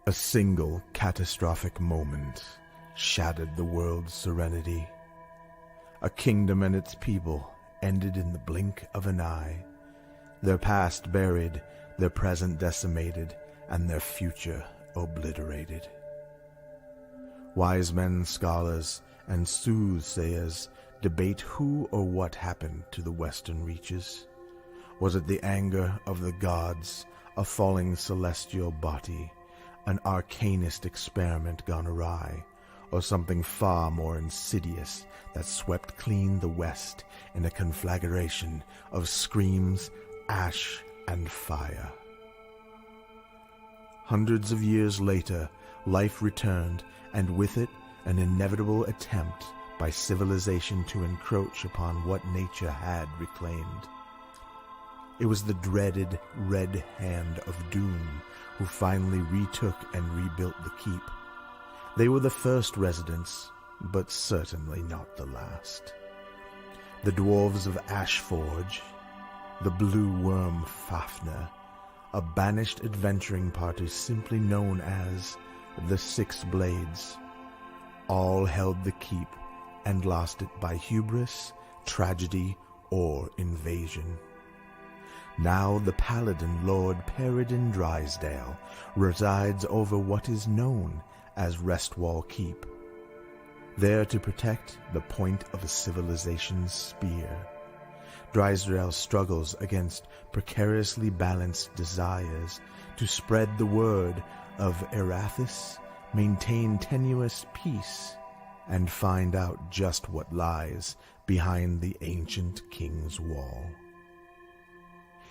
A single catastrophic moment shattered the world's serenity. A kingdom and its people ended in the blink of an eye, their past buried, their present decimated, and their future obliterated. Wise men, scholars, and soothsayers debate who or what happened to the western reaches. Was it the anger of the gods, a falling celestial body, an arcanist experiment gone awry, or something far more insidious that swept clean the west in a conflagration of screams, ash, and fire? Hundreds of years later, life returned, and with it an inevitable attempt by civilization to encroach upon what nature had reclaimed. It was the dreaded Red Hand of Doom who finally retook and rebuilt the keep. They were the first residents, but certainly not the last. The dwarves of Ashforge, the blue worm Fafnir, a banished adventuring party simply known as the Six Blades, all held the keep and lost it by hubris, tragedy, or invasion. Now the paladin Lord Peridin Drysdale resides over what is known as Restwall Keep, there to protect the point of a civilization's spear. Drysdale struggles against precariously balanced desires to spread the word of Erathis, maintain tenuous peace, and find out just what lies behind the ancient king's wall.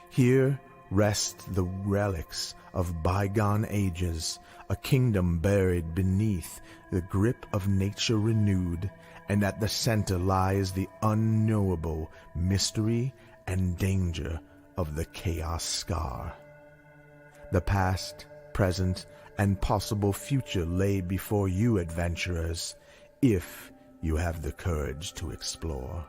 Here rest the relics of bygone ages, a kingdom buried beneath the grip of nature renewed, and at the center lies the unknowable mystery and danger of the Chaos Scar. The past, present, and possible future lay before you, adventurers, if you have the courage to explore.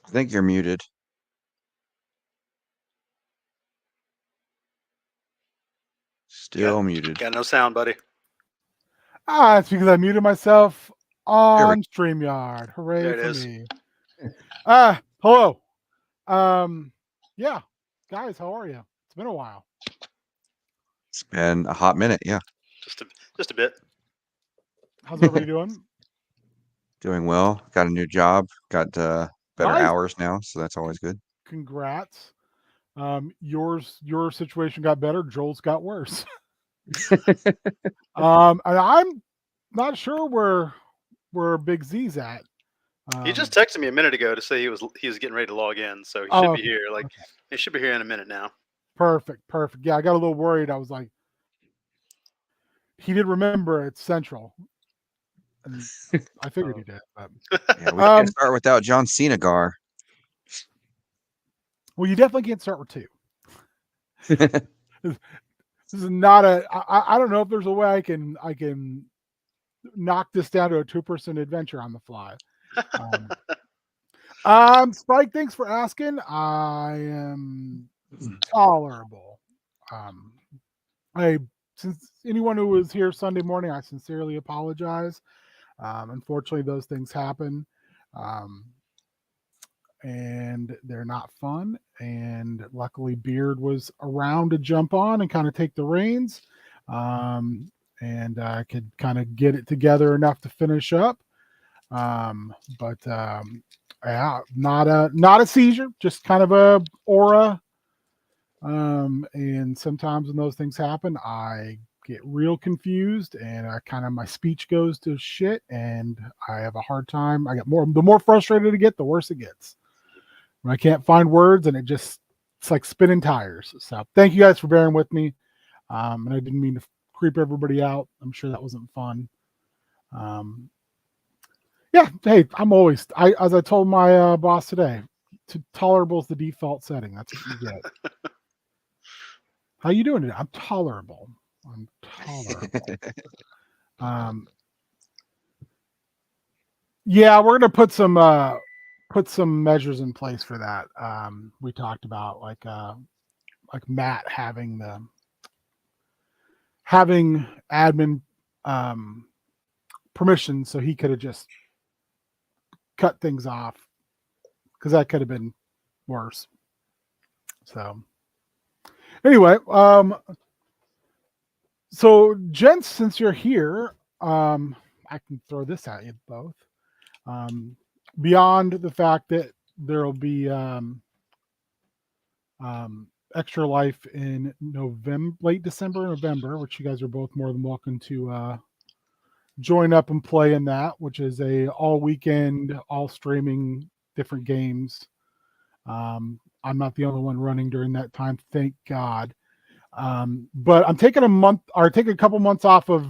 I think you're muted. Still muted. Got no sound, buddy. It's because I muted myself on StreamYard. Hooray There it for is. me. Hello. Yeah. Guys, how are you? It's been a while. It's been a hot minute, yeah. Just a bit. How's everybody doing? Doing well. Got a new job. Got better Nice. hours now, so that's always good. Congrats. Your situation got better. Joel's got worse. And I'm not sure where Big Z's at. He just texted me a minute ago to say he was getting ready to log in, so he should be here. Like he should be here in a minute now. Perfect. Yeah, I got a little worried. I was like, he did remember it's Central. And I figured he did. But. Yeah, we can't start without John Cenagar. Well, you definitely can't start with two. This is not a. I don't know if there's a way I can knock this down to a 2-person adventure on the fly. Spike, thanks for asking. I am tolerable. I since anyone who was here Sunday morning, I sincerely apologize. Unfortunately, those things happen. And they're not fun. And luckily, Beard was around to jump on and kind of take the reins. And I could kind of get it together enough to finish up. But yeah, not a seizure, just kind of a aura. And sometimes when those things happen, I get real confused and my speech goes to shit and I have a hard time. The more frustrated I get, the worse it gets. When I can't find words and it's like spinning tires. So thank you guys for bearing with me. And I didn't mean to creep everybody out. I'm sure that wasn't fun. Yeah. Hey, as I told my boss today, tolerable is the default setting. That's what you get. How you doing today? I'm tolerable. Yeah, we're gonna put some measures in place for that. We talked about like Matt having admin permission, so he could have just cut things off because that could have been worse. So anyway, so gents, since you're here, I can throw this at you both. Beyond the fact that there'll be Extra Life in late December, November, which you guys are both more than welcome to join up and play in that, which is a all weekend, all streaming different games. I'm not the only one running during that time, thank God. But I'm taking a couple months off of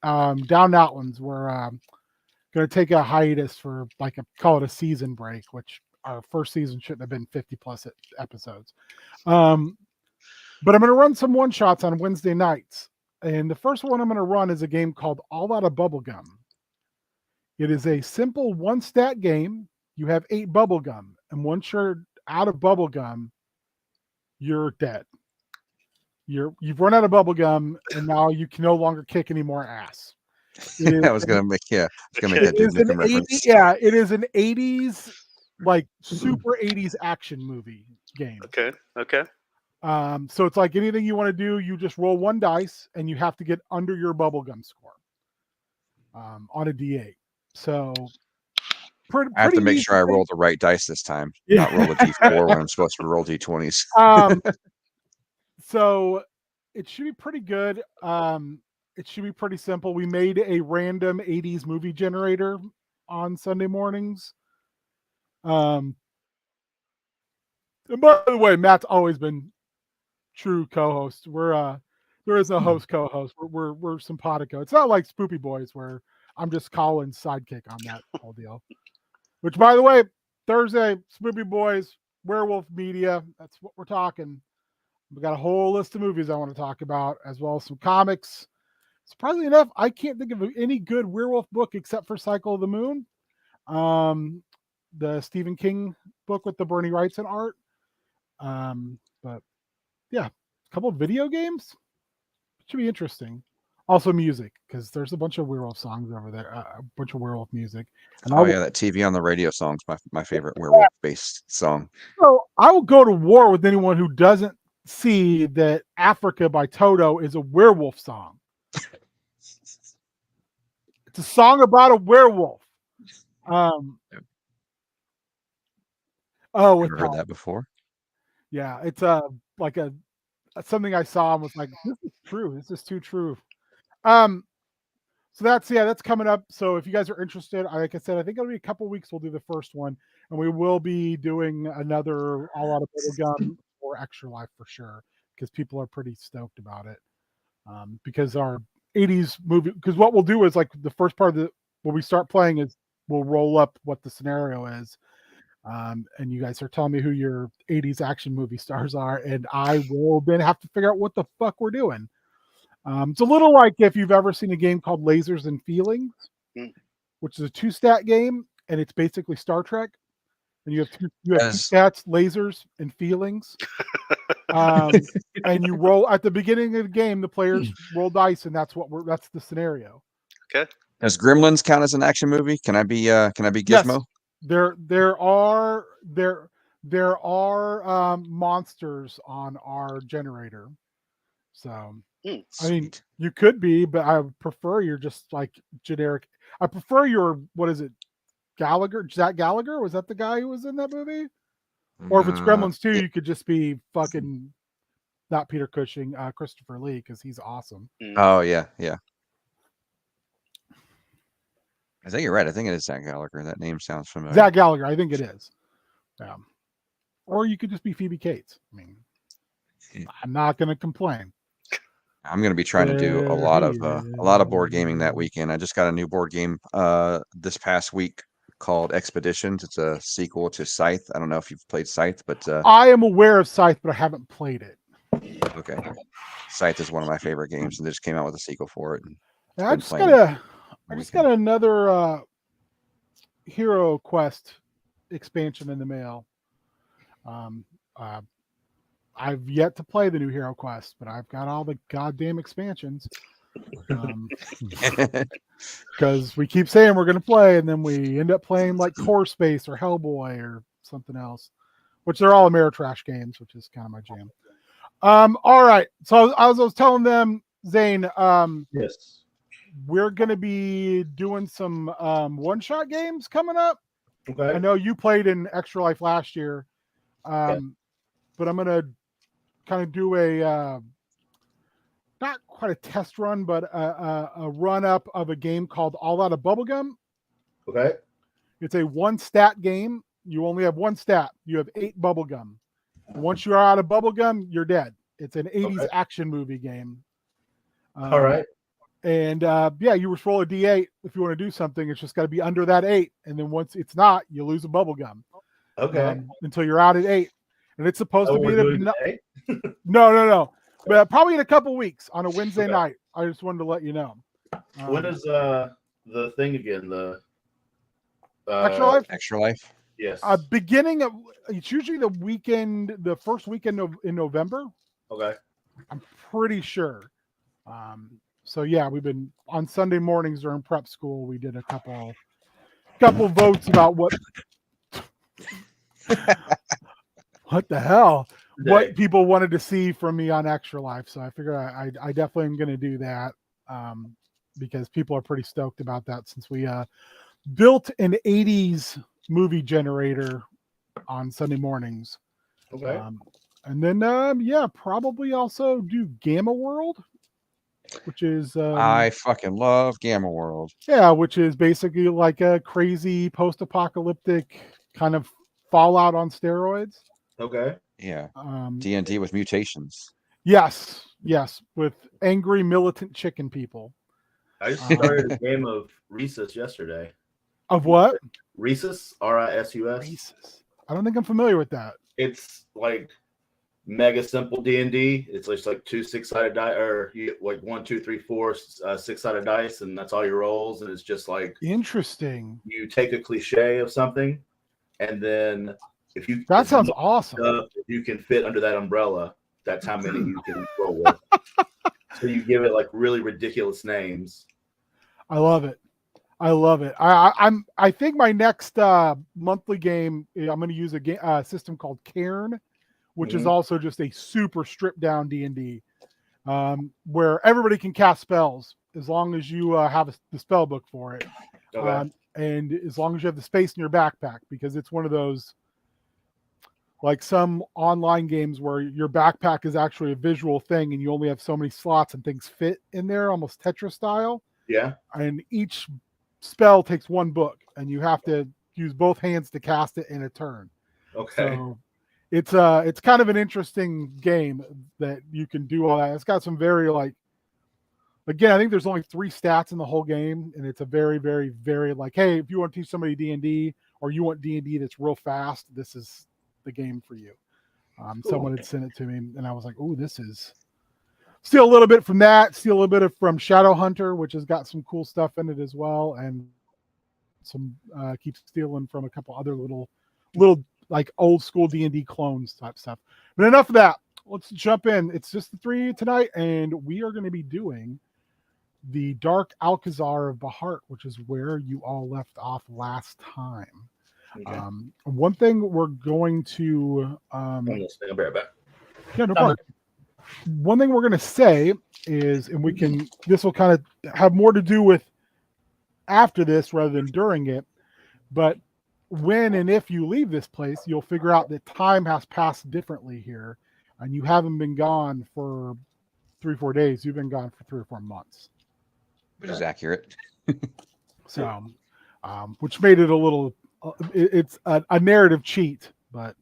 Down Outlands. We're going to take a hiatus for call it a season break, which our first season shouldn't have been 50 plus episodes. But I'm going to run some one shots on Wednesday nights. And the first one I'm going to run is a game called All Out of Bubblegum. It is a simple one stat game. You have 8 bubblegum, and once you're out of bubblegum, you're dead. You've run out of bubblegum, and now you can no longer kick any more ass. I was gonna make that Duke Nukem reference. It is an 80s, like super 80s action movie game. Okay. So it's like anything you want to do, you just roll 1 dice and you have to get under your bubblegum score on a D8. So I have to make sure I roll the right dice this time, not roll a D4 when I'm supposed to roll D20s. So it should be pretty good. It should be pretty simple. We made a random 80s movie generator on Sunday mornings. And by the way, Matt's always been true co-host. There is a host co-host. We're simpatico. It's not like Spoopy Boys where I'm just Colin's sidekick on that whole deal. Which, by the way, Thursday, Spoopy Boys, Werewolf Media. That's what we're talking. We got a whole list of movies I want to talk about, as well as some comics. Surprisingly enough, I can't think of any good werewolf book except for Cycle of the Moon, the Stephen King book with the Bernie Wrightson art. But yeah, a couple of video games. It should be interesting. Also music, because there's a bunch of werewolf songs over there, a bunch of werewolf music. And that TV on the radio song's my favorite werewolf-based song. So I will go to war with anyone who doesn't see that Africa by Toto is a werewolf song. It's a song about a werewolf. Never heard that before. Yeah, it's something I saw and was like, this is true. This is too true. So that's coming up. So if you guys are interested, like I said, I think it'll be a couple weeks. We'll do the first one, and we will be doing another All Out of Bubblegum or Extra Life for sure, because people are pretty stoked about it. Because our 80s movie, because what we'll do is like the first part of when we start playing is we'll roll up what the scenario is. And you guys are telling me who your 80s action movie stars are, and I will then have to figure out what the fuck we're doing. It's a little like if you've ever seen a game called Lasers and Feelings, which is a 2-stat game, and it's basically Star Trek. And you have two stats, lasers and feelings. and you roll at the beginning of the game. The players roll dice, and that's that's the scenario. Okay. Does Gremlins count as an action movie? Can I be Gizmo? Yes. There are monsters on our generator. So I mean, you could be, but I would prefer you're just like generic. I prefer your, what is it, Gallagher? Zach Gallagher? Was that the guy who was in that movie? Or if it's Gremlins 2, you could just be fucking not Peter Cushing, Christopher Lee, because he's awesome. Oh yeah. I think you're right. I think it is Zach Gallagher. That name sounds familiar. Zach Gallagher, I think it is. Or you could just be Phoebe Cates. I mean, I'm not going to complain. I'm going to be trying to do a lot of board gaming that weekend. I just got a new board game this past week called Expeditions. It's a sequel to Scythe. I don't know if you've played Scythe, but I am aware of Scythe, but I haven't played it. Okay, Scythe is one of my favorite games, and they just came out with a sequel for it. I just got another Hero Quest expansion in the mail. I've yet to play the new Hero Quest, but I've got all the goddamn expansions. Because we keep saying we're going to play, and then we end up playing like Core Space or Hellboy or something else, which they're all Ameritrash games, which is kind of my jam. All right. So I was telling them, Zane, yes, we're going to be doing some one-shot games coming up. Okay. I know you played in Extra Life last year, but I'm going to kind of do a not quite a test run, but a run-up of a game called All Out of Bubblegum. Okay. It's a one-stat game. You only have one stat. You have 8 bubblegum. Once you're out of bubblegum, you're dead. It's an 80s action movie game. All right. And you just roll a D8 if you want to do something. It's just got to be under that 8. And then once it's not, you lose a bubblegum. Okay. Until you're out at 8. And it's supposed to be no. But probably in a couple weeks on a Wednesday night. I just wanted to let you know. When is the thing again? The Extra Life? Extra Life? Yes. Beginning of, it's usually the first weekend in November. Okay. I'm pretty sure. So yeah, we've been on Sunday mornings during prep school. We did a couple votes about what the hell, what people wanted to see from me on Extra Life. So I figured I definitely am going to do that because people are pretty stoked about that since we built an 80s movie generator on Sunday mornings. Okay. And then probably also do Gamma World, which is I fucking love Gamma World. Yeah, which is basically like a crazy post-apocalyptic kind of Fallout on steroids. Okay. Yeah. D&D with mutations. Yes, with angry militant chicken people. I just started a game of Rhesus yesterday. Of what? Rhesus, R-I-S-U-S. Rhesus. I don't think I'm familiar with that. It's like mega simple D&D. It's just like 2 6-sided dice, or like 1, 2, 3, 4 6-sided dice, and that's all your rolls. And it's just like interesting. You take a cliche of something, and then that sounds awesome. If you can fit under that umbrella, that's how many you can roll with. So you give it like really ridiculous names. I love it. I think my next monthly game, I'm going to use a system called Cairn, which is also just a super stripped down D&D, where everybody can cast spells as long as you have the spell book for it, and as long as you have the space in your backpack, because it's one of those like some online games where your backpack is actually a visual thing and you only have so many slots and things fit in there, almost Tetris style. Yeah. And each spell takes 1 book, and you have to use both hands to cast it in a turn. Okay. So it's kind of an interesting game that you can do all that. It's got some very again, I think there's only 3 stats in the whole game, and it's a very, very, very hey, if you want to teach somebody D&D or you want D&D that's real fast, this is the game for you. Cool. Someone had sent it to me, and I was like, "Oh, this is." Steal a little bit from that. Steal a little bit from Shadowhunter, which has got some cool stuff in it as well, and some keep stealing from a couple other little like old school D&D clones type stuff. But enough of that. let's jump in. It's just the three tonight, and we are going to be doing the Dark Alcazar of B'hart, which is where you all left off last time. Okay. One thing we're going to I'm gonna stay right back. yeah, no problem. One thing we're going to say is, and this will kind of have more to do with after this rather than during it, but when and if you leave this place, you'll figure out that time has passed differently here, and you haven't been gone for 3-4 days. You've been gone for 3 or 4 months. Which is accurate. So, which made it a little, it's a narrative cheat, but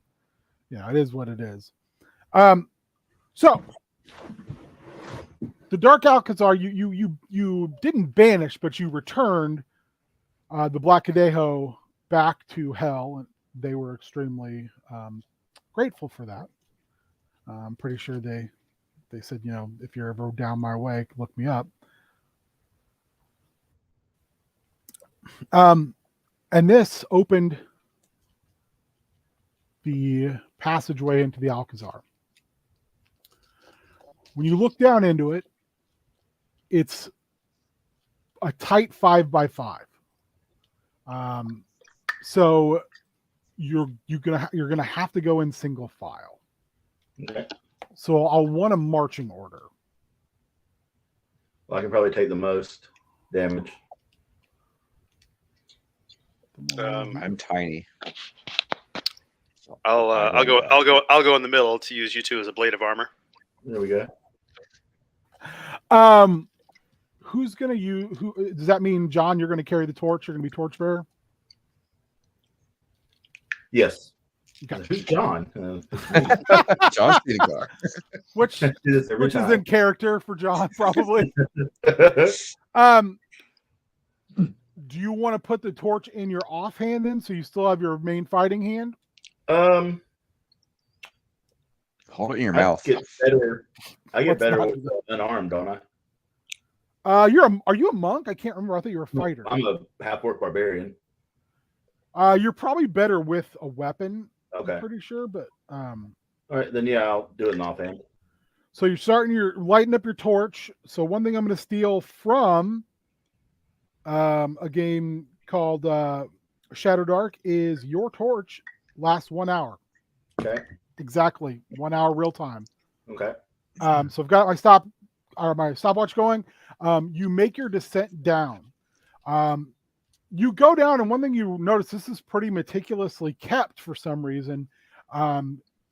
yeah, it is what it is. So the Dark Alcazar, you didn't banish, but you returned the Black Cadejo back to hell, and they were extremely grateful for that. I'm pretty sure they said, if you're ever down my way, look me up. And this opened the passageway into the Alcazar. When you look down into it, it's a tight 5x5. So you're gonna have to go in single file. Okay. So I'll want a marching order. Well, I can probably take the most damage. I'm tiny. So I'll go in the middle to use you two as a blade of armor. There we go. Who's gonna use? Who does that mean, John? You're gonna carry the torch. You're gonna be torchbearer. Yes. Okay. Who's John? John's the car. Which is in character for John, probably. Do you want to put the torch in your offhand then, so you still have your main fighting hand? Hold it in your mouth. I get better with unarmed, don't I? Are you a monk? I can't remember. I thought you were a fighter. I'm a half-orc barbarian. You're probably better with a weapon. Okay. I'm pretty sure, but all right, then yeah, I'll do it in offhand. So you're lighting up your torch. So one thing I'm going to steal from a game called Shadow Dark is your torch lasts 1 hour. Okay. Exactly 1 hour real time. Okay. So I've got my stopwatch going. You make your descent down. You go down, and one thing you notice, this is pretty meticulously kept for some reason.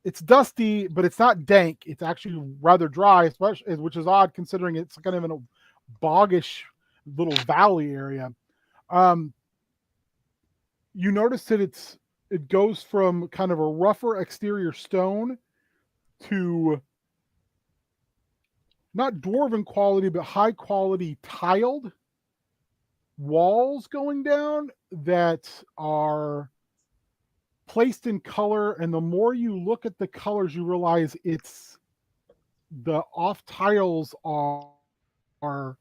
It's dusty, but it's not dank. It's actually rather dry, especially, which is odd considering it's kind of in a boggish little valley area. You notice that it goes from kind of a rougher exterior stone to not dwarven quality, but high quality tiled walls going down that are placed in color. And the more you look at the colors, you realize it's the off tiles are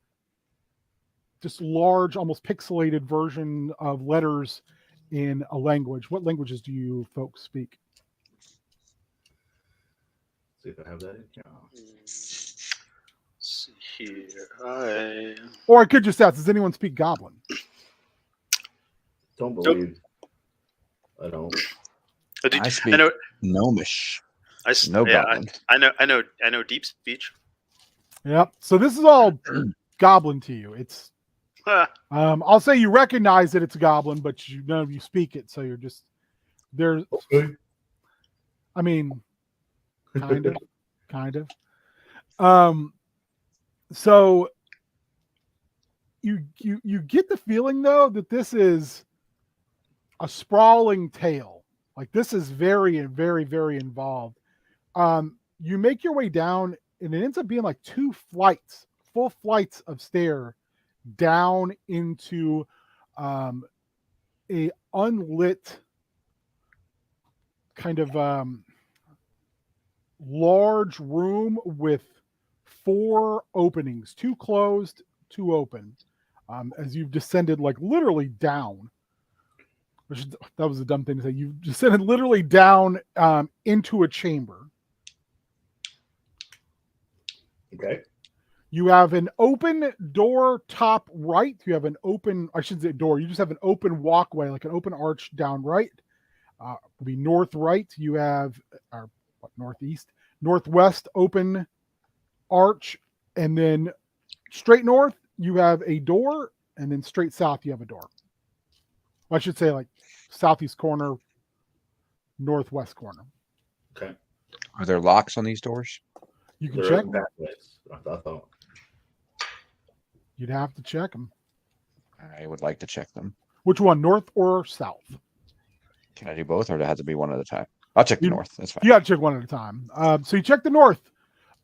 just large, almost pixelated version of letters in a language. What languages do you folks speak? See if I have that in here. Let's see here. Or I could just ask, does anyone speak Goblin? Don't believe. I don't. I speak Gnomish. Goblin. I know deep speech. Yep. So this is all Goblin to you. It's I'll say you recognize that it's Goblin, but none of you speak it, so you're just there. Okay. I mean, kind of. So you get the feeling though that this is a sprawling tale. Like this is very, very, very involved. You make your way down, and it ends up being like full flights of stair down into a unlit kind of large room with 4 openings, 2 closed, 2 open. As you've descended like literally down. That was a dumb thing to say. You've descended literally down into a chamber. Okay. You have an open door top right. You have an open, I shouldn't say door. You just have an open walkway, like an open arch down right. Will be north right. You have northeast, northwest open arch, and then straight north you have a door, and then straight south you have a door. I should say like southeast corner, northwest corner. Okay. Are there locks on these doors? You can They're check. open pathways. I thought. You'd have to check them. I would like to check them. Which one, north or south? Can I do both, or does it have to be one at a time? I'll check the north. That's fine. You got to check one at a time. So you check the north.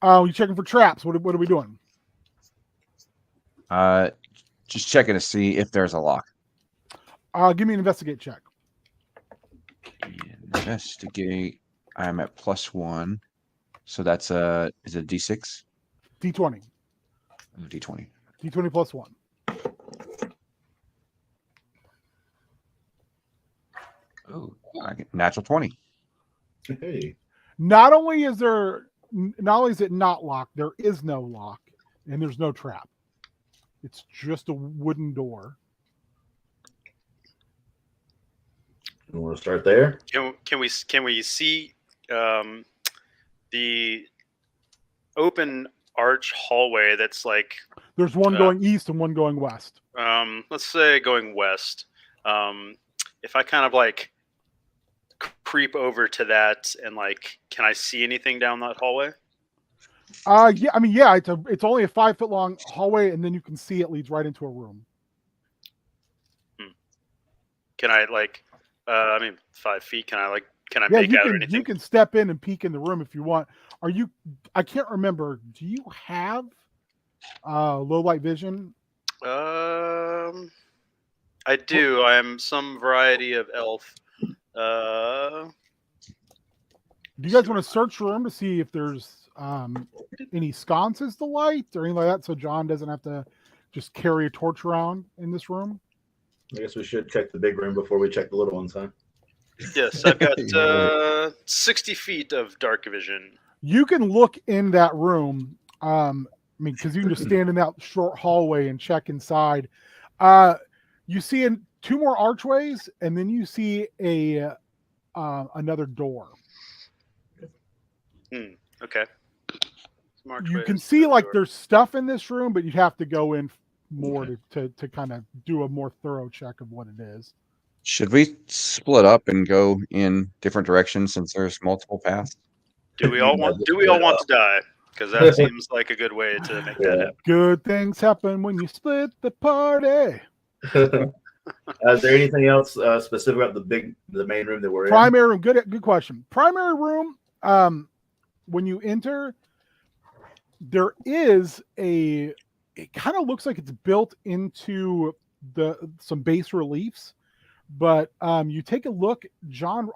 You checking for traps? What are we doing? Just checking to see if there's a lock. Give me an investigate check. Investigate. I'm at +1, so that's is it a D6? D20. D20. D20 plus 1. Oh, natural 20. Hey. Not only is it not locked, there is no lock, and there's no trap. It's just a wooden door. You want to start there? Can we see the open arch hallway that's like There's one going east and one going west. let's say going west. If I kind of like creep over to that and like, can I see anything down that hallway? Yeah, I mean, yeah, it's only a 5 foot long hallway, and then you can see it leads right into a room. Can I like, 5 feet? Can I Yeah, make out anything? you can step in and peek in the room if you want. I can't remember. Do you have low light vision? I do. I am some variety of elf. Do you guys want to search the room to see if there's any sconces to light or anything like that, so John doesn't have to just carry a torch around in this room? I guess we should check the big room before we check the little ones, huh? Yes, I've got 60 feet of dark vision. You can look in that room. Because you can just stand in that short hallway and check inside. You see two more archways, and then you see another door. Okay. You can see like there's stuff in this room, but you'd have to go in more to kind of do a more thorough check of what it is. Should we split up and go in different directions since there's multiple paths? Do we all want to die? Because that seems like a good way to make that happen. Good things happen when you split the party. Is there anything else specific about the main room that we're in? Primary room. Good question. Primary room. When you enter, there is it kind of looks like it's built into some bas reliefs, but you take a look, John.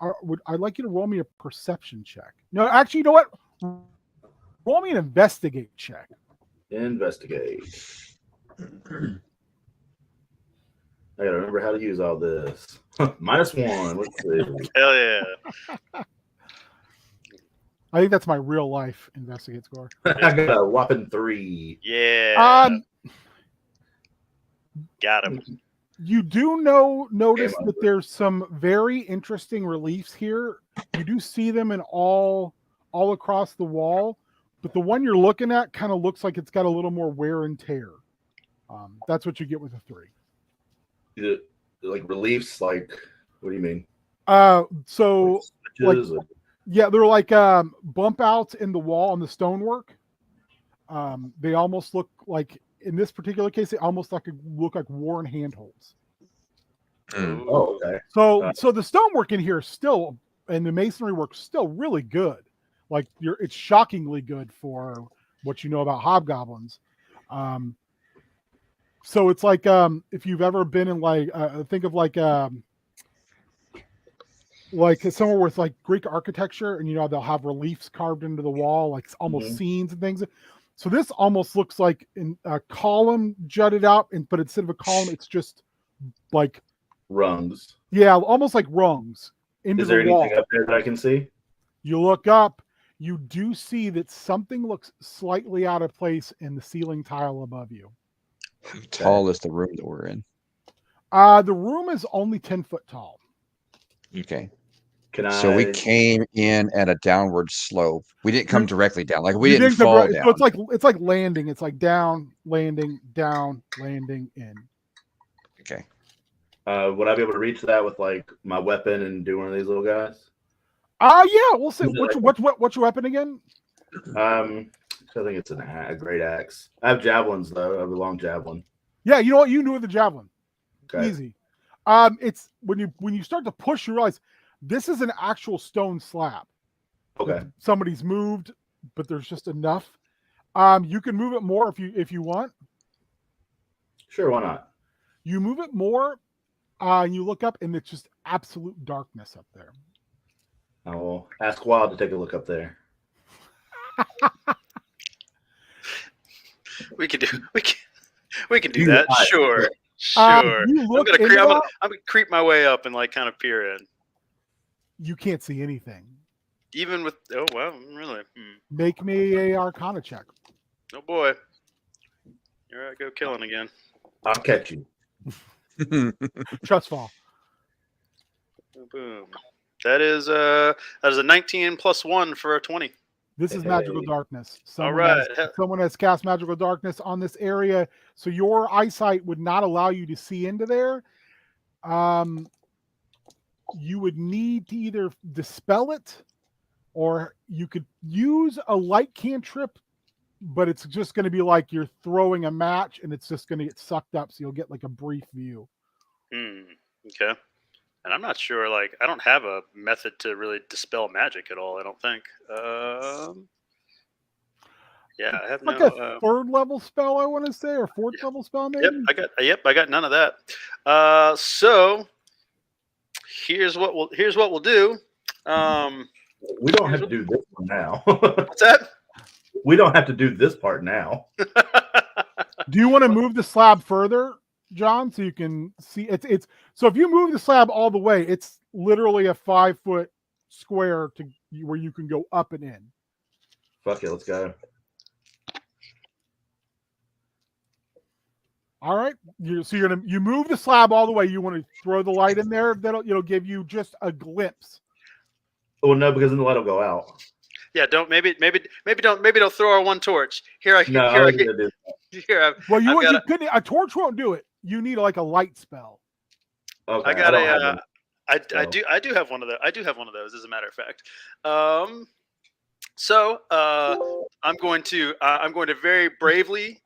I'd like you to roll me a perception check. No, actually, you know what? Roll me an investigate check. Investigate. I gotta remember how to use all this. -1. Let's see. Hell yeah. I think that's my real life investigate score. I got a whopping 3. Yeah. Got him. You do notice that there's some very interesting reliefs here. You do see them in all across the wall, but the one you're looking at kind of looks like it's got a little more wear and tear. That's what you get with a 3. Like reliefs, like what do you mean? So like, yeah, they're like bump outs in the wall on the stonework. They almost look like, in this particular case, they almost look like worn handholds. Oh, okay. So the stonework in here is still, and the masonry work is still really good. Like it's shockingly good for what you know about hobgoblins. So it's like if you've ever been in think of like somewhere with like Greek architecture, and they'll have reliefs carved into the wall, like almost scenes and things. So this almost looks like a column jutted out, but instead of a column, it's just like rungs. Yeah, almost like rungs into Is there the wall. anything up there that I can see? You look up, you do see that something looks slightly out of place in the ceiling tile above you. How tall is the room that we're in? The room is only 10 foot tall. Okay. So we came in at a downward slope. We didn't come directly down. Like we You didn't fall down. So it's like landing. It's like down, landing, down, landing, in. Okay. would I be able to reach that with like my weapon and do one of these little guys? Yeah, we'll see. What's your weapon again? So I think it's a great axe. I have javelins though. I have a long javelin. Yeah, you know what? You can do with the javelin. Okay. Easy. It's when you start to push, you realize this is an actual stone slab. Okay. Somebody's moved, but there's just enough. You can move it more if you want. Sure, why not? You move it more, and you look up, and it's just absolute darkness up there. I will ask Wild to take a look up there. We can do that. Sure. Sure. I'm gonna creep my way up and like kind of peer in. You can't see anything. Even with really? Make me a Arcana check. Oh boy. Here I go killing again. I'll catch you. Trust fall. Boom. That is a 19 plus 1 for a 20. This is magical darkness. Someone has cast magical darkness on this area, so your eyesight would not allow you to see into there. You would need to either dispel it, or you could use a light cantrip, but it's just going to be like you're throwing a match, and it's just going to get sucked up, so you'll get like a brief view. Okay. And I'm not sure, like, I don't have a method to really dispel magic at all, I don't think. Yeah, I have like no... a third level spell, I want to say, or fourth level spell, maybe? I got none of that. So, here's what we'll do. We don't have to do this one now. What's that? We don't have to do this part now. Do you want to move the slab further, John, so you can see it's so if you move the slab all the way, it's literally a 5-foot square to where you can go up and in. Fuck it, let's go. All right, you move the slab all the way. You want to throw the light in there. It'll give you just a glimpse. Well, no, because then the light will go out. Yeah, don't throw our one torch. Well, you couldn't. A torch won't do it. You need like a light spell. Okay. I do have one of those. I do have one of those, as a matter of fact. So I'm going to very bravely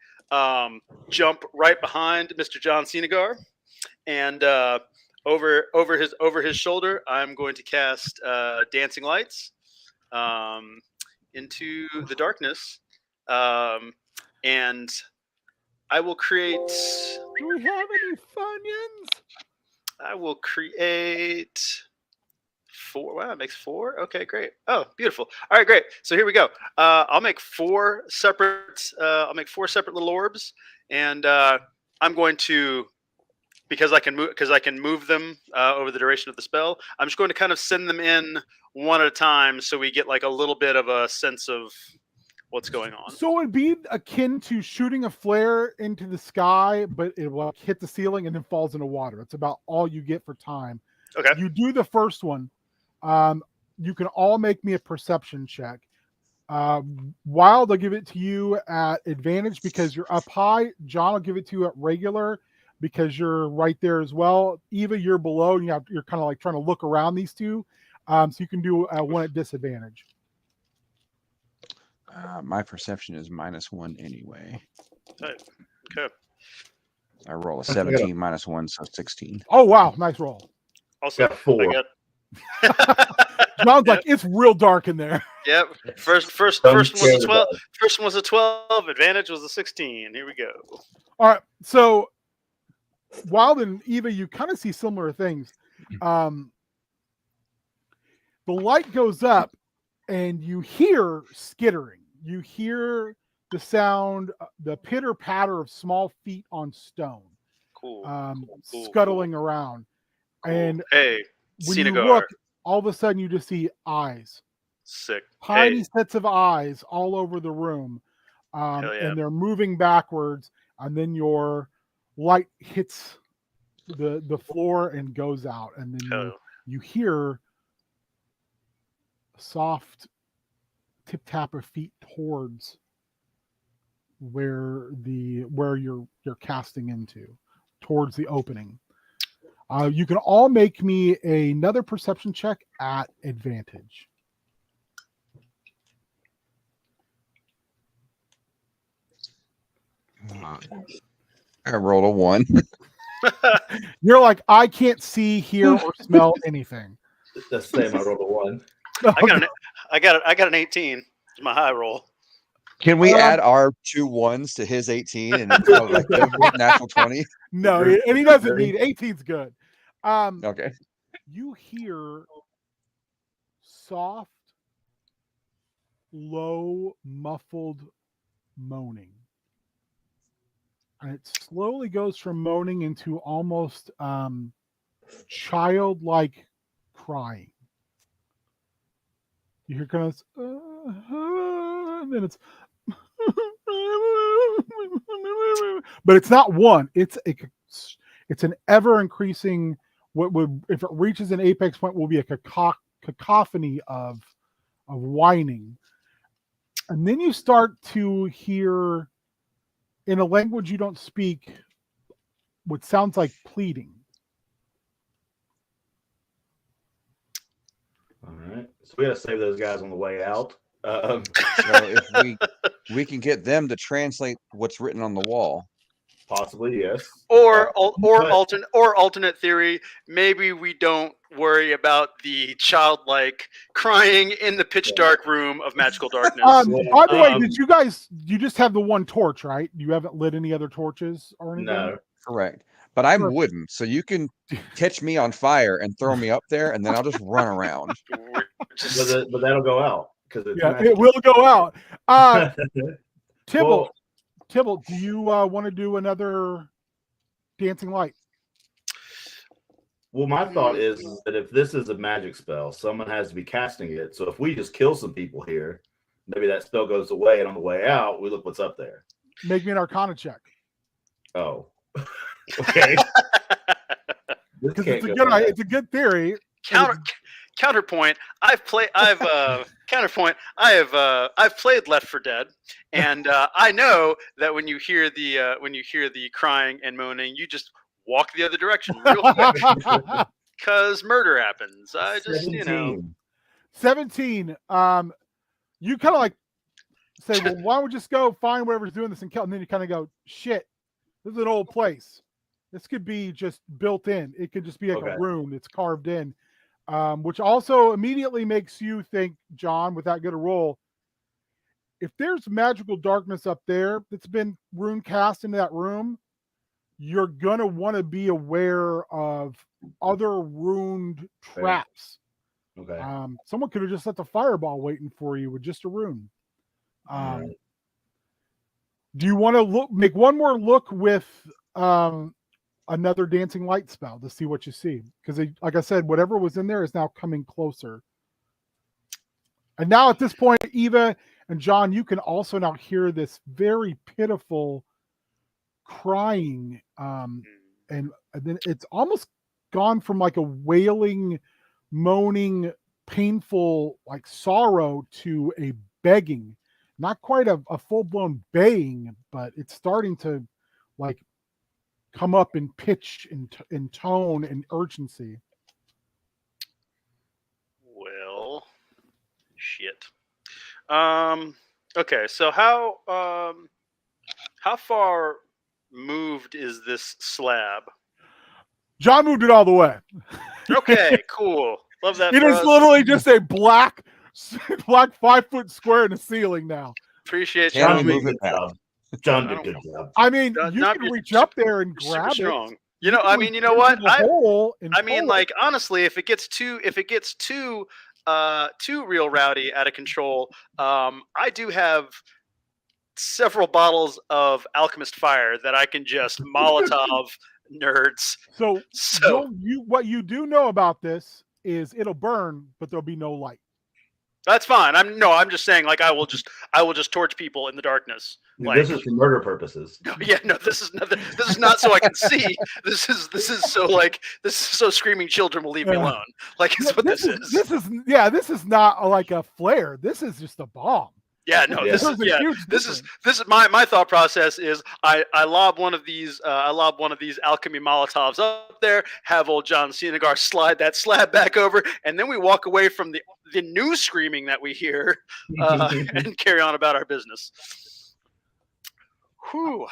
jump right behind Mr. John Senegar, and over his shoulder, I'm going to cast Dancing Lights into the darkness, and I will create. Do we have any Funyuns? I will create 4. Wow, it makes 4. Okay, great. Oh, beautiful. All right, great. So here we go. I'll make 4 separate. I'll make 4 separate little orbs, and I'm going to, because I can move them over the duration of the spell. I'm just going to kind of send them in one at a time, so we get like a little bit of a sense of what's going on. So it'd be akin to shooting a flare into the sky, but it will hit the ceiling and then falls into water. That's about all you get for time. Okay. You do the first one. You can all make me a perception check. Wild, I'll give it to you at advantage because you're up high. John will give it to you at regular because you're right there as well. Eva, you're below, and you're kind of like trying to look around these two. So you can do one at disadvantage. My perception is -1 anyway. Okay. I roll a 17 -1, so 16. Oh wow, nice roll. Also, got 4. John's like, it's real dark in there. Yep. First one was a 12. First one was a 12. Advantage was a 16. Here we go. All right. So Wild and Eva, you kind of see similar things. The light goes up and you hear skittering. You hear the sound, the pitter patter of small feet on stone. Cool. Scuttling around. Cool. And hey, when Senegar. you look, all of a sudden you just see eyes Sick. tiny Hey, sets of eyes all over the room, hell yeah. and they're moving backwards, and then your light hits the floor and goes out, and then Hell. you hear a soft tip tap of feet towards where you're casting into, towards the opening. You can all make me another perception check at advantage. I rolled a 1. You're like, I can't see, hear, or smell anything. That's the same. I rolled a 1. I got an 18. It's my high roll. Can we add our 2 1s to his 18 and it's like a natural 20? No, and he doesn't need 18's good. Okay. You hear soft, low, muffled moaning. And it slowly goes from moaning into almost childlike crying. You hear kind of, and then it's, but it's not one. It's an ever increasing. What would, if it reaches an apex point, will be a cacophony of whining, and then you start to hear, in a language you don't speak, what sounds like pleading. All right. So we got to save those guys on the way out. So if we can get them to translate what's written on the wall. Possibly, yes. Or but- alternate theory, maybe we don't worry about the childlike crying in the pitch dark room of magical darkness. By the way, you just have the one torch, right? You haven't lit any other torches or anything? No. Correct. But I'm Sure. wooden, so you can catch me on fire and throw me up there, and then I'll just run around. But that'll go out because it's Yeah, it will go out. Tibble, Well, do you want to do another dancing light? Well, my thought is that if this is a magic spell, someone has to be casting it. So if we just kill some people here, maybe that spell goes away, and on the way out, we look what's up there. Make me an Arcana check. Oh, okay. Because it's a good theory. Counterpoint. I've played Left 4 Dead, and I know that when you hear the crying and moaning, you just walk the other direction real quick because murder happens. I just 17. You kind of like say, well, why don't we just go find whatever's doing this and kill? And then you kind of go, shit, this is an old place. This could be just built in. It could just be like a room that's carved in, which also immediately makes you think, John, with that good a roll, if there's magical darkness up there that's been rune cast into that room, you're going to want to be aware of other runed traps. Okay. Someone could have just left a fireball waiting for you with just a rune. Do you want to make one more look with another dancing light spell to see what you see? Because like I said, whatever was in there is now coming closer. And now at this point, Eva and John, you can also now hear this very pitiful crying. And then it's almost gone from like a wailing, moaning, painful, like sorrow to a begging. Not quite a full-blown baying, but it's starting to like come up in pitch and tone and urgency. Well, shit. Okay, so how far moved is this slab? John moved it all the way. Okay, cool. Love that. It is literally just a black 5-foot square in the ceiling now. Appreciate Can you. we move it back? John did a good job. I mean, Not- you not can be reach up there and Super grab it. strong. You know, I mean, you know what? Like Honestly, if it gets too real rowdy, out of control, I do have several bottles of Alchemist Fire that I can just Molotov nerds. So what you do know about this is it'll burn, but there'll be no light. That's fine. I'm just saying, like, I will just torch people in the darkness. Like, This is for murder purposes. no, yeah, no, this is nothing. This is not so I can see. This is so screaming children will leave me alone. Like, it's what this is. This is not like a flare. This is just a bomb. Yeah, no, Yeah. this is my thought process is I lob one of these alchemy Molotovs up there, have old John Senegar slide that slab back over, and then we walk away from the new screaming that we hear and carry on about our business. Whew.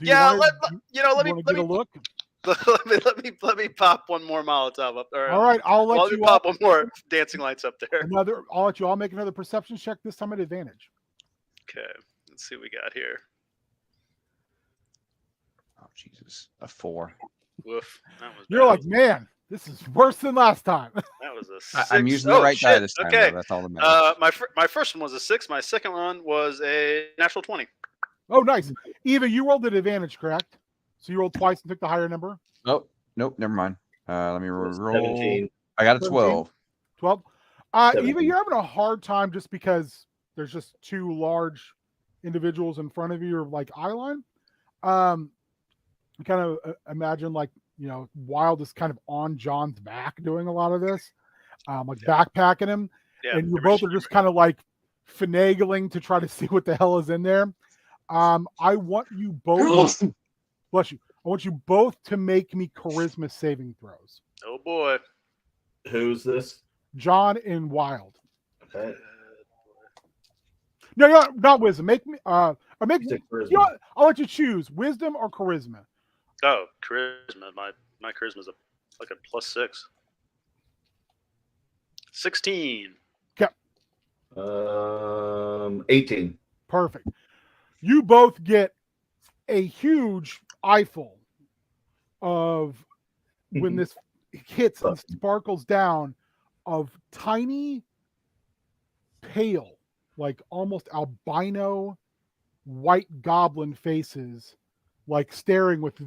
Yeah, let me pop one more Molotov up there. All right, I'll let you pop one more dancing lights up there. I'll make another perception check, this time at advantage. Okay, let's see what we got here. Oh Jesus, a 4. Woof. You're like, man, this is worse than last time. That was a 6. I'm using the right die this time. Okay, though. That's all that matters. my first one was a 6. My second one was a natural 20. Oh, nice. Eva, you rolled at advantage, correct? So you rolled twice and took the higher number? Nope, never mind. Let me roll. 17. I got a 12. 12. 17. Eva, you're having a hard time just because there's just two large individuals in front of you, or like eye line. You kind of imagine, like, Wild is kind of on John's back doing a lot of this, backpacking him. Yeah, and you both are just kind of like finagling to try to see what the hell is in there. I want you both, bless you. I want you both to make me charisma saving throws. Oh boy. Who's this? John and Wild. Okay. No, not wisdom. Make me, or make me. Charisma. You know what? I'll let you choose wisdom or charisma. Oh, charisma. My charisma's like a +6. 16. 18. Perfect. You both get a huge eyeful of, when this hits and sparkles down, of tiny, pale, like almost albino white goblin faces, like staring with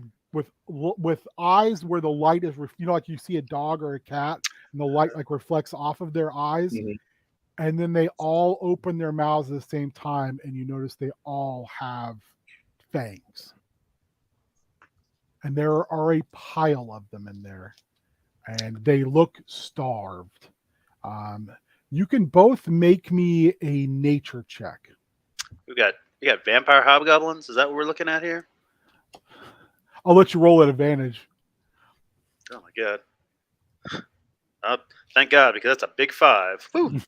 eyes where the light is, like you see a dog or a cat and the light like reflects off of their eyes. Mm-hmm. And then they all open their mouths at the same time, and you notice they all have fangs. And there are a pile of them in there, and they look starved. You can both make me a nature check. We got vampire hobgoblins. Is that what we're looking at here? I'll let you roll at advantage. Oh my god! Thank God, because that's a big 5. Woo.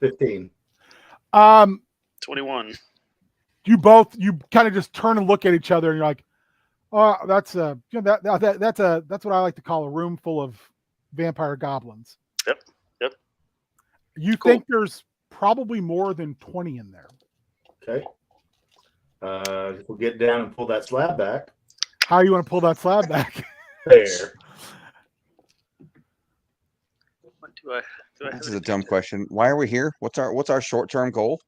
15. 21. You kind of just turn and look at each other, and you're like, "Oh, that's that's what I like to call a room full of vampire goblins." Yep. You Cool. think there's probably more than 20 in there. Okay. We'll get down and pull that slab back. How you want to pull that slab back? There. What do I This is a dumb question. Why are we here? What's our short-term goal?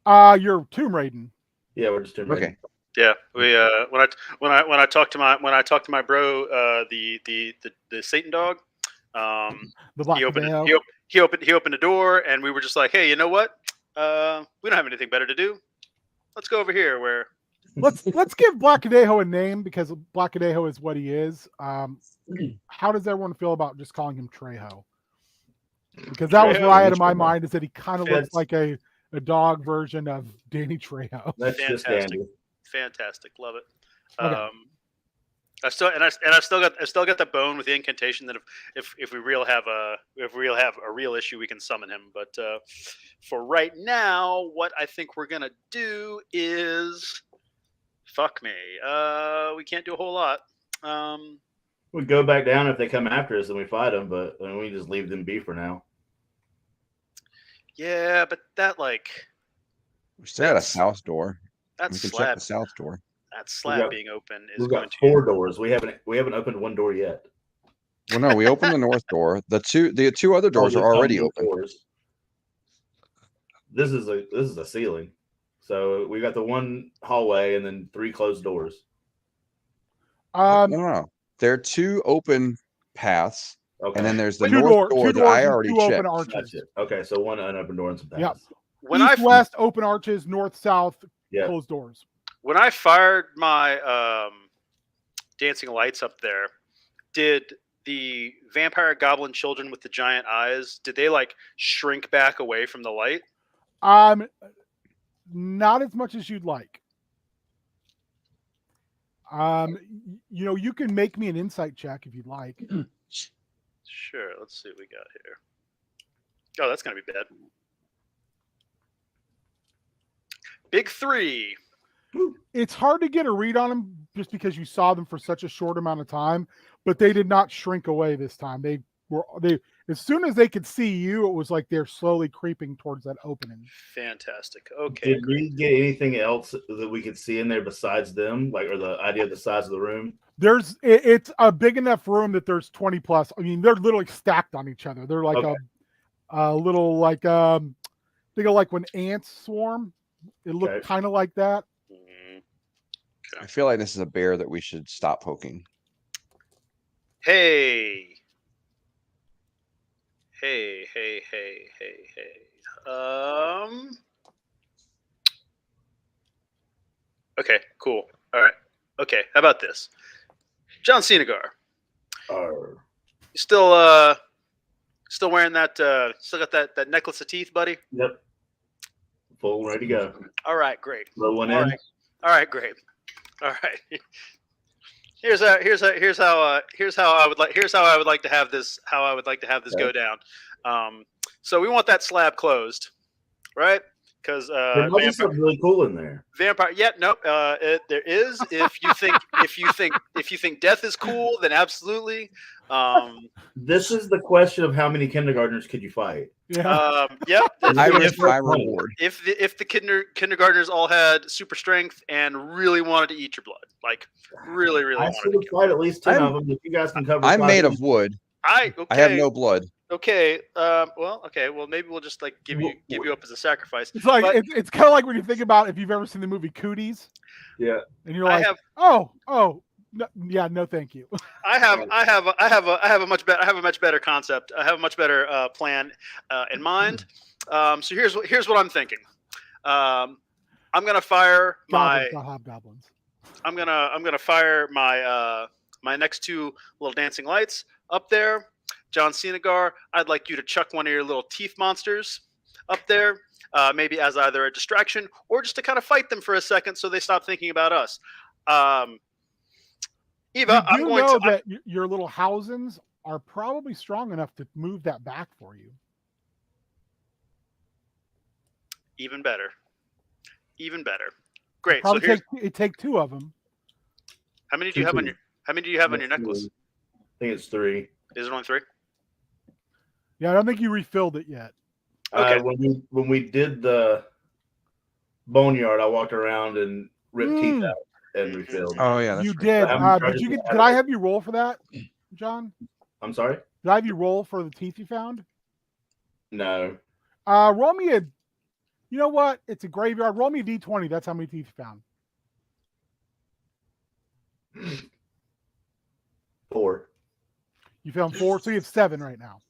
You're tomb raiding. Yeah, we're just doing Okay. Yeah, we when I talked to my bro, the Satan dog, The Black he opened Veil. he opened the door, and we were just like, hey, you know what? We don't have anything better to do. Let's go over here where. Let's give Blackadejo a name, because Blackadejo is what he is. How does everyone feel about just calling him Trejo? Because that was what I had in my mind, is that he kind of looks like a dog version of Danny Trejo. That's just Andy. Fantastic, love it. Okay. I still got the bone with the incantation that if we have a real issue, we can summon him. But for right now, what I think we're gonna do is, fuck me. We can't do a whole lot. We go back down if they come after us and we fight them, but we just leave them be for now. Yeah, but that We still got a south door. that We can check slab the south door. that slab being open is We've going got to 4 doors. We haven't opened one door yet. Well, no, we opened the north door. The two other doors are already open. Doors. This is a ceiling. So we got the one hallway and then 3 closed doors. No. There are 2 open paths, Okay. and then there's the Two north door two that doors I and already two checked. open arches. That's it. Okay, so one unopened door and some paths. Yep. When East, west, open arches, north, south, Yeah. closed doors. when I fired my dancing lights up there, did the vampire goblin children with the giant eyes, did they like shrink back away from the light? Not as much as you'd like. You can make me an insight check if you'd like. Sure. Let's see what we got here. Oh, that's gonna be bad. Big 3. It's hard to get a read on them just because you saw them for such a short amount of time, but they did not shrink away this time. They as soon as they could see you, it was like they're slowly creeping towards that opening. Fantastic. Okay. Did we get anything else that we could see in there besides them, like, or the idea of the size of the room? It's a big enough room that there's 20 plus. I mean, they're literally stacked on each other. They're like a little like think of like when ants swarm. It looked kind of like that. I feel like this is a bear that we should stop poking. Hey. Okay, cool. All right. Okay, how about this? John Senegar. You still wearing that still got that necklace of teeth, buddy? Yep. Full ready to go. All right, great. Roll one in. All right, great. All right. Here's how I would like to have this go down. So we want that slab closed, right? Because There might be something really cool in there. vampire. Yeah, no, there is. If you think death is cool, then absolutely. This is the question of how many kindergartners could you fight? Yeah. Yeah. I If- risk my reward. If the kindergartners all had super strength and really wanted to eat your blood, like really I wanted still to would kill. fight at least 10 I'm- of them. If you guys can cover I'm 5 made each. of wood. Okay. I have no blood. Okay. Well, maybe we'll just like give you up as a sacrifice. It's like But- it's kind of like when you think about if you've ever seen the movie Cooties, Yeah. and you're I like, have oh, no, yeah, no, thank you. I have a much better concept. I have a much better plan in mind. So here's what I'm thinking. I'm gonna fire my Goblins, not hobgoblins. I'm gonna fire my next 2 little dancing lights up there. John Senegar, I'd like you to chuck one of your little teeth monsters up there, maybe as either a distraction or just to kind of fight them for a second so they stop thinking about us. Eva, You do know that your little housings are probably strong enough to move that back for you. even better. Great. So Probably here's take 2 of them. how many do you have on your necklace? I think it's 3. Is it only 3? Yeah, I don't think you refilled it yet. Okay. When we did the boneyard, I walked around and ripped teeth out and refilled. Oh yeah, that's You right. did. Did I have you roll for that, John? I'm sorry? Did I have you roll for the teeth you found? No. Roll me a. You know what? It's a graveyard. Roll me a d20. That's how many teeth you found. 4. You found 4, so you have 7 right now.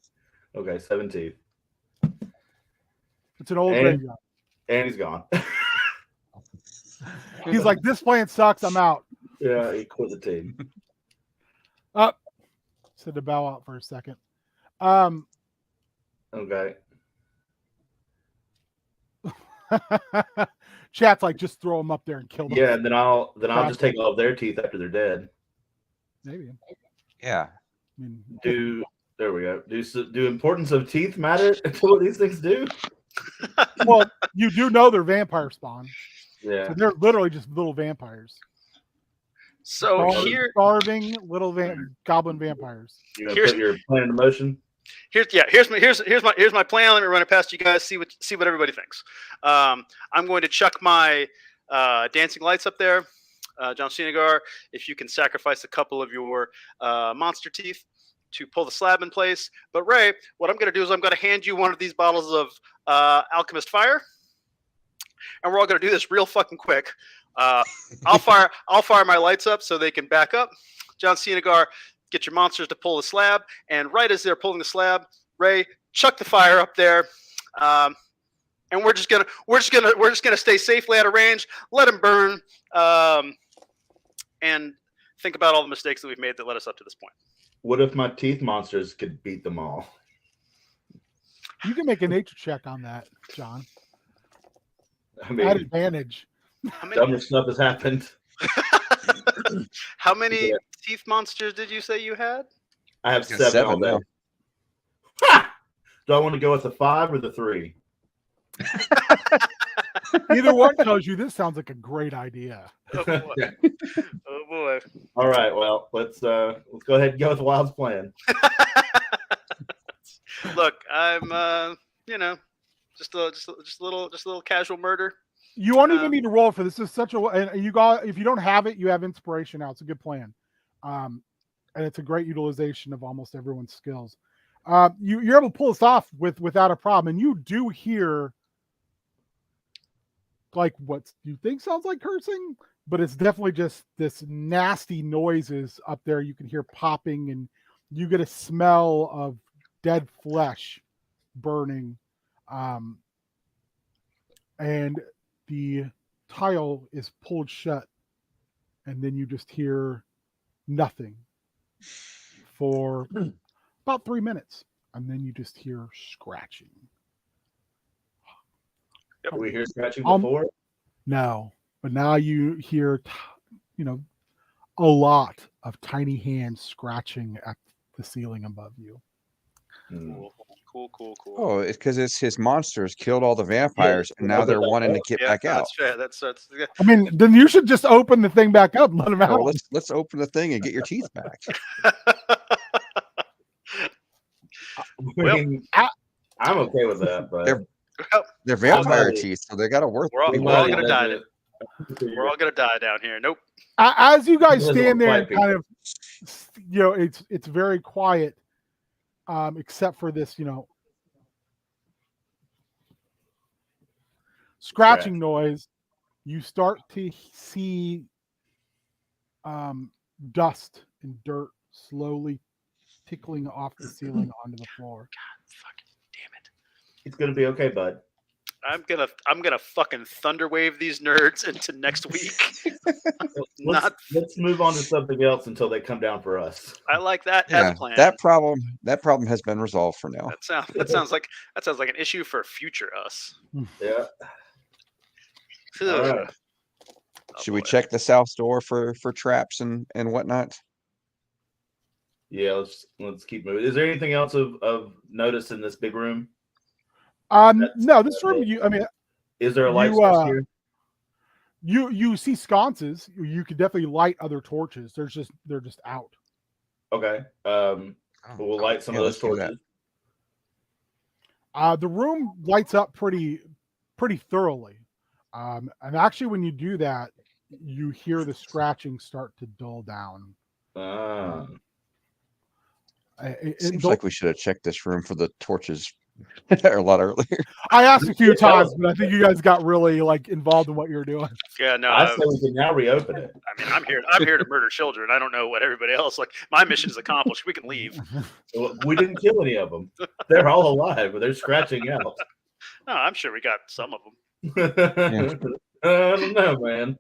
Okay, 7 teeth. It's an old And- graveyard. And he's gone. He's like, this plan sucks. I'm out. Yeah, he quit the team. Said to bow out for a second. Okay. Chat's like, just throw them up there and kill them. Yeah, and then I'll just take all of their teeth after they're dead. Maybe. Yeah. I mean, There we go. Do importance of teeth matter to what these things do? well, you do know they're vampire spawn. Yeah. So they're literally just little vampires. So Starving little goblin vampires. You're gonna put your plan into motion. Here's my plan. Let me run it past you guys. See what everybody thinks. I'm going to chuck my dancing lights up there. John Senegar, if you can sacrifice a couple of your monster teeth to pull the slab in place. But Ray, what I'm going to do is I'm going to hand you one of these bottles of Alchemist Fire, and we're all going to do this real fucking quick. I'll fire my lights up so they can back up. John Senegar, get your monsters to pull the slab, and right as they're pulling the slab, Ray, chuck the fire up there, and we're just gonna stay safely out of range, let them burn, and think about all the mistakes that we've made that led us up to this point. What if my teeth monsters could beat them all? You can make a nature check on that, John. I mean, At advantage. dumber stuff has happened. How many teeth monsters did you say you had? I have Got 7 all now. day. Ha! Do I want to go with the 5 or the 3? Either one tells you this sounds like a great idea. Oh boy. Oh boy. All right. Well, let's go ahead and go with Wild's plan. Look, I'm just a little casual murder. You won't even need to roll for this. This is such a, and you got, if you don't have it, you have inspiration now. It's a good plan. And it's a great utilization of almost everyone's skills. You're able to pull this off without a problem. And you do hear like what you think sounds like cursing, but it's definitely just this nasty noises up there. You can hear popping, and you get a smell of dead flesh burning. And the tile is pulled shut, and then you just hear nothing for about 3 minutes, and then you just hear scratching. Did we hear scratching before? No, but now you hear, a lot of tiny hands scratching at the ceiling above you. Cool. Oh, it's because it's his monsters killed all the vampires, and now they're wanting to get back out. That's fair. That's yeah. I mean, then you should just open the thing back up and let them out. Well, let's open the thing and get your teeth back. Well, I'm okay with that, but They're vampire teeth, so they got to work. We're all gonna die. We're all gonna die down here. Nope. As you guys Those stand are there, and quiet kind of, it's very quiet, except for this, scratching noise. You start to see dust and dirt slowly tickling off the ceiling onto the floor. God, fucking damn it! it's gonna be okay, bud. I'm gonna fucking thunderwave these nerds into next week. Let's move on to something else until they come down for us. I like that as a plan. That problem has been resolved for now. That sounds like an issue for future us. Yeah. Ugh. All right. Oh, Should we boy. check the south door for traps and whatnot? Yeah, let's keep moving. Is there anything else of notice in this big room? No, this room. Is there a light source here? You see sconces. You could definitely light other torches. They're just out. Okay. We'll light some of those let's do that. torches. The room lights up pretty thoroughly. And actually, when you do that, you hear the scratching start to dull down. Seems like we should have checked this room for the torches a lot earlier. I asked a few times, but I think you guys got really involved in what you were doing. Yeah, no. I say we can now reopen it. I mean, I'm here to murder children. I don't know what everybody else like. My mission is accomplished. We can leave. Well, we didn't kill any of them. They're all alive, but they're scratching out. No, I'm sure we got some of them. I don't know, man.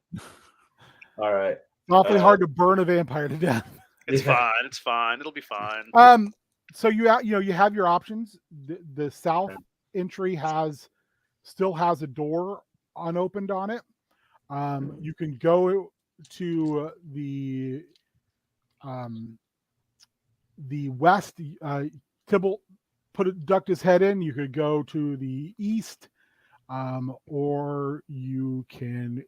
All right. It's awfully hard to burn a vampire to death. It's fine. It's fine. It'll be fine. So you have your options. The south entry still has a door unopened on it. You can go to the west. Tybalt ducked his head in. You could go to the east, or you can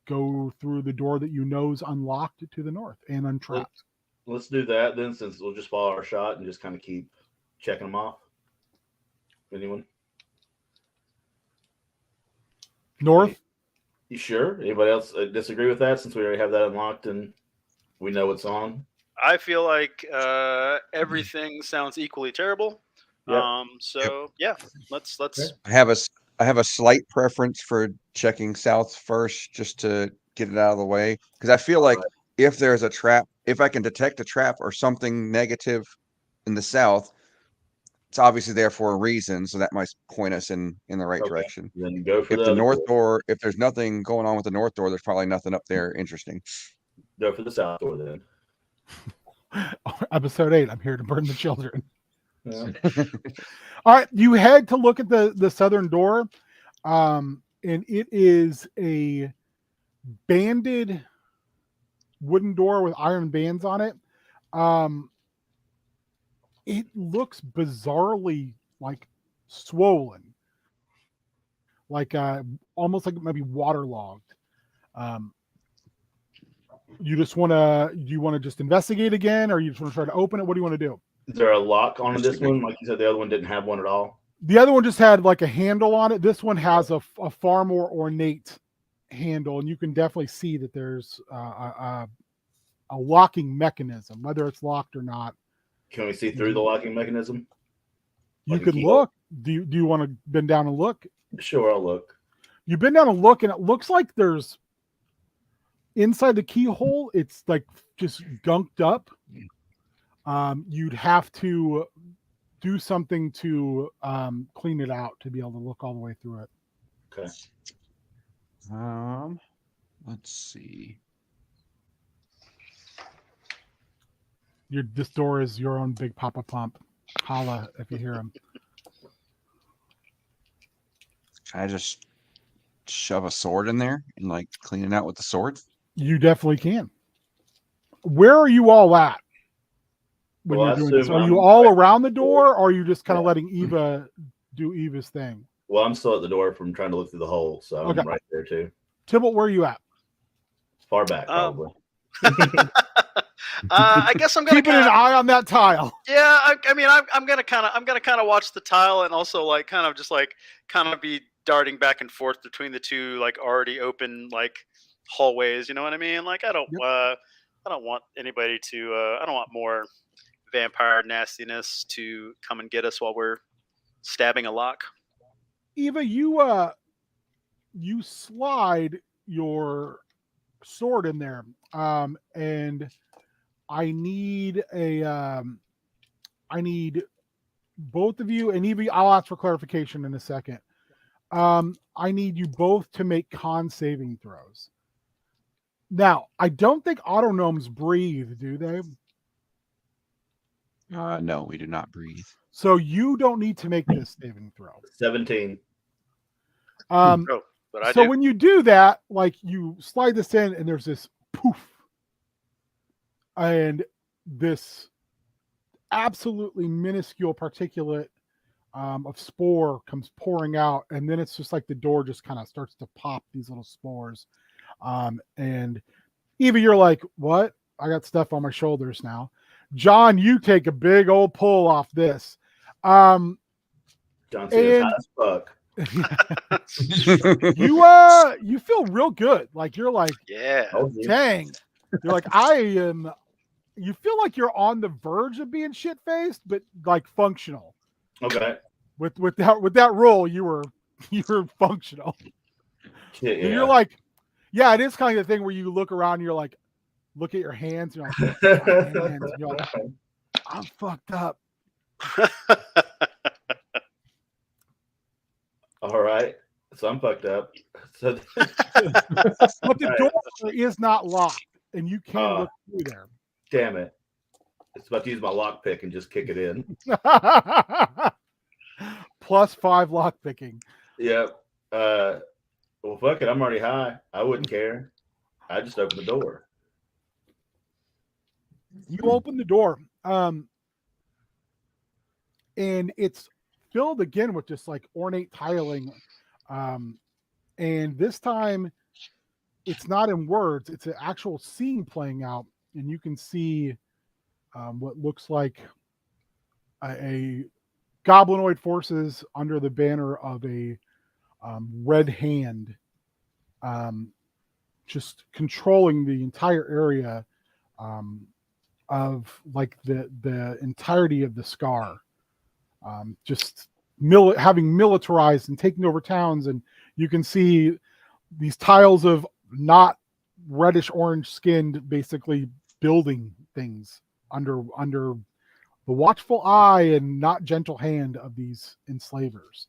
go through the door that is unlocked to the north and untrapped. Let's do that then, since we'll just follow our shot and just kind of keep checking them off. Anyone? North? You sure? Anybody else disagree with that, since we already have that unlocked and we know what's on? I feel like everything sounds equally terrible. Yep. Let's. I have a slight preference for checking south first, just to get it out of the way, because I feel like if there's a trap, if I can detect a trap or something negative in the south, it's obviously there for a reason. So that might point us in the right direction. Then go for If the the other north door, if there's nothing going on with the north door, there's probably nothing up there interesting. Go for the south door then. Episode 8. I'm here to burn the children. Yeah. All right, you head to look at the southern door, and it is a banded wooden door with iron bands on it. It looks bizarrely like swollen, like almost like it might be waterlogged. You just want to? Do you want to just investigate again, or you just want to try to open it? What do you want to do? Is there a lock on this one? Like you said, the other one didn't have one at all. The other one just had like a handle on it. This one has a far more ornate handle, and you can definitely see that there's a locking mechanism, whether it's locked or not. Can we see through the locking mechanism? You Like a could keyhole? look. Do you want to bend down and look? Sure, I'll look. You bend down and look, and it looks like there's inside the keyhole. It's like just gunked up. You'd have to do something to clean it out to be able to look all the way through it. Okay. Let's see. This door is your own big Papa Pump. Holla if you hear him. Can I just shove a sword in there and like clean it out with the sword? You definitely can. Where are you all at when Well, you're I doing this? assume Are you I'm all right around the door, or are you just kind of Yeah. letting Eva do Eva's thing? Well, I'm still at the door from trying to look through the hole, so I'm Okay. right there too. Tybalt, where are you at? Far back, probably. I guess I'm gonna Keeping an kinda, eye on that tile. yeah. I mean, I'm gonna kind of watch the tile and also like kind of be darting back and forth between the two like already open like hallways. You know what I mean? Like I don't want anybody to. I don't want more vampire nastiness to come and get us while we're stabbing a lock. Eva, you slide your sword in there, and I need both of you, and Eva, I'll ask for clarification in a second. I need you both to make con saving throws. Now, I don't think autognomes breathe, do they? No, we do not breathe. So you don't need to make this saving throw. 17. Oh, but I So do. when you do that, like you slide this in and there's this poof, and this absolutely minuscule particulate of spore comes pouring out, and then it's just like the door just kind of starts to pop these little spores. And Eva, you're like, what? I got stuff on my shoulders now. John, you take a big old pull off this. John Cena's And- high as fuck. You feel real good. Like you're like, Yeah. Told you. dang. You're like, you feel like you're on the verge of being shit faced, but like functional. Okay. With that roll, you were functional. Yeah. And you're like, yeah, it is kind of the thing where you look around and you're like, look at your hands, and you're like, my hands. And you're like, I'm fucked up. All right. So I'm fucked up. So But the All right. door is not locked, and you can look through there. damn it. It's about to use my lockpick and just kick it in. Plus 5 lock picking. Yep. Well, fuck it. I'm already high. I wouldn't care. I just opened the door. You open the door, and it's filled again with just like ornate tiling, and this time it's not in words, it's an actual scene playing out, and you can see what looks like a goblinoid forces under the banner of a red hand, just controlling the entire area of like the entirety of the Scar, just having militarized and taking over towns. And you can see these tiles of not reddish orange skinned, basically building things under the watchful eye and not gentle hand of these enslavers.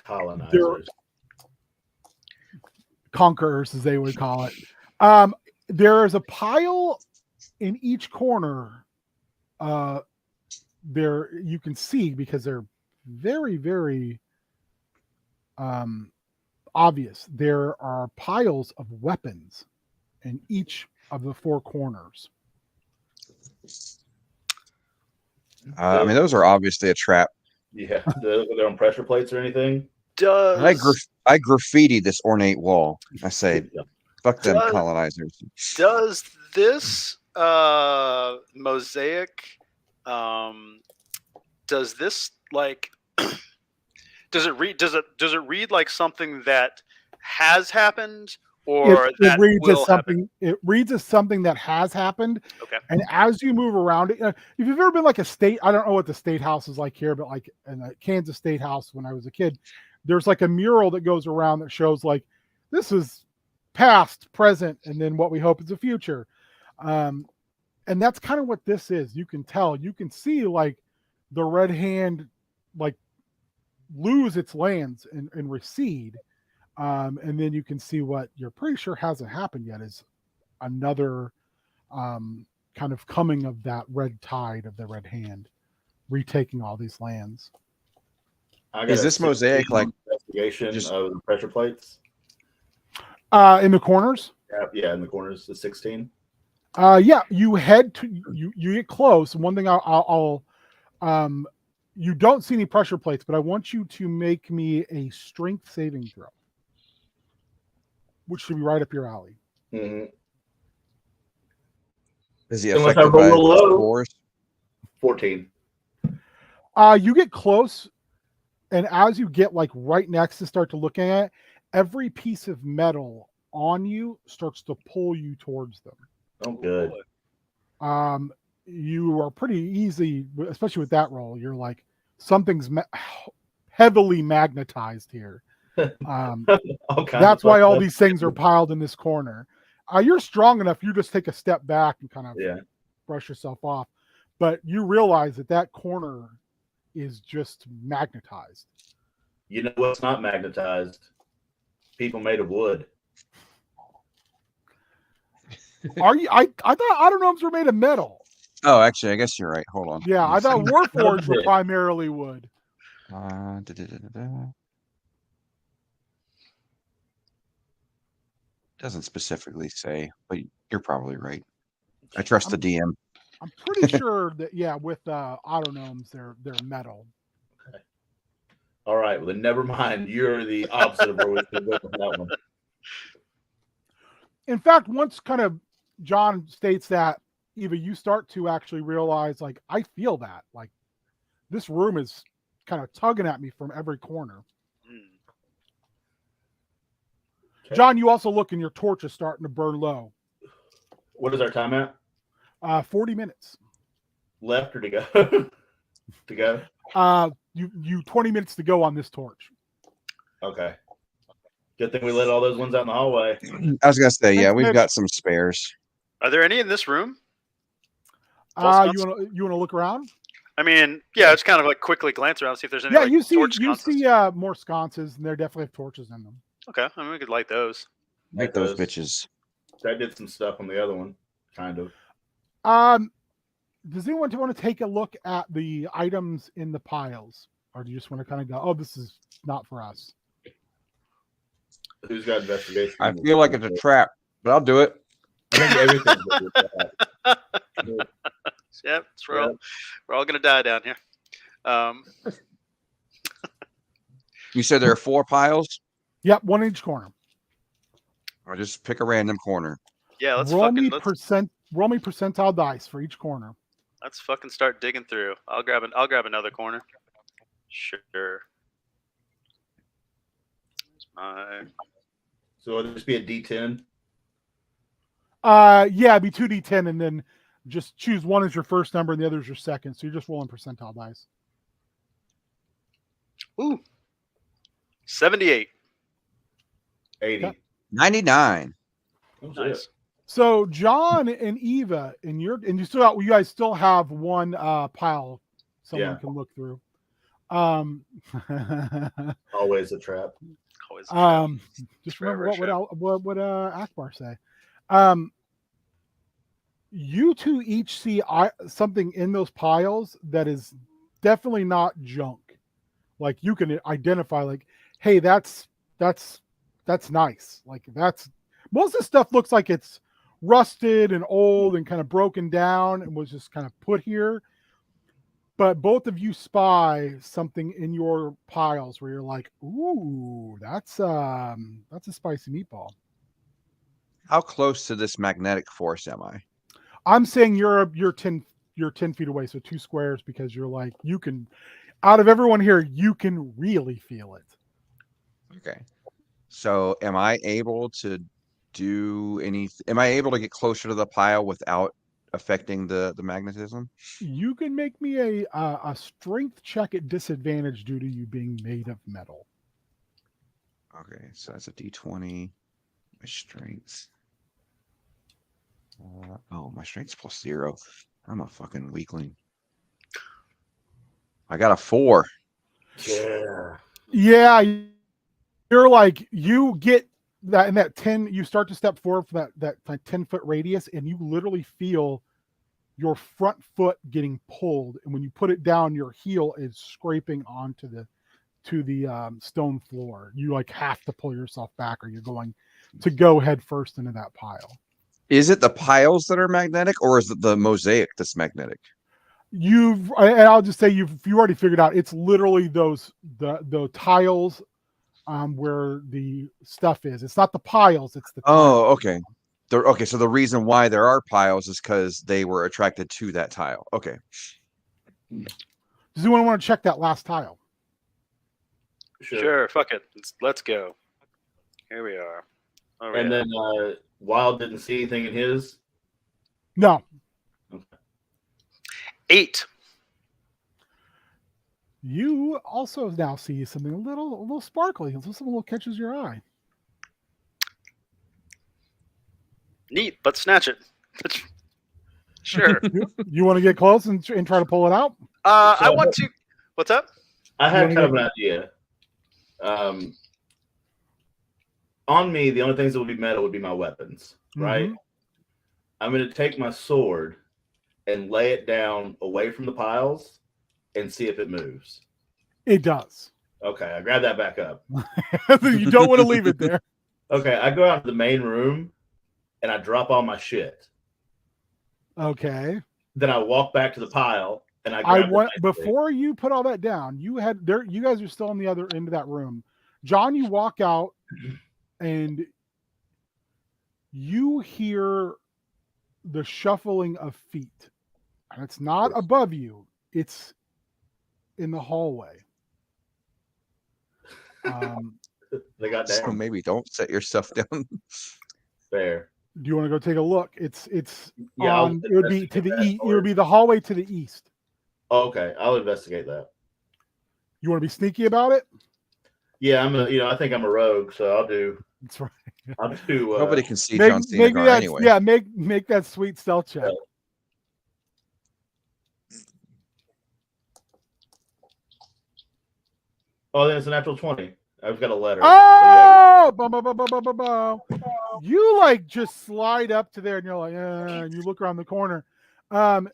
Colonizers. Conquerors, as they would call it. There is a pile in each corner. There you can see, because they're very, very obvious. There are piles of weapons in each of the four corners. I mean, those are obviously a trap. Yeah, they're on pressure plates or anything. I graffiti this ornate wall. I say, fuck them colonizers. Does this mosaic, does this like, does it read like something that has happened, or it reads as something happen? It reads as something that has happened. Okay. And as you move around it, if you've ever been like a state, I don't know what the state house is like here, but like in the Kansas State House when I was a kid, there's like a mural that goes around that shows like this is past, present, and then what we hope is the future. And that's kind of what this is. You can tell, you can see like the Red Hand like lose its lands and recede. And then you can see what you're pretty sure hasn't happened yet is another kind of coming of that red tide of the Red Hand, retaking all these lands. Is this mosaic like investigation of the pressure plates? In the corners? Yeah, in the corners, the 16. Yeah, you head to you get close. One thing I'll you don't see any pressure plates, but I want you to make me a strength saving throw, which should be right up your alley. Mm-hmm. Is he affected by spores? 14. You get close, and as you get like right next to start to look at it, every piece of metal on you starts to pull you towards them. Oh, good. You are pretty easy, especially with that roll. You're like, something's heavily magnetized here. That's why all these things are piled in this corner. You're strong enough. You just take a step back and kind of brush yourself off. But you realize that corner is just magnetized. You know what's not magnetized? People made of wood. Are you? I thought autonomes were made of metal. Oh, actually, I guess you're right. Hold on. Yeah, I thought Warforged were primarily wood. Doesn't specifically say, but you're probably right. I trust the DM. I'm pretty sure that with autonomes they're metal. Okay. All right. Well, then never mind. You're the opposite of where we could go with that one. In fact, once kind of John states that, Eva, you start to actually realize, like, I feel that. Like, this room is kind of tugging at me from every corner. Okay. John, you also look and your torch is starting to burn low. What is our time at? 40 minutes. Left or to go? To go? You 20 minutes to go on this torch. Okay. Good thing we lit all those ones out in the hallway. I was gonna say, we've got some spares. Are there any in this room? You want to look around? I mean, it's kind of like quickly glance around, see if there's any. Yeah, you see more sconces, and they definitely have torches in them. Okay, I mean, we could light those. Light those bitches. I did some stuff on the other one, kind of. Does anyone want to take a look at the items in the piles, or do you just want to kind of go, "Oh, this is not for us"? Who's got investigation? I feel like it's a trap, but I'll do it. I think everything's a trap. Yep, we're all gonna die down here. You said there are 4 piles? Yep, one in each corner. Or just pick a random corner. Yeah, roll me percentile dice for each corner. Let's fucking start digging through. I'll grab another corner. Sure. So it'll just be a D10? Yeah, it'd be 2D10, and then just choose one as your first number and the other is your second. So you're just rolling percentile dice. Ooh. 78. 80. 99. Oh, shit. Nice. So John and Eva, you guys still have one pile someone Yeah. can look through. Always a trap. Always. Just Forever remember a what Akbar say. You two each see something in those piles that is definitely not junk. Like you can identify, like, hey, that's nice. Like that's most of the stuff looks like it's rusted and old and kind of broken down and was just kind of put here. But both of you spy something in your piles where you're like, ooh, that's a spicy meatball. How close to this magnetic force am I? I'm saying you're 10 feet away, so 2 squares, because you're like, you can, out of everyone here, you can really feel it. Okay. So am I able to do anything? Am I able to get closer to the pile without affecting the magnetism? You can make me a strength check at disadvantage due to you being made of metal. Okay, so that's a D20. My strength. My strength's +0. I'm a fucking weakling. I got a 4. Yeah. Yeah, you're like, you get that in that 10, you start to step forward for that 10-foot radius, and you literally feel your front foot getting pulled, and when you put it down, your heel is scraping onto the stone floor. You like have to pull yourself back, or you're going to go head first into that pile. Is it the piles that are magnetic, or is it the mosaic that's magnetic? I'll just say you already figured out it's literally the tiles where the stuff is. It's not the piles, it's the tiles. Okay. Okay, so the reason why there are piles is because they were attracted to that tile. Okay. Does anyone want to check that last tile? Sure. Fuck it. Let's go. Here we are. And then Wild didn't see anything in his. No. 8. You also now see something a little sparkly. Something a little catches your eye. Neat, but snatch it. Sure. You want to get close and try to pull it out? I want to. What's up? I had kind of an idea. On me, the only things that would be metal would be my weapons, right? Mm-hmm. I'm going to take my sword and lay it down away from the piles and see if it moves. It does. Okay, I grab that back up. You don't want to leave it there. Okay, I go out to the main room and I drop all my shit. Okay. Then I walk back to the pile and I before you put all that down, you guys are still on the other end of that room. John, you walk out and you hear the shuffling of feet. And it's not above you, it's in the hallway. They got down. So maybe don't set your stuff down. Fair. Do you want to go take a look? It's Yeah, it would be to the east. It would be the hallway to the east. Oh, okay, I'll investigate that. You want to be sneaky about it? Yeah, I think I'm a rogue, so I'll do. That's right. I'll do. Nobody can see John Cena anyway. Yeah, make that sweet stealth check. Oh, then it's a natural 20. I've got a letter. Oh, you like just slide up to there, and you're like, and you look around the corner, and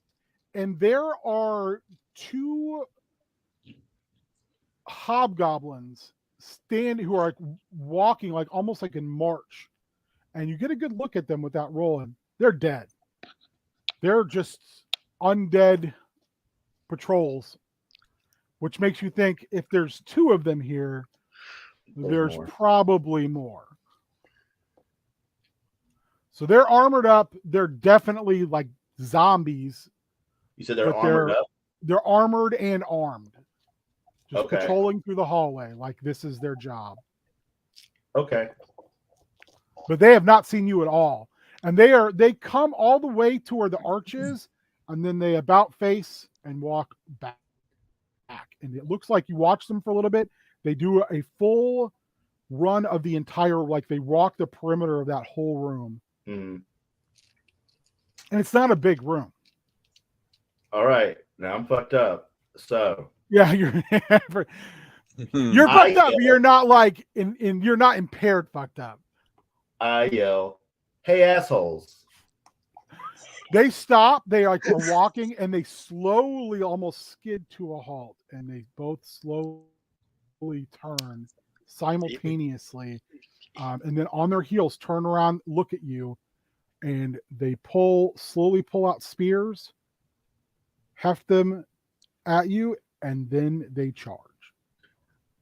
there are 2 hobgoblins who are like walking like almost like in march, and you get a good look at them without rolling. They're dead. They're just undead patrols, which makes you think if there's 2 of them here, there's probably more. So they're armored up. They're definitely like zombies. You said they're armored up? They're armored and armed. Just Okay. patrolling through the hallway like this is their job. Okay. But they have not seen you at all. And they come all the way to where the arch is, and then they about face and walk back. And it looks like you watch them for a little bit. They do a full run of the entire, like they walk the perimeter of that whole room. Mhm. And it's not a big room. All right, now I'm fucked up. So Yeah, you're you're fucked up, but you're not like you're not impaired fucked up. I yell, "Hey assholes!" They stop, they like are walking, and they slowly almost skid to a halt, and they both slowly turn simultaneously, and then on their heels turn around, look at you, and they slowly pull out spears, heft them at you, and then they charge.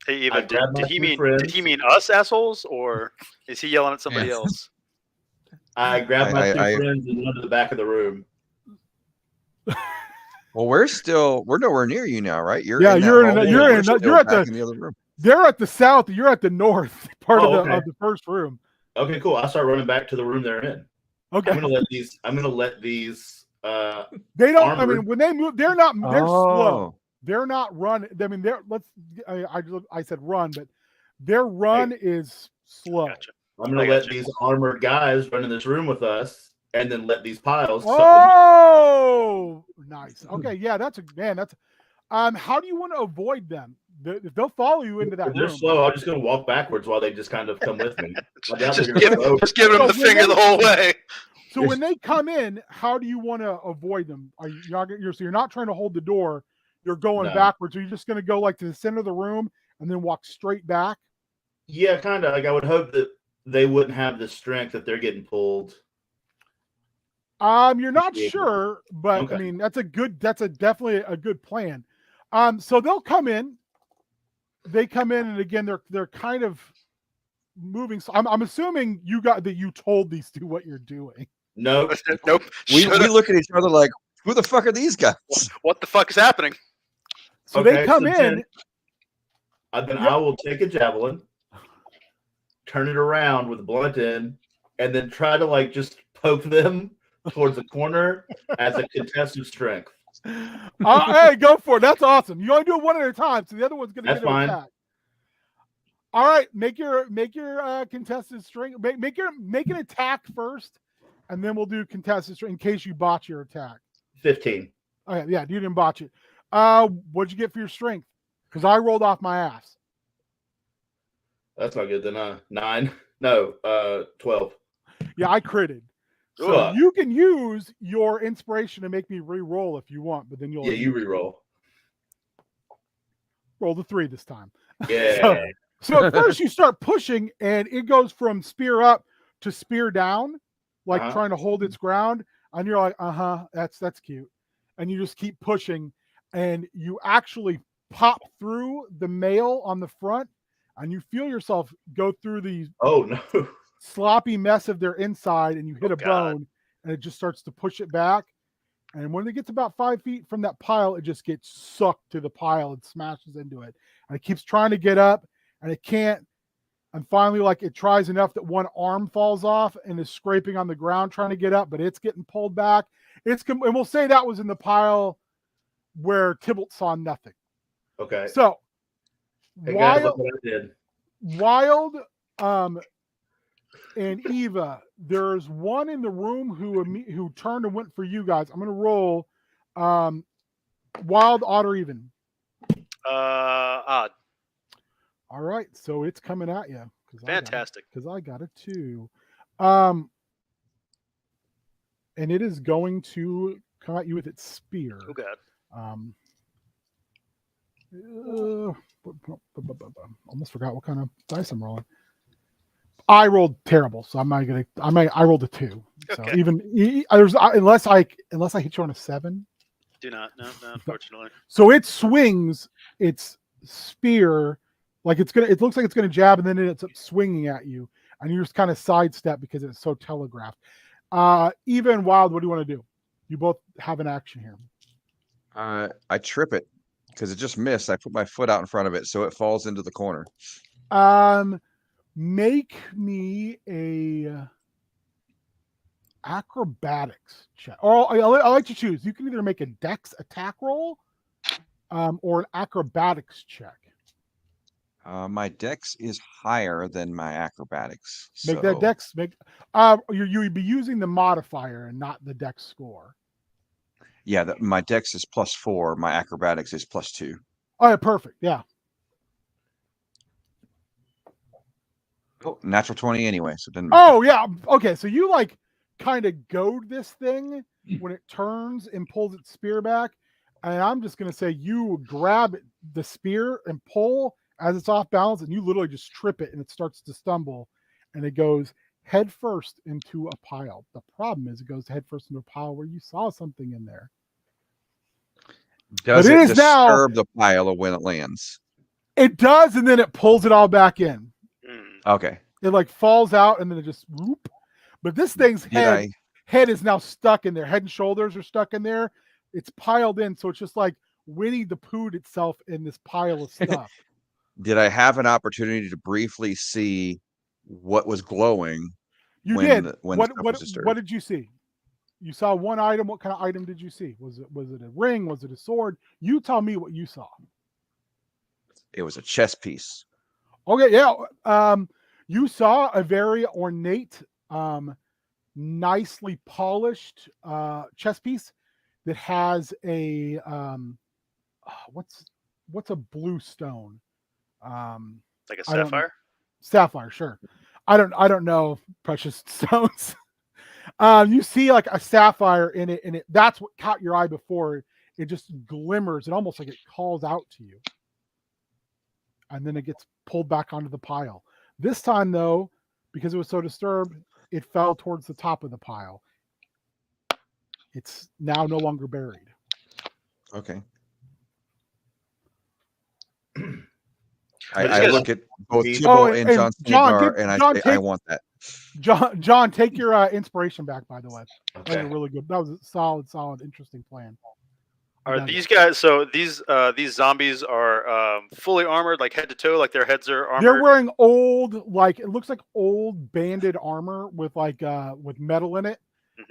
Hey, I Eva, grabbed my did he two mean friends. us assholes, or is he yelling at somebody else? I grabbed my two I- friends and went to the back of the room. Well, we're nowhere near you now, right? You're Yeah, in that you're in hallway, you're and we're in still you're at back the in the other room. they're at the south, you're at the north part Oh, of okay. the first room. Okay, cool. I start running back to the room they're in. Okay. I'm gonna let these. They don't. I armored- mean, when they move, they're not. They're slow. Oh. They're not running. I mean, I said run, but their run is slow. Gotcha. I'm gonna I let gotcha. these armored guys run in this room with us, and then let these piles. Oh, nice. Okay, yeah, that's. How do you want to avoid them? They'll follow you into that If they're room. slow, I'm just gonna walk backwards while they just kind of come with me. I doubt Just they're gonna go over. just giving him So the when finger they- the whole way. So when they come in, how do you want to avoid them? So you're not trying to hold the door. You're going No. backwards. Are you just going to go like to the center of the room and then walk straight back? Yeah, kind of. Like I would hope that they wouldn't have the strength that they're getting pulled. You're not Yeah. sure, but Okay. I mean that's definitely a good plan. So they'll come in. They come in, and again they're kind of moving. So I'm assuming you told these two what you're doing. Nope. Nope. We Should've- look at each other like, who the fuck are these guys? What the fuck is happening? So they Okay, come so in. then Yep. I will take a javelin, turn it around with a blunt end, and then try to like just poke them towards the corner as a contested strength. Hey, go for it. That's awesome. You only do it one at a time, so the other one's going to That's get an fine. attack. All right, make your contested string. Make an attack first, and then we'll do contested string in case you botch your attack. 15. Okay, yeah, you didn't botch it. What'd you get for your strength? Because I rolled off my ass. That's not good. Then 9. No, 12. Yeah, I critted. So Ugh. you can use your inspiration to make me re-roll if you want, but then you'll Yeah, you re-roll. roll the 3 this time. Yeah. So at first you start pushing, and it goes from spear up to spear down, like Uh-huh. trying to hold its ground. And you're like, that's cute. And you just keep pushing, and you actually pop through the mail on the front, and you feel yourself go through the Oh no. sloppy mess of their inside, and you hit Oh, a God. bone, and it just starts to push it back. And when it gets about 5 feet from that pile, it just gets sucked to the pile and smashes into it. And it keeps trying to get up, and it can't. And finally, like it tries enough that one arm falls off and is scraping on the ground trying to get up, but it's getting pulled back. And we'll say that was in the pile where Tybalt saw nothing. Okay. So Hey guys, look Wild, what I did. Wild, and Eva, there's one in the room who turned and went for you guys. I'm gonna roll, Wild, odd, or even. Odd. All right, so it's coming at you. Fantastic. Because I got it too. And it is going to come at you with its spear. Oh God. Almost forgot what kind of dice I'm rolling. I rolled terrible, so I rolled a 2. So Okay. even unless I hit you on a 7. Do not. No, unfortunately. So it swings its spear like it looks like it's gonna jab, and then it's swinging at you, and you just kind of sidestep because it's so telegraphed. Eva and Wild, what do you want to do? You both have an action here. I trip it because it just missed. I put my foot out in front of it, so it falls into the corner. Make me a acrobatics check. Or I like to choose. You can either make a dex attack roll, or an acrobatics check. My dex is higher than my acrobatics. Make that so- dex. You would be using the modifier and not the dex score. Yeah, my dex is +4. My acrobatics is +2. Oh, yeah, perfect. Yeah. Oh, natural 20 anyway, so it doesn't matter. Oh, yeah. Okay, so you like kind of goad this thing when it turns and pulls its spear back, and I'm just gonna say you grab the spear and pull as it's off balance, and you literally just trip it, and it starts to stumble, and it goes head first into a pile. The problem is it goes head first into a pile where you saw something in there. Does but it it is now- disturb the pile when it lands? It does, and then it pulls it all back in. Okay. It like falls out, and then it just whoop. But this thing's head is now stuck in there. Head and shoulders are stuck in there. It's piled in, so it's just like Winnie the Pooh itself in this pile of stuff. Did I have an opportunity to briefly see what was glowing? You when did. The, when What the stuff what was disturbed? what did you see? You saw one item. What kind of item did you see? Was it a ring? Was it a sword? You tell me what you saw. It was a chess piece. Okay, yeah. You saw a very ornate, nicely polished chess piece that has a what's a blue stone? Like a I don't- sapphire? Sapphire, sure. I don't know precious stones. You see like a sapphire in it, and that's what caught your eye before. It just glimmers, and almost like it calls out to you. And then it gets pulled back onto the pile. This time, though, because it was so disturbed, it fell towards the top of the pile. It's now no longer buried. Okay. But I it's look at both Oh, Tibble and and John John, Snegar, give- and I John, say, I take- want that. John, take your inspiration back, by the way. That was Okay. a really good. That was a solid, interesting plan. You Are got it. these guys? So these zombies are fully armored, like head to toe, like their heads are armored. They're wearing old, like it looks like old banded armor with like with metal in it.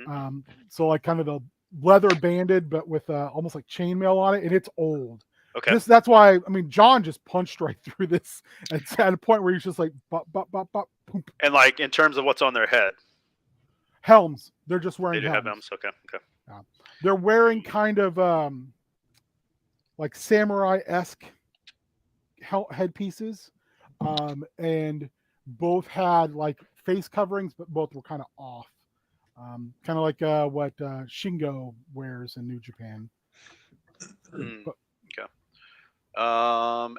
Mhm. So like kind of the leather banded, but with almost like chainmail on it, and it's old. Okay. That's why I mean John just punched right through this at a point where he's just like bop, bop, bop, bop, poop. And like in terms of what's on their head, Helms. They're just they wearing do have helms. helms. Okay. They're wearing kind of like samurai-esque headpieces, and both had like face coverings, but both were kind of off, kind of like what Shingo wears in New Japan. Mm, okay.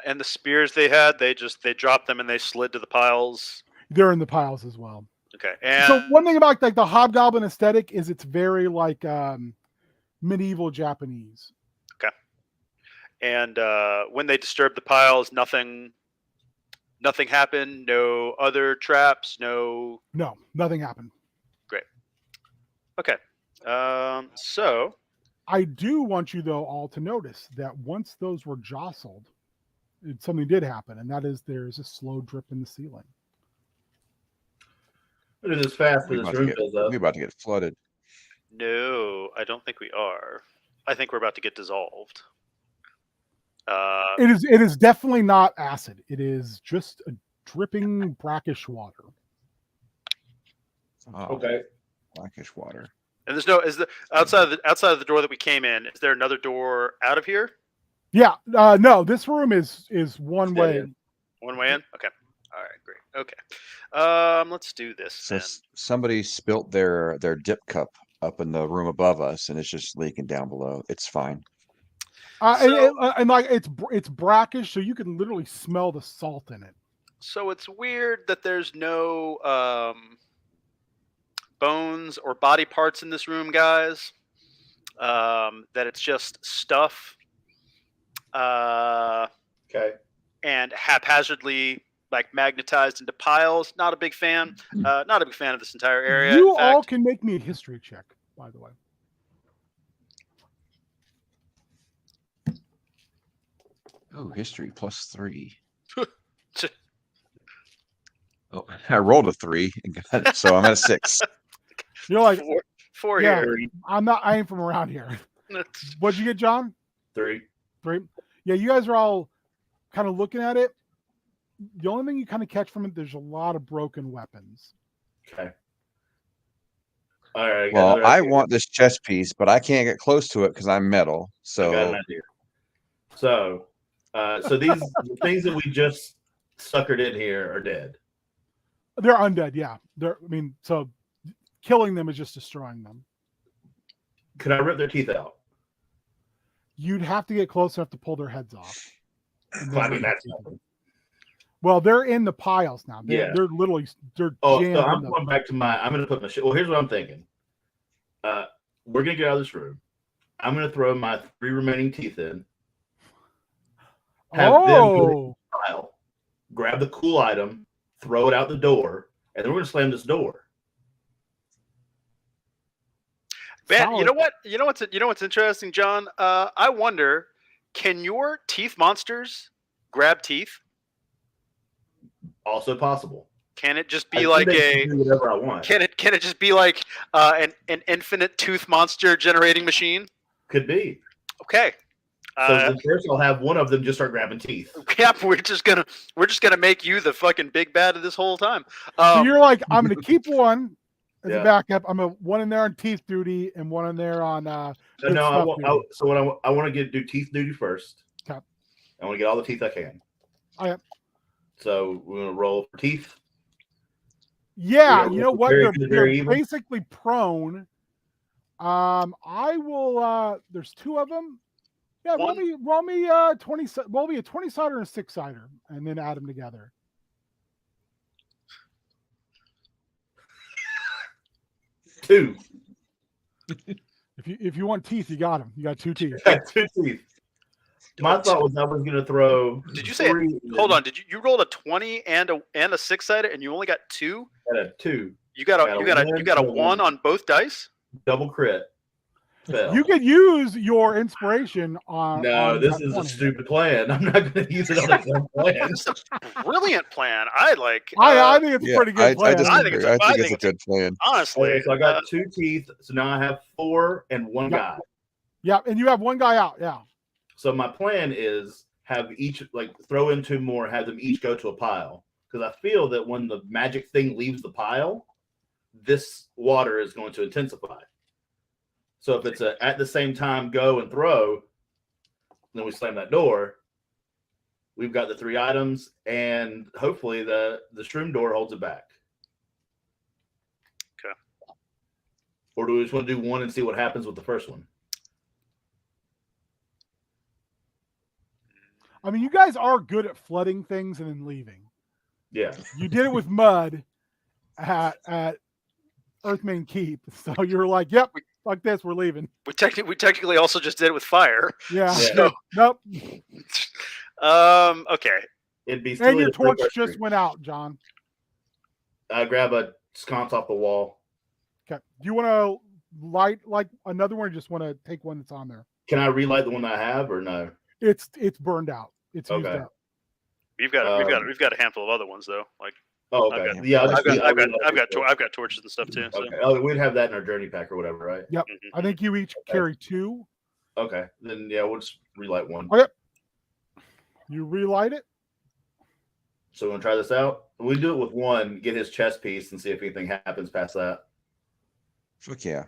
And the spears they had, they dropped them and they slid to the piles. They're in the piles as well. Okay. And So one thing about like the hobgoblin aesthetic is it's very like medieval Japanese. And when they disturbed the piles, nothing happened. No other traps. No. No, nothing happened. Okay. So I do want you though all to notice that once those were jostled, something did happen, and that is there's a slow drip in the ceiling. It is as fast as We're this about, to room get, fills up. we're about to get flooded. no, I don't think we are. I think we're about to get dissolved. It is definitely not acid. It is just a dripping brackish water. Oh, Okay. blackish water. And there's no outside of the door that we came in. Is there another door out of here? Yeah, no, this room is one Dead way. end. One way in. Okay. All right. Great. Okay. Let's do this. So then. somebody spilt their dip cup up in the room above us, and it's just leaking down below. It's fine. And like it's brackish, so you can literally smell the salt in it. So it's weird that there's no bones or body parts in this room, guys. That it's just stuff. Okay. And haphazardly like magnetized into piles. Not a big fan. Not a big fan of this entire area. You In fact, all can make me a history check, by the way. Oh, history +3. Oh, I rolled a 3 and got it, so I'm at a 6. You're like, four Yeah. here. I ain't from around here. What'd you get, John? 3. 3. Yeah, you guys are all kind of looking at it. the only thing you kind of catch from it, there's a lot of broken weapons. Okay. All right. Well, I want this chess piece, but I can't get close to it because I'm metal. I got So an idea. So these the things that we just suckered in here are dead. They're undead, yeah. So killing them is just destroying them. Could I rip their teeth out? You'd have to get close enough to pull their heads off. Well, I mean, that's nothing. Well, they're in the piles now. They're literally So jammed I'm in them. going back to I'm going to put my shit. Well, here's what I'm thinking. We're going to get out of this room. I'm going to throw my 3 remaining teeth in. Have them put it in the pile, grab the cool item, throw it out the door, and then we're going to slam this door. Man, you know what? You know what's interesting, John? I wonder, can your teeth monsters grab teeth? Also possible. Can it just be like do whatever I want? Can it just be like an infinite tooth monster generating machine? Could be. Okay. So first I'll have one of them just start grabbing teeth. Yep, we're just gonna make you the fucking big bad of this whole time. So you're like, I'm gonna keep one as Yeah. a backup. I'm one in there on teeth duty and one in there on good No, stuff duty. so what I want to do teeth duty first. Okay. I want to get all the teeth I can. Okay. So we're gonna roll for teeth. Yeah, Yeah, you know what? very They're, good, they're very evil. basically prone. I will. There's 2 of them. Yeah, roll me 20. Roll me a 20-sider and a 6-sider, and then add them together. Two. If you want teeth, you got them. You got 2 teeth. I got 2 teeth. My thought was I was gonna throw. Did you say? Hold on. Did you roll a 20 and a 6-sider, and you only got 2? I had 2. You got a 1 on both dice. Double crit. Fail. You could use your inspiration on. No, this is 20. a stupid plan. I'm not going to use it on a dumb plan. It's a brilliant plan. I like. I think it's a pretty good plan. I think think it's a good plan. Honestly, Okay, so I got 2 teeth. So now I have 4 and 1 Yep. guy. Yeah, and you have 1 guy out. Yeah. So my plan is have each throw in 2 more, have them each go to a pile. Because I feel that when the magic thing leaves the pile, this water is going to intensify. So if it's at the same time go and throw, then we slam that door. We've got the 3 items, and hopefully the shroom door holds it back. Okay. Or do we just want to do 1 and see what happens with the first one? I mean, you guys are good at flooding things and then leaving. Yeah. You did it with mud at Earthmain Keep. So you're like, yep, like this, we're leaving. we technically also just did it with fire. Yeah. Yeah. Nope. Okay. It'd be And silly your to break torch our just streak. went out, John. I grab a sconce off the wall. Okay. Do you want to light like another one or just want to take one that's on there? Can I relight the one that I have or no? It's burned out. It's used Okay. up. We've got a handful of other ones though. Like Oh, okay. I've Yeah, I've got torches and stuff too. So. Okay. Oh, we'd have that in our journey pack or whatever, right? Yep. Mhm. I think you each carry 2. Okay. Then yeah, we'll just relight one. Okay. You relight it. So we're gonna try this out. We do it with 1, get his chest piece, and see if anything happens past that. Fuck yeah.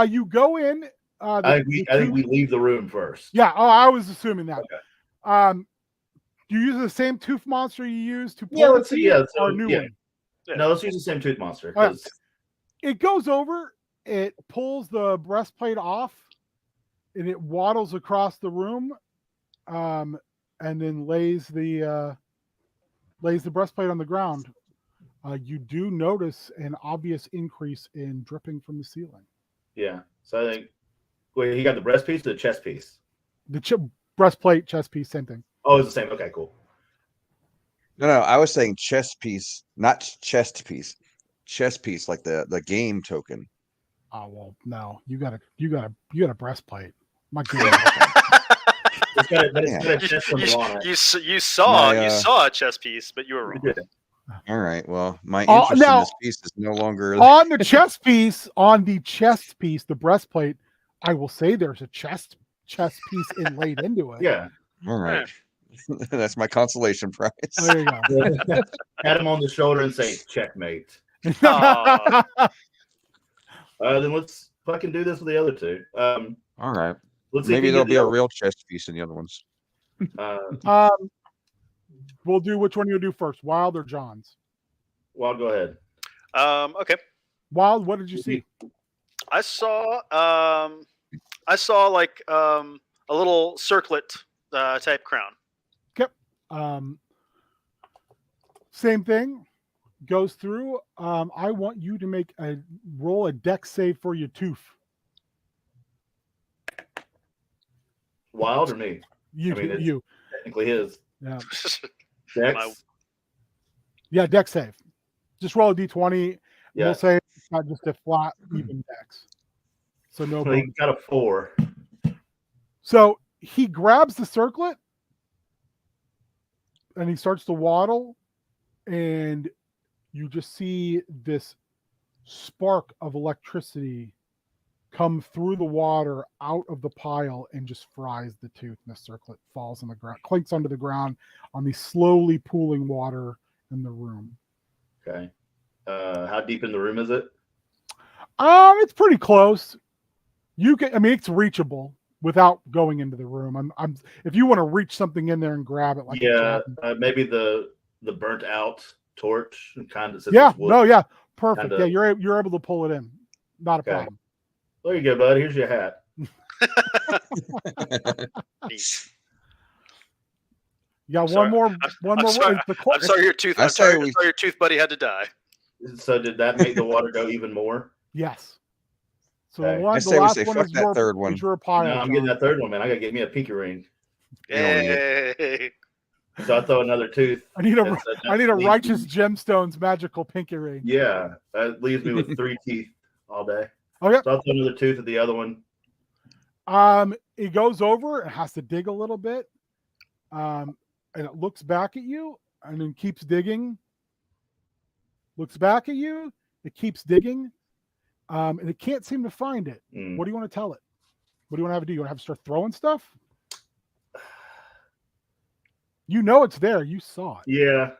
You go in. I think we leave the room first. Yeah. Oh, I was assuming that. Okay. Do you use the same tooth monster you used to pull Yeah, the let's see. teeth Yeah, or a new one? Yeah. No, let's use the same tooth monster. Okay. 'Cause- It goes over. It pulls the breastplate off, and it waddles across the room, and then lays the breastplate on the ground. You do notice an obvious increase in dripping from the ceiling. yeah. So I think. Wait, he got the breast piece or the chest piece? The breastplate, chest piece, same thing. Oh, it's the same. Okay, cool. No, I was saying chest piece, not chest piece. Chest piece, like the game token. Oh well, no, you got a breastplate. My God. It's got a chest symbol on it. You saw a chess piece, but you were wrong. All right. Well, my interest now- in this piece is no longer. on the chest piece, the breastplate, I will say there's a chest piece inlaid into it. Yeah. All right. That's my consolation prize. There you go. Pat him on the shoulder and say, checkmate. Aw. Then let's fucking do this with the other two. All right. Let's see if Maybe you there'll get be the a other- real chest piece in the other ones. We'll do which one you do first, Wild or John's? Well, go ahead. Okay. Wild, what did you see? I saw like a little circlet type crown. Same thing goes through. I want you to roll a dex save for your tooth. Wild or me? You, I mean, it's- you. Technically his. Yeah. Dex. Yeah, dex save. Just roll a d20. Yeah. We'll say it's not just a flat even dex. So no Well, he bonus. got a 4. So he grabs the circlet and he starts to waddle, and you just see this spark of electricity come through the water out of the pile and just fries the tooth, and the circlet falls on the ground, clinks onto the ground on the slowly pooling water in the room. Okay. How deep in the room is it? It's pretty close. It's reachable without going into the room. If you want to reach something in there and grab it, like Yeah, maybe the burnt out torch and kind of. yeah, no, yeah, perfect. kinda- Yeah, you're able to pull it in. Not a Okay. problem. There you go, bud. Here's your hat. Neat. You got I'm sorry. one more. sorry. I'm sorry your tooth. I I'm sorry, say I'm we- sorry your tooth buddy had to die. So did that make the water go even more? Yes. So Okay. the I the say we last say one fuck is that your, third one. is your pile. No, I'm getting that third one, man. I gotta get me a pinky ring. You know what I mean? Yay. So I throw another tooth. I need a That's- that I need a leaves righteous me- gemstones magical pinky ring. Yeah, that leaves me with 3 teeth all day. Okay. So I'll throw another tooth at the other one. It goes over. It has to dig a little bit. And it looks back at you and then keeps digging. Looks back at you. It keeps digging. And it can't seem to find it. Mm. What do you want to tell it? What do you want to have it do? You want to have it start throwing stuff? You know it's there. You saw it. Yeah.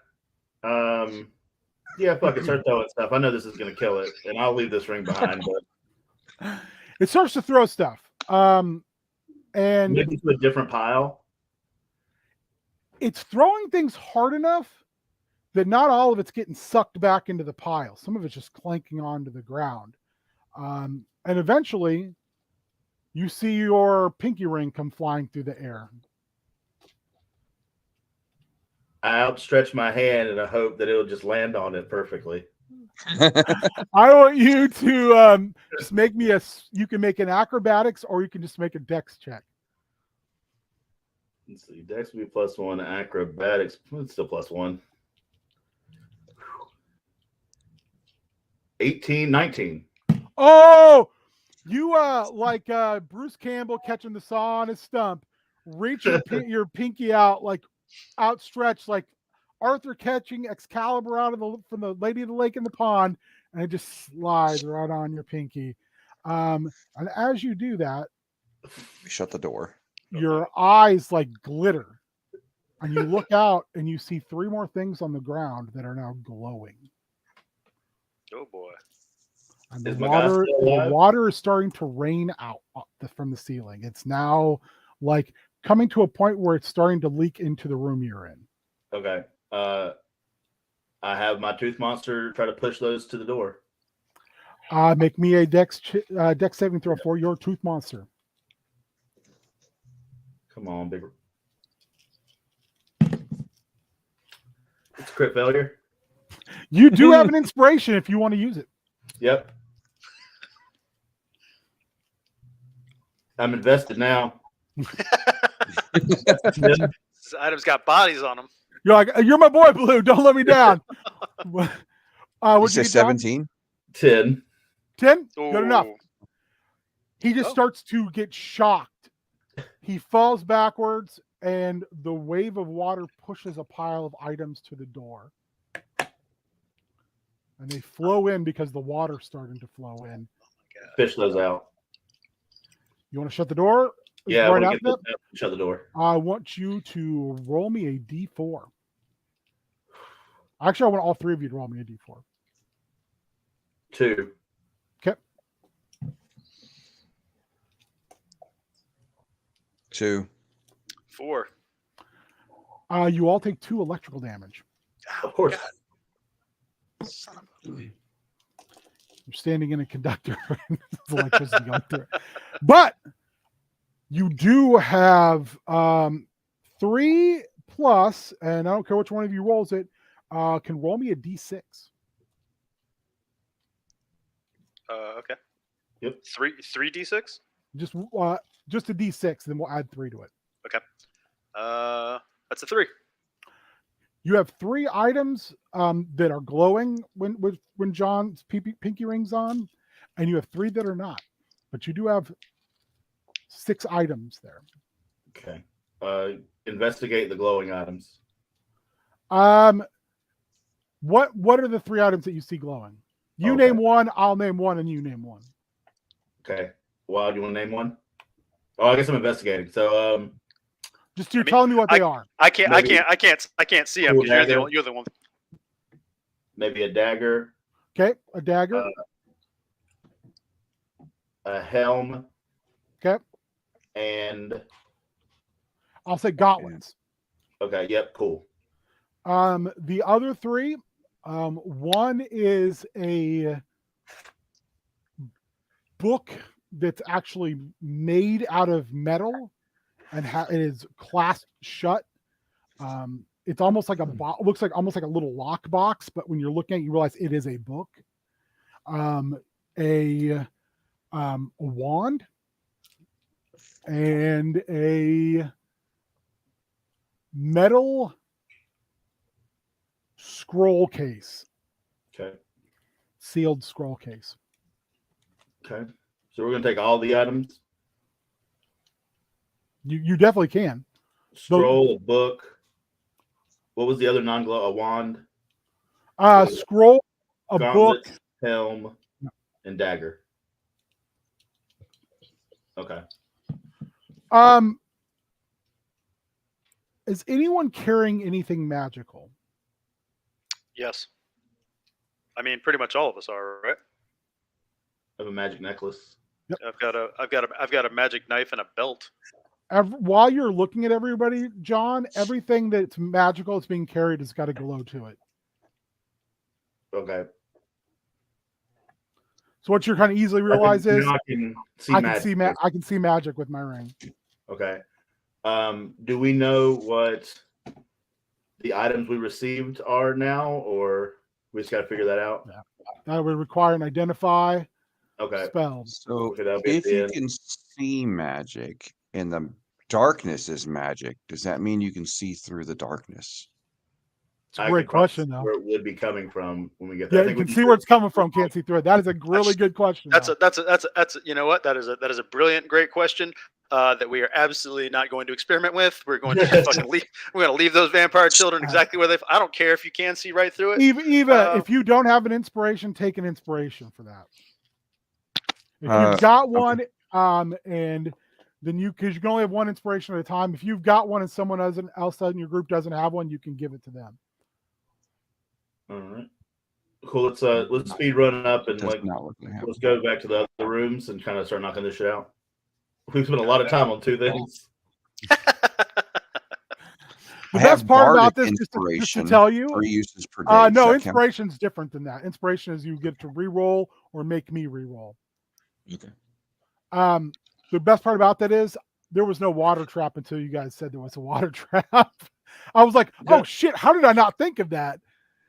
Yeah, fuck it. Start throwing stuff. I know this is gonna kill it, and I'll leave this ring behind, but It starts to throw stuff. And maybe to a different pile. it's throwing things hard enough that not all of it's getting sucked back into the pile. Some of it's just clanking onto the ground. And eventually, you see your pinky ring come flying through the air. I outstretch my hand and I hope that it'll just land on it perfectly. I want you to just make me you can make an acrobatics or you can just make a dex check. Let's see. Dex will be +1. Acrobatics, it's still +1. 18, 19. Oh, you like Bruce Campbell catching the saw on his stump. Reach your pinky out, like outstretched, like Arthur catching Excalibur out of from the Lady of the Lake in the pond, and it just slides right on your pinky. And as you do that, Shut the door. your eyes like glitter, and you look out and you see 3 more things on the ground that are now glowing. Oh boy. And Is my guy still the alive? water is starting to rain out from the ceiling. It's now like coming to a point where it's starting to leak into the room you're in. Okay. I have my tooth monster try to push those to the door. Make me a dex saving throw for your tooth monster. Come on, big. It's a crit failure. You do have an inspiration if you want to use it. Yep. I'm invested now. This item's got bodies on them. You're like, you're my boy, Blue. Don't let me down. You What'd say you get, John? 17? 10. 10? Good enough. Ooh. He just Oh. starts to get shocked. He falls backwards, and the wave of water pushes a pile of items to the door. And they flow in because the water's starting to flow in. Fish those out. You want to shut the door? Yeah, right we'll after that. Shut the door. I want you to roll me a d4. Actually, I want all three of you to roll me a d4. 2. Okay. 2. 4. You all take 2 electrical damage. Of course. God. Son of a... You're standing in a conductor. There's electricity going through it. But you do have 3 plus, and I don't care which one of you rolls it, can roll me a d6. Okay. Yep. 3 d6. Just a d6, then we'll add 3 to it. Okay. That's a 3. You have 3 items that are glowing when John's pinky ring's on, and you have 3 that are not. But you do have 6 items there. Okay. Investigate the glowing items. What are the 3 items that you see glowing? You Okay. name one, I'll name one, and you name one. Okay. Well, do you want to name one? Oh, I guess I'm investigating. So, Just you're telling me what they are. I can't see them Cool because dagger. you're the one. maybe a dagger, Okay, a dagger. a helm, Okay, and I'll say gauntlets. okay, yep, cool. The other 3, one is a book that's actually made out of metal and it is clasped shut. It's almost like looks like almost like a little lock box, but when you're looking at it, you realize it is a book. A wand and a metal scroll case, Okay, sealed scroll case. okay. So we're gonna take all the items. You definitely can. Scroll, a book. What was the other non-glow? A wand, Scroll, a book. gauntlet, helm, and dagger. Okay. Is anyone carrying anything magical? Yes. I mean, pretty much all of us are, right? I have a magic necklace. Yep. I've got a magic knife and a belt. While you're looking at everybody, John, everything that's magical that's being carried has got a glow to it. Okay. So what you're kind of easily realize is I can see I magic. can see magic with my ring. Okay. Do we know what the items we received are now, or we just got to figure that out? Yeah. That would require an identify Okay. spell. So Okay, that'll be at if the you end. can see magic and the darkness is magic, does that mean you can see through the darkness? It's a I great can probably question, see though. where it would be coming from when we get there. Yeah, you can see where it's coming from. Can't see through it. That is a really good question. That's you know what? That is a brilliant, great question. That we are absolutely not going to experiment with. We're going to fucking leave. We're going to leave those vampire children exactly where they. I don't care if you can see right through it. Eva, if you don't have an inspiration, take an inspiration for that. If you've got one, and then because you can only have one inspiration at a time. If you've got one and someone else in your group doesn't have one, you can give it to them. All right. Cool. Let's speed run up and Does like not look like it. let's go back to the other rooms and kind of start knocking this shit out. We've spent a lot of time on 2 things. The I best have part about bardic this, just to inspiration, tell you, 3 uses per day. Does no, that count? inspiration's different than that. Inspiration is you get to re-roll or make me re-roll. Okay. The best part about that is there was no water trap until you guys said there was a water trap. I was like, oh shit, how did I not think of that?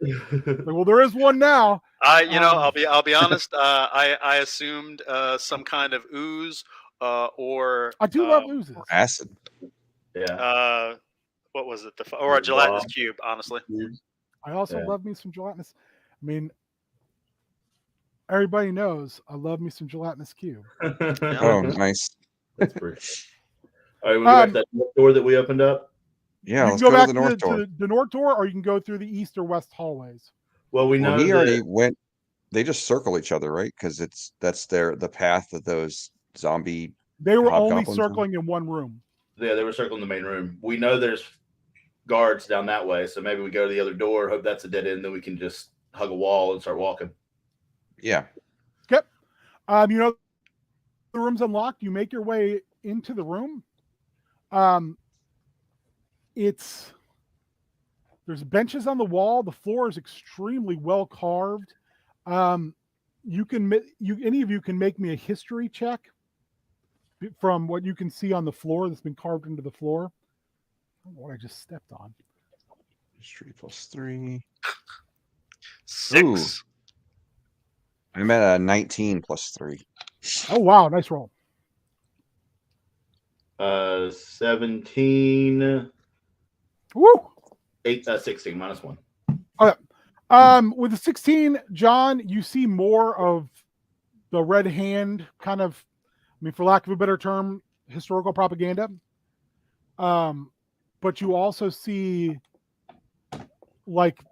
Like, well, there is one now. I'll be honest. I assumed some kind of ooze or I do love oozes. Or acid. Yeah. What was it? Or a gelatinous cube, honestly. I also love me some gelatinous. I mean, everybody knows I love me some gelatinous cube. Oh, nice. That's pretty. All right, we go back to that door that we opened up. Yeah, You let's can go go back to the north door. to the north door, or you can go through the east or west hallways. Well, we know Well, he that already went. They just circle each other, right? Because that's the path that those zombie They were only Hobgoblins. circling in one room. Yeah, they were circling the main room. We know there's guards down that way, so maybe we go to the other door, hope that's a dead end, then we can just hug a wall and start walking. Yeah. Yep. You know, the room's unlocked. You make your way into the room. There's benches on the wall. The floor is extremely well carved. Any of you can make me a history check from what you can see on the floor that's been carved into the floor. I don't know what I just stepped on. History +3. 6. I'm at a 19 +3. Oh wow, nice roll. 17. Woo! 16 -1. With the 16, John, you see more of the Red Hand kind of, I mean, for lack of a better term, historical propaganda. But you also see, like,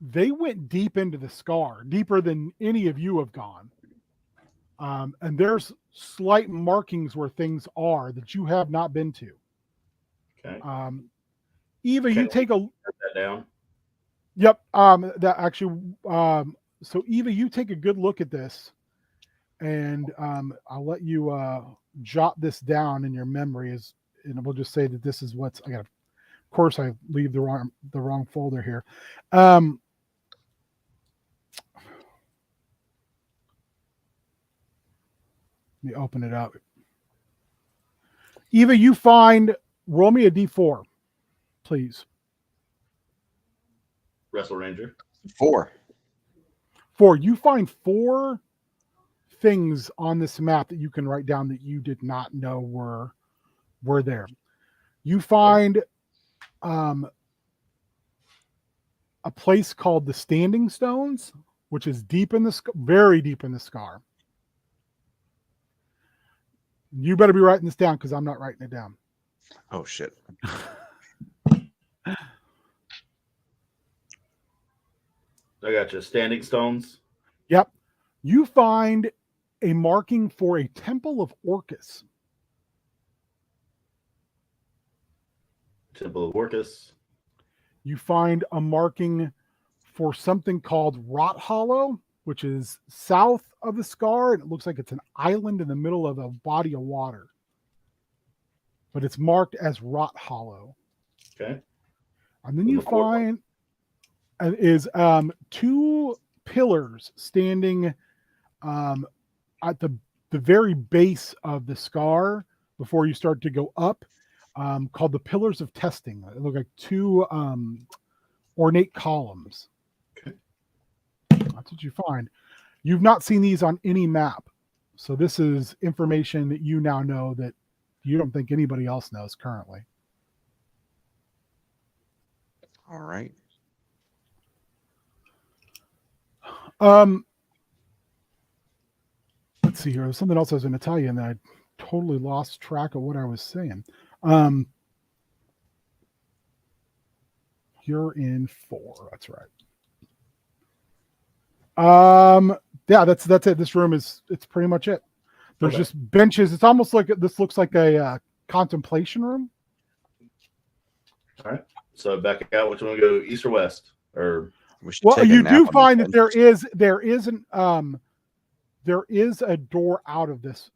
they went deep into the scar, deeper than any of you have gone. And there's slight markings where things are that you have not been to. Okay. Eva, you take a Put that down. Yep. So Eva, you take a good look at this, and I'll let you jot this down in your memory, and we'll just say that this is what's. Of course, I leave the wrong folder here. Let me open it up. Eva, you roll me a D4, please. Wrestle Ranger. 4. 4. You find 4 things on this map that you can write down that you did not know were there. You find a place called the Standing Stones, which is very deep in the scar. You better be writing this down because I'm not writing it down. Oh shit. I got you. Standing Stones. Yep. You find a marking for a Temple of Orcus. Temple of Orcus. You find a marking for something called Rot Hollow, which is south of the scar, and it looks like it's an island in the middle of a body of water. But it's marked as Rot Hollow. Okay. And then you find is 2 pillars standing at the very base of the scar before you start to go up, called the Pillars of Testing. They look like 2 ornate columns. Okay. That's what you find. You've not seen these on any map. So this is information that you now know that you don't think anybody else knows currently. All right. Let's see here. There's something else I was going to tell you, and then I totally lost track of what I was saying. You're in 4. That's right. Yeah, that's it. This room it's pretty much it. There's just benches. It's almost like this looks like a contemplation room. All right. So back out. Which one to go, east or west? Or well, you do find that there is a door out of this.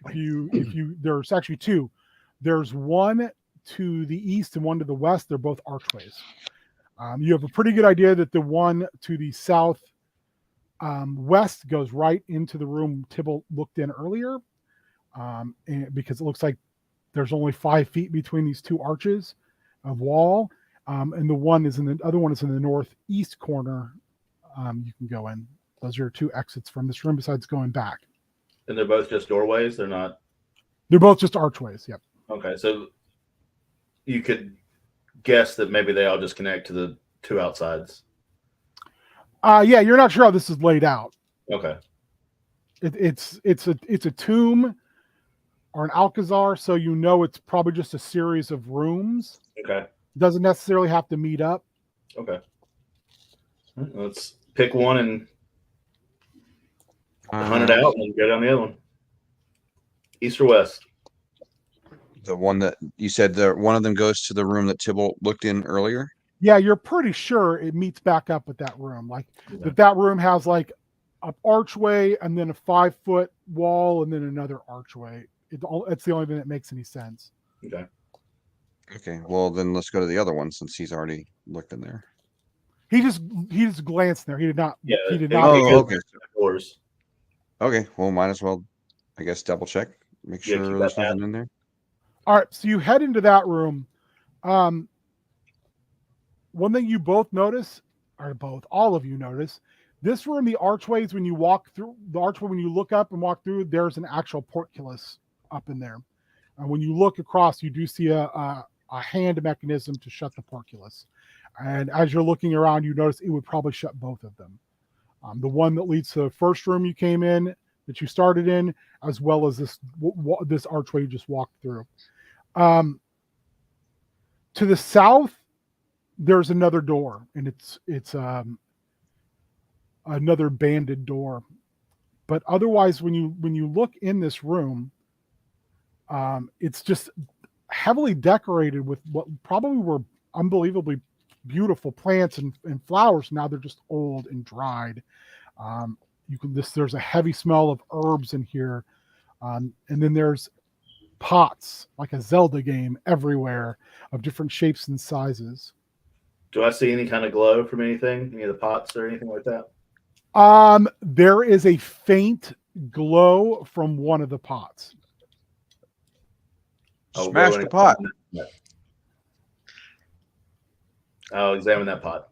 There's actually 2. There's one to the east and one to the west. They're both archways. You have a pretty good idea that the one to the south west goes right into the room Tibble looked in earlier, and because it looks like there's only 5 feet between these 2 arches of wall, and the other one is in the northeast corner. You can go in. Those are your 2 exits from this room besides going back. And they're both just doorways. They're both just archways. Yep. Okay, so you could guess that maybe they all just connect to the 2 outsides. Yeah, you're not sure how this is laid out. Okay. It's a tomb or an Alcazar, so you know it's probably just a series of rooms. Okay. Doesn't necessarily have to meet up. Okay. Let's pick one and hunt it out and go down the other one. East or west? The one that you said one of them goes to the room that Tybalt looked in earlier. Yeah, you're pretty sure it meets back up with that room. Like Okay. that room has like an archway and then a 5-foot wall and then another archway. It's the only thing that makes any sense. Okay. Okay, well then let's go to the other one since he's already looked in there. He just glanced there. He did not. Yeah, He did it- not. it Oh, goes okay. Doors. Okay, well might as well, I guess, double check, make Yeah, sure keep there's that nothing in there. All right, so you head into that room. One thing you both notice, or all of you notice, this room, the archways, when you walk through the archway, when you look up and walk through, there's an actual portcullis up in there. And when you look across, you do see a hand mechanism to shut the portcullis. And as you're looking around, you notice it would probably shut both of them. The one that leads to the first room you came in, that you started in, as well as this archway you just walked through. To the south, there's another door, and it's another banded door. But otherwise, when you look in this room, it's just heavily decorated with what probably were unbelievably beautiful plants and flowers. Now they're just old and dried. There's a heavy smell of herbs in here, and then there's pots like a Zelda game everywhere of different shapes and sizes. Do I see any kind of glow from anything? Any of the pots or anything like that? There is a faint glow from one of the pots. I'll Smash go the and pot. I'll examine that pot.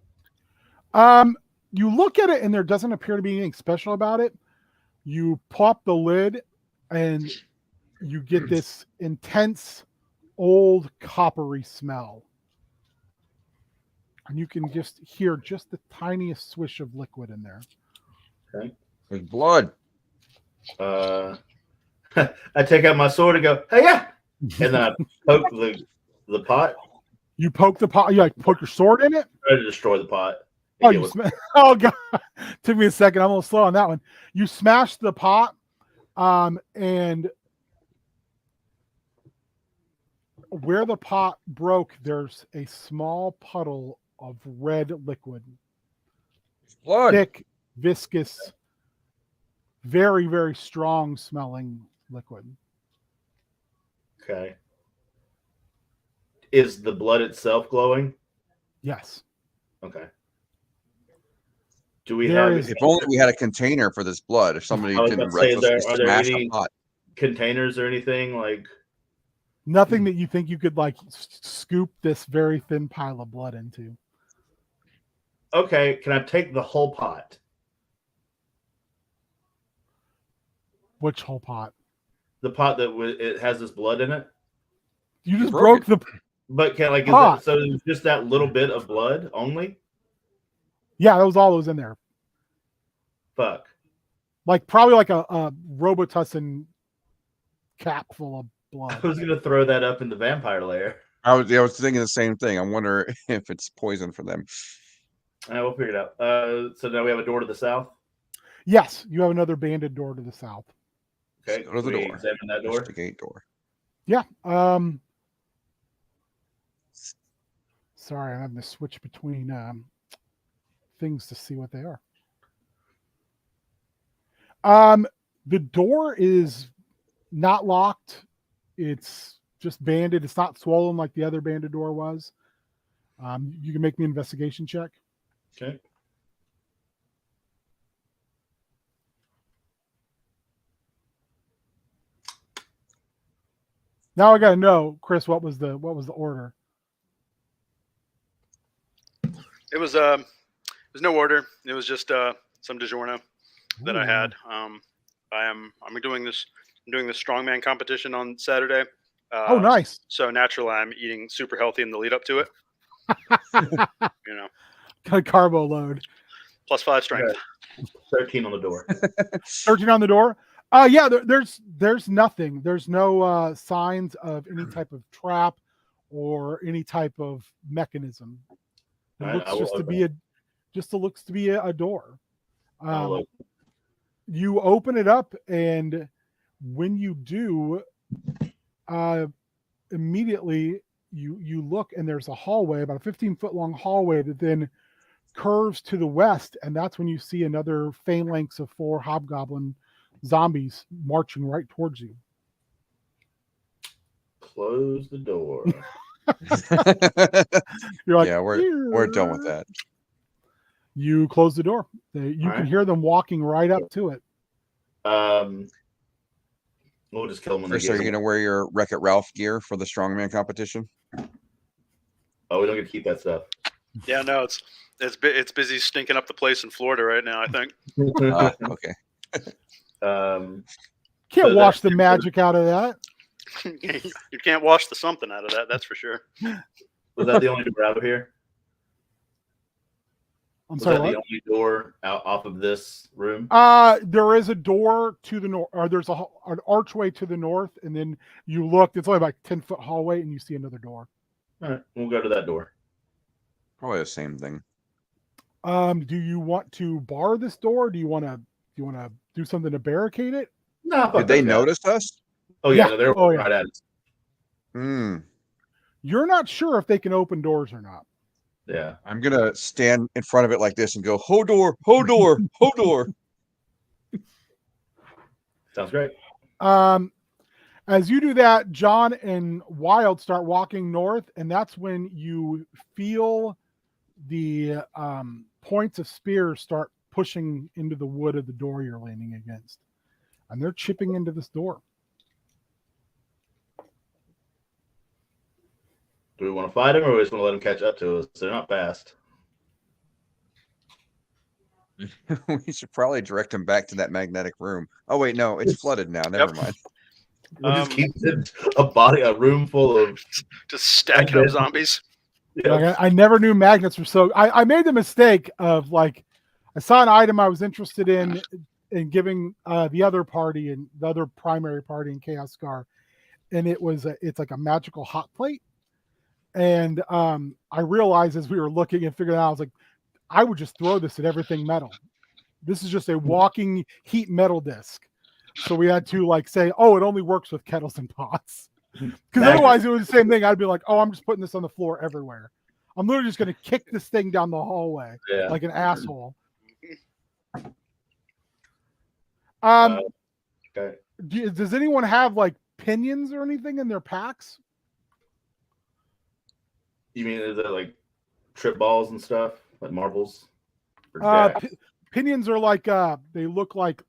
You look at it and there doesn't appear to be anything special about it. You pop the lid and you get this intense old coppery smell. And you can just hear just the tiniest swish of liquid in there. Okay. There's blood. I take out my sword and go, hey, yeah. And then I poke the pot. You poke the pot, you like poke your sword in it? Try to destroy the pot. Oh, oh god. Took me a second. I'm a little slow on that one. You smashed the pot, and where the pot broke, there's a small puddle of red liquid. Blood. Thick, viscous, very, very strong smelling liquid. Okay. Is the blood itself glowing? Yes. Okay. Do we There have? is- If only we had a container for this blood. If somebody I was didn't about to say, recklessly are there smash any- a pot. containers or anything like? Nothing that you think you could like scoop this very thin pile of blood into. Okay, can I take the whole pot? Which whole pot? The pot that it has this blood in it. You just broke broke the. But can like is Pot. it, so it's just that little bit of blood only? Yeah, that was all that was in there. Fuck. Like probably like a Robitussin cap full of I blood. was gonna throw that up in the vampire lair. I was thinking the same thing. I wonder if it's poison for them. All right, we'll figure it out. So now we have a door to the south. Yes, you have another banded door to the south. Okay, Let's go to the can we door. examine that door. Investigate door. Yeah. Sorry, I'm having to switch between things to see what they are. The door is not locked. It's just banded. It's not swollen like the other banded door was. You can make me an investigation check. Okay. Now I got to know, Chris, what was the order? It was no order. It was just some DiGiorno that I had. I'm doing this strongman competition on Saturday. Oh, nice. So naturally, I'm eating super healthy in the lead up to it. You know, Got a carbo load. +5 strength. 13 on the door. 13 on the door. Yeah, there's nothing. There's no signs of any type of trap or any type of mechanism. It I looks will just to open be looks to be a door. I'll open. You open it up, and when you do, immediately you look and there's a hallway, about a 15-foot long hallway that then curves to the west, and that's when you see another phalanx of 4 hobgoblin zombies marching right towards you. Close the door. You're like, yeah, we're done with that. You close the door. You can right. hear them walking right up to it. We'll just kill them when they Chris, get are you here. gonna wear your Wreck-It Ralph gear for the strongman competition? Oh, we don't get to keep that stuff. Yeah, no, it's busy stinking up the place in Florida right now, I think. Okay. Can't So wash that- the magic out of that. You can't wash the something out of that, that's for sure. Was that the only door out of here? I'm Was sorry, that what? the only door out off of this room? There is a door to the north, or there's an archway to the north, and then you look, it's only about a 10-foot hallway, and you see another door. All right, we'll go to that door. Probably the same thing. Do you want to bar this door? Do you want to do something to barricade it? No, Did they notice us? Oh yeah, Yeah. no, they're Oh, yeah. right at us. You're not sure if they can open doors or not. Yeah. I'm gonna stand in front of it like this and go, "Ho door, ho door, ho door." Sounds great. As you do that, John and Wild start walking north, and that's when you feel the points of spears start pushing into the wood of the door you're leaning against, and they're chipping into this door. Do we want to fight them, or we just want to let them catch up to us? They're not fast. We should probably direct them back to that magnetic room. Oh wait, no, it's flooded now. Never mind. We just keep a room full of Just stacking up zombies. yeah. Like, I never knew magnets were so. I made the mistake of, like, I saw an item I was interested in giving the other party and the other primary party in Chaos Scar, and it's like a magical hot plate. And I realized as we were looking and figuring out, I was like, I would just throw this at everything metal. This is just a walking heat metal disc. So we had to, like, say, oh, it only works with kettles and pots. Because otherwise it was the same thing. I'd be like, oh, I'm just putting this on the floor everywhere. I'm literally just going to kick this thing down the hallway like an asshole. Okay. Does anyone have, like, pinions or anything in their packs? You mean is it like trip balls and stuff, like marbles? Or jacks? Pinions are like they look like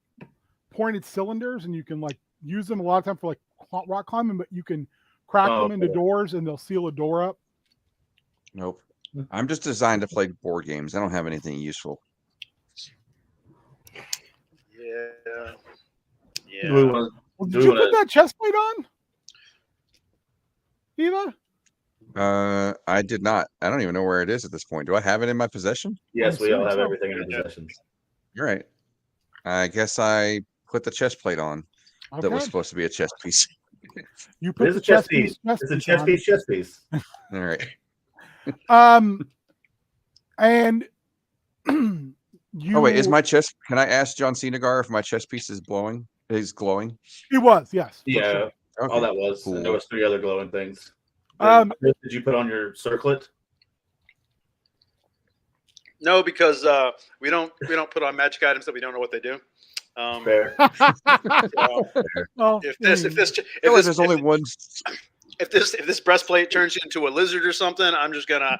pointed cylinders, and you can, like, use them a lot of time for, like, rock climbing, but you can crack them into doors and they'll seal a door up. Nope. I'm just designed to play board games. I don't have anything useful. Yeah. Do we want Did you put that chest plate on, Eva? I did not. I don't even know where it is at this point. Do I have it in my possession? Yes, I'm we all serious. have everything in our possessions. You're right. I guess I put the chest plate on. Okay. That was supposed to be a chest piece. You It put is the a chest piece. piece. It's a chest piece. Chest piece. All right. And you. Oh wait, is my chest? Can I ask John Cenagar if my chest piece is glowing? Is glowing? It was, yes. for Yeah. sure. Okay. All that was. Cool. And there was 3 other glowing things. Did you put on your circlet? No, because we don't put on magic items that we don't know what they do. Fair. Well, If I feel like there's only one. if this breastplate turns you into a lizard or something, I'm just gonna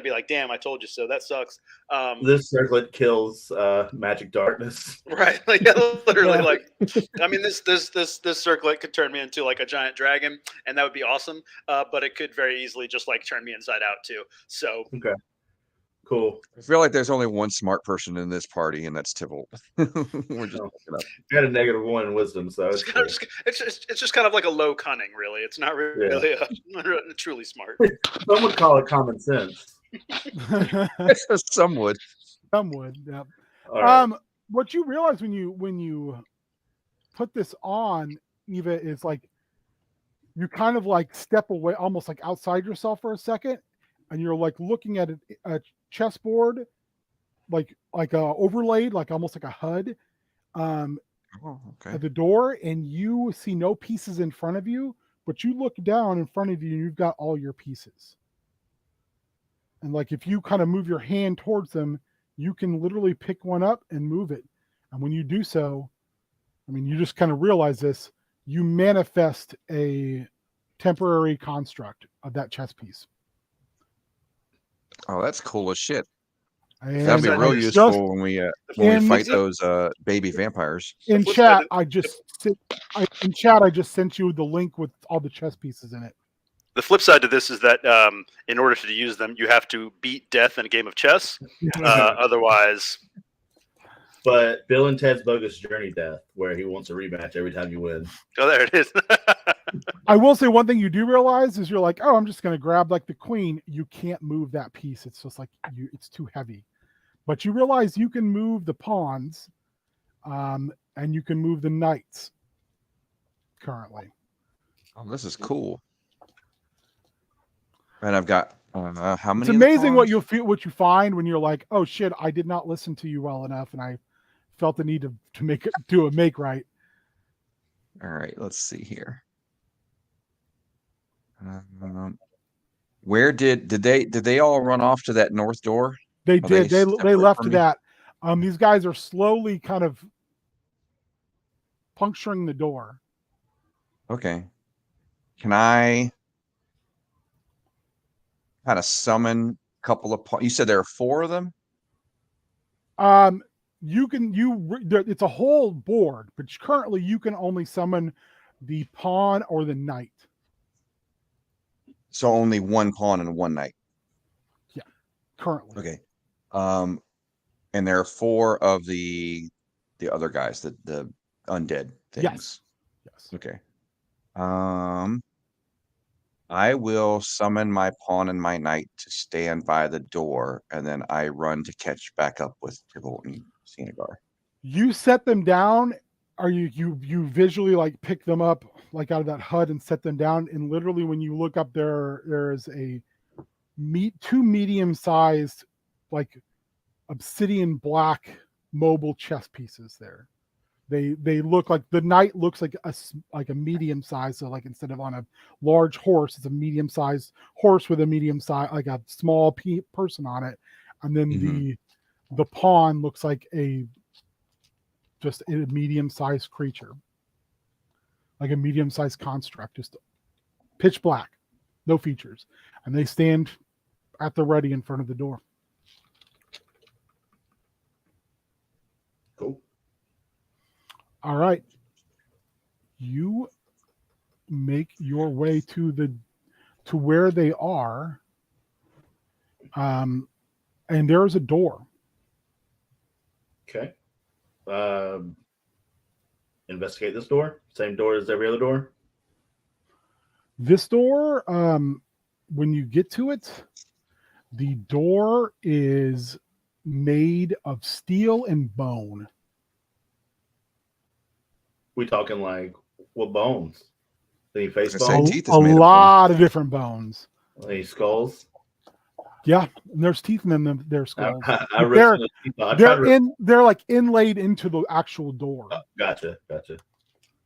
be like, damn, I told you so. That sucks. This circlet kills magic darkness. Right, like literally, like, I mean, this circlet could turn me into, like, a giant dragon, and that would be awesome. But it could very easily just, like, turn me inside out too. So Okay. Cool. I feel like there's only one smart person in this party, and that's Tybalt. We're just looking up. You had a -1 in wisdom, so it's just kind of like a low cunning, really. It's not really truly smart. some would call it common sense. Some would. Some would. Yeah. All right. What you realize when you put this on, Eva, is, like, you kind of, like, step away, almost like outside yourself for a second, and you're, like, looking at a chessboard, like overlaid, like almost like a HUD, Oh, okay. at the door, and you see no pieces in front of you, but you look down in front of you and you've got all your pieces. And like if you kind of move your hand towards them, you can literally pick one up and move it. And when you do so, I mean, you just kind of realize this, you manifest a temporary construct of that chess piece. Oh, that's cool as shit. And That'd be I real just- useful when we in- fight those baby vampires. in flip chat, side I just sent you the link with all the chess pieces in it. The flip side to this is that in order to use them, you have to beat death in a game of chess. Otherwise, But Bill and Ted's Bogus Journey Death, where he wants a rematch every time you win. oh, there it is. I will say one thing you do realize is you're like, oh, I'm just going to grab like the queen. You can't move that piece. It's just like it's too heavy. But you realize you can move the pawns, and you can move the knights currently. Oh, this is cool. And I've got how many? It's amazing what you find when you're like, oh shit, I did not listen to you well enough, and I felt the need to do a make right. All right, let's see here. Where did they all run off to that north door? They Are they did. They separate left from to me? that. These guys are slowly kind of puncturing the door. Okay. Can I kind of summon a couple of? You said there are 4 of them. It's a whole board, but currently you can only summon the pawn or the knight. So only 1 pawn and 1 knight. Currently, Okay. And there are 4 of the other guys, the undead things. yes. Okay. I will summon my pawn and my knight to stand by the door, and then I run to catch back up with Tybalt and Senegar. You set them down. Or you visually like pick them up like out of that HUD and set them down. And literally, when you look up there is a 2 medium-sized like obsidian black mobile chess pieces there. They look like the knight looks like a medium size. So like instead of on a large horse, it's a medium sized horse with a medium size, like a small person on it. And then the pawn looks like just a medium sized creature, like a medium sized construct, just pitch black, no features. And they stand at the ready in front of the door. Cool. All right. You make your way to where they are. And there's a door. Okay. Investigate this door. Same door as every other door. This door, when you get to it, the door is made of steel and bone. We talking like what bones? Any face I was gonna say bones? teeth is A made of bone. lot of different bones. Any skulls? Yeah, and there's teeth in them. Their skulls. I ripped some of the teeth off. I tried to rip- They're like inlaid into the actual door. Gotcha. I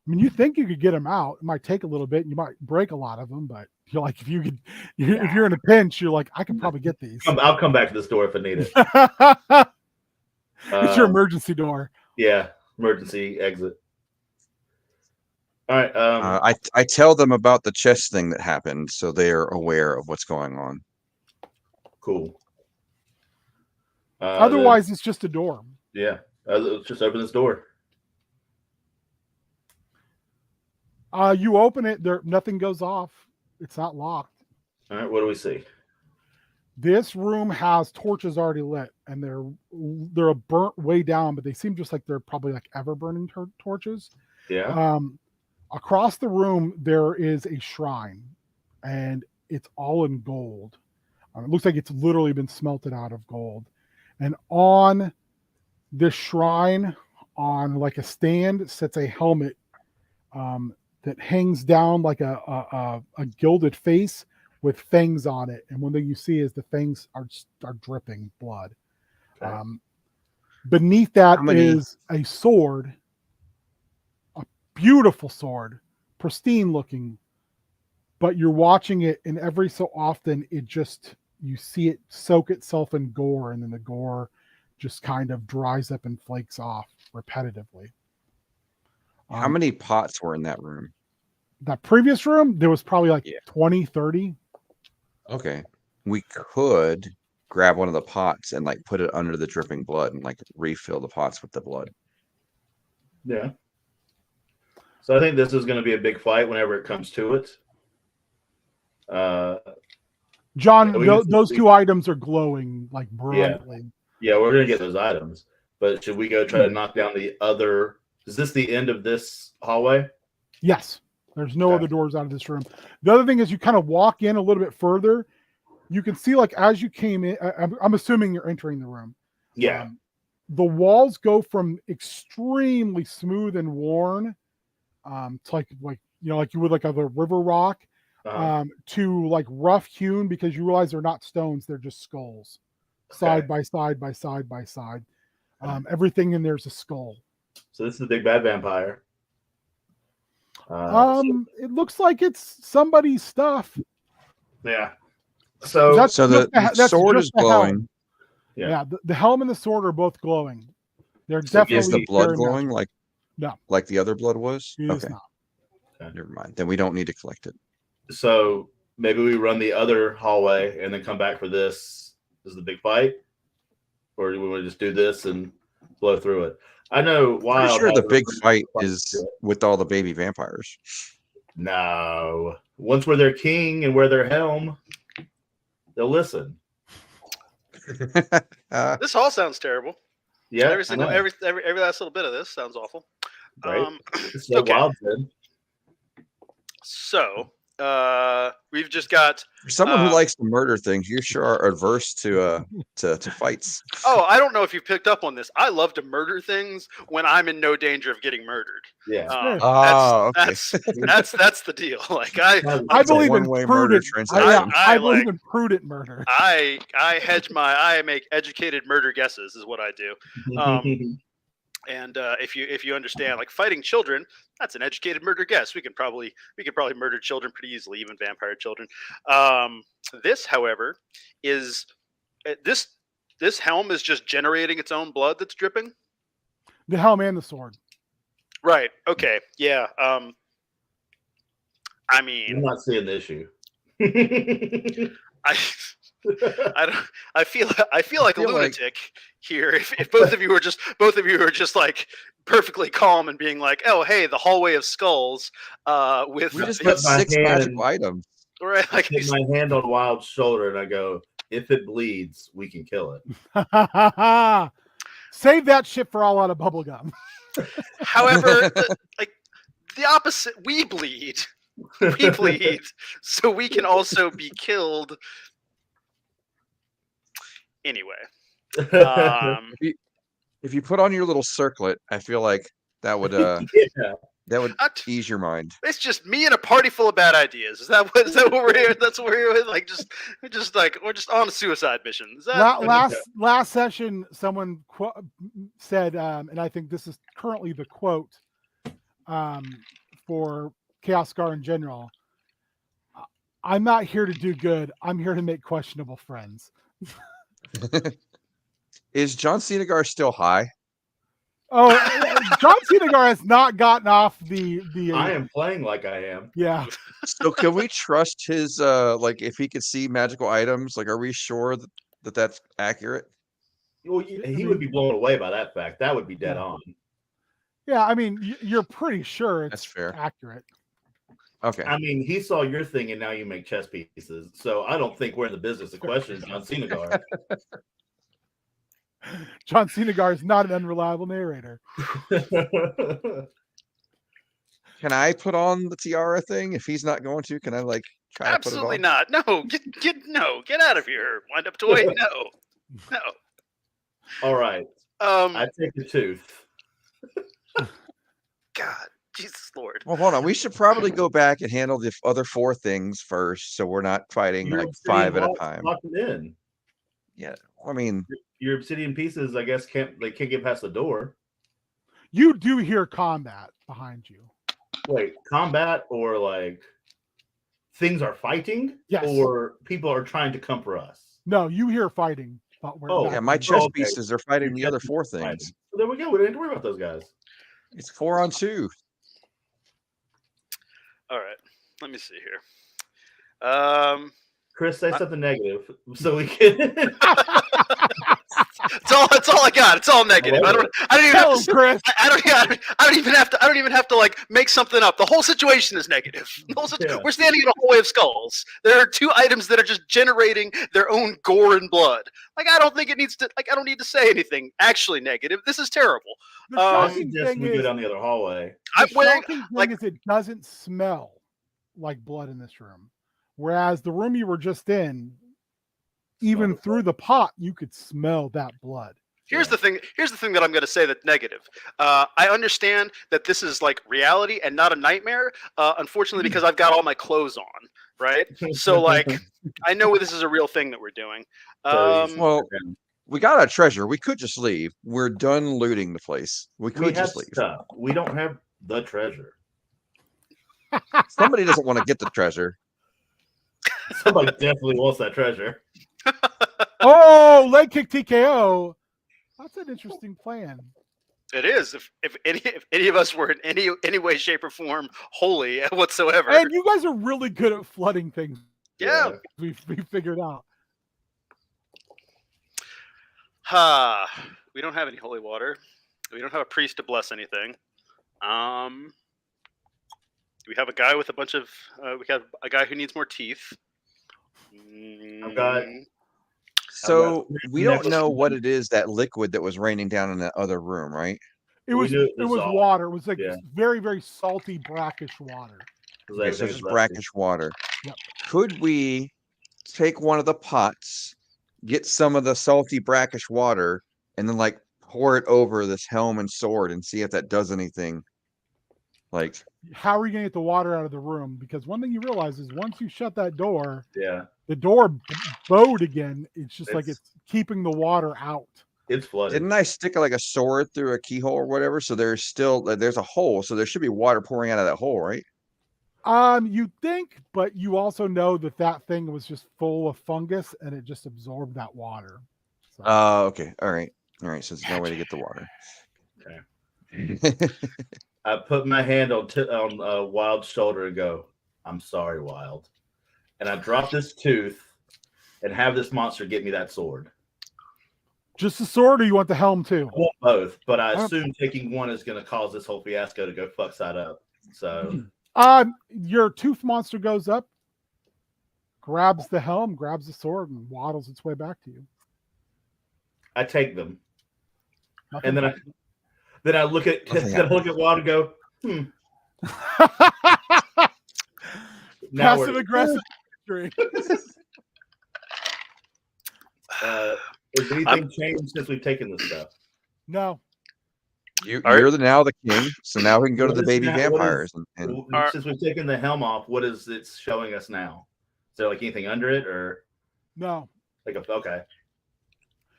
mean, you think you could get them out. It might take a little bit. And you might break a lot of them, but you're like, if you're in a pinch, you're like, I could probably get these. I'll come back to this door if I need it. It's your emergency door. Yeah, emergency exit. All right. I tell them about the chess thing that happened, so they're aware of what's going on. Cool. Otherwise, it's just a door. Yeah. Let's just open this door. You open it, nothing goes off. It's not locked. All right. What do we see? This room has torches already lit, and they're a burnt way down, but they seem just like they're probably like ever burning torches. Yeah. Across the room there is a shrine, and it's all in gold. It looks like it's literally been smelted out of gold. And on this shrine, on like a stand, sits a helmet that hangs down like a gilded face with fangs on it. And one thing you see is the fangs are dripping blood. Okay. Beneath that is a sword beautiful sword, pristine looking, but you're watching it, and every so often you see it soak itself in gore, and then the gore just kind of dries up and flakes off repetitively. How many pots were in that room? That previous room, there was probably like Yeah. 20, 30. Okay. We could grab one of the pots and like put it under the dripping blood and like refill the pots with the blood. Yeah. So I think this is going to be a big fight whenever it comes to it. John, Yeah, those two items are glowing like brightly. Yeah, we're going to get those items. But should we go try to knock down the other? Is this the end of this hallway? Yes. There's no other doors out of this room. The other thing is you kind of walk in a little bit further. You can see, like, as you came in, I'm assuming you're entering the room. Yeah. The walls go from extremely smooth and worn, to like you would like a river rock, to like rough hewn, because you realize they're not stones, they're just skulls, side by side by side by side. Everything in there's a skull. So this is the big bad vampire. It looks like it's somebody's stuff. Yeah. So the sword is glowing. Yeah, the helm and the sword are both glowing. They're So definitely. Is the blood very glowing magical. like the other blood was? It is Okay. not. Never mind. Then we don't need to collect it. So maybe we run the other hallway and then come back for this. This is the big fight, or do we want to just do this and blow through it? I know. Pretty sure the big fight is with all the baby vampires. No, once we're their king and we're their helm, they'll listen. This all sounds terrible. Yeah, every last little bit of this sounds awful. Right. Okay. Wild, then. So we've just got For someone who likes to murder things, you sure are adverse to fights. Oh, I don't know if you picked up on this. I love to murder things when I'm in no danger of getting murdered. Yeah. Okay. That's the deal. Like I believe in prudent. I believe like, in prudent murder. I make educated murder guesses is what I do. And if you understand, like fighting children, that's an educated murder guess. We could probably murder children pretty easily, even vampire children. This, however, is this helm is just generating its own blood that's dripping. The helm and the sword. Right. Okay. Yeah. I mean, I'm not seeing the issue. I feel like a lunatic here. If both of you are just like perfectly calm and being like, oh hey, the hallway of skulls. We just got 6 magical items. Right. I put my hand on Wild's shoulder and I go, if it bleeds, we can kill it. Save that shit for all out of bubblegum. However, the opposite, we bleed, so we can also be killed. Anyway, if you put on your little circlet, I feel like that would that would ease your mind. It's just me and a party full of bad ideas. Is that what we're here? That's what we're here with. Like we're just on a suicide mission. Is that last session? Someone said, and I think this is currently the quote for Chaos Scar in general. I'm not here to do good. I'm here to make questionable friends. Is John Cenagar still high? Oh, John Cenagar has not gotten off the. I am playing like I am. Yeah. So can we trust his like if he could see magical items? Like, are we sure that that's accurate? Well, he would be blown away by that fact. That would be dead on. Yeah, I mean, you're pretty sure that's fair. Accurate. Okay. I mean, he saw your thing, and now you make chess pieces. So I don't think we're in the business of questions John Cenagar. John Cenagar is not an unreliable narrator. Can I put on the tiara thing if he's not going to? Can I like try Absolutely to put it on? not. No, get out of here. Wind up toy. No. All right. I take the tooth. God, Jesus Lord. Well, hold on. We should probably go back and handle the other 4 things first, so we're not fighting like 5 at a time. Lock it in. Yeah, I mean, your obsidian pieces, I guess, can't get past the door. You do hear combat behind you. Wait, combat or like things are fighting? Yes. Or people are trying to come for us? No, you hear fighting. But we're Oh, not Yeah, my doing chess okay. pieces are fighting the Your other chess 4 is fighting. things. So there we go. We don't have to worry about those guys. It's 4 on 2. All right. Let me see here. Chris, say something negative so we can. That's all I got. It's all negative. I don't even have Tell to. him, Chris. I don't even have to like make something up. The whole situation is negative. Yeah. We're standing in a hallway of skulls. There are 2 items that are just generating their own gore and blood. Like I don't think it needs to. Like I don't need to say anything actually negative. This is terrible. The I shocking suggest thing we go is, down the other hallway. I'm the wearing shocking thing like is it doesn't smell like blood in this room. Whereas the room you were just in, even Smell the through the pot, you could smell that blood. Here's the thing that I'm going to say that's negative. I understand that this is like reality and not a nightmare. Unfortunately, because I've got all my clothes on, right? So like, I know this is a real thing that we're doing. Well, we got our treasure. We could just leave. We're done looting the place. We we could have just leave. stuff. We don't have the treasure. Somebody doesn't want to get the treasure. Somebody definitely wants that treasure. Oh, leg kick TKO. That's an interesting plan. It is. If any of us were in any way, shape, or form holy whatsoever. And you guys are really good at flooding things. Yeah. We figured out. We don't have any holy water. We don't have a priest to bless anything. We have a guy with a bunch of. We have a guy who needs more teeth. I've got. So we don't know what it is, that liquid that was raining down in that other room, right? It was water. It was like very, very salty, brackish water. Okay, so it's brackish water. Yep. Could we take one of the pots, get some of the salty, brackish water, and then like pour it over this helm and sword and see if that does anything? Like, how are you gonna get the water out of the room? Because one thing you realize is once you shut that door, the door bowed again. It's just like it's keeping the water out. It's flooded. Didn't I stick like a sword through a keyhole or whatever? So there's a hole, so there should be water pouring out of that hole, right? You think, but you also know that thing was just full of fungus and it just absorbed that water. So. Okay. All right. So there's no way to get the water. Okay. I put my hand on Wild's shoulder and go, "I'm sorry, Wild," and I drop this tooth and have this monster get me that sword. Just the sword, or you want the helm too? I want both, but I assume taking one is going to cause this whole fiasco to go fuck side up. So, your tooth monster goes up, grabs the helm, grabs the sword, and waddles its way back to you. I take them, and then I look at Wild and go, Passive aggressive. Has anything changed since we've taken this stuff? No. You're now the king, so now we can go to the baby vampires. Since we've taken the helm off, what is it showing us now? Is there like anything under it, or no? Okay.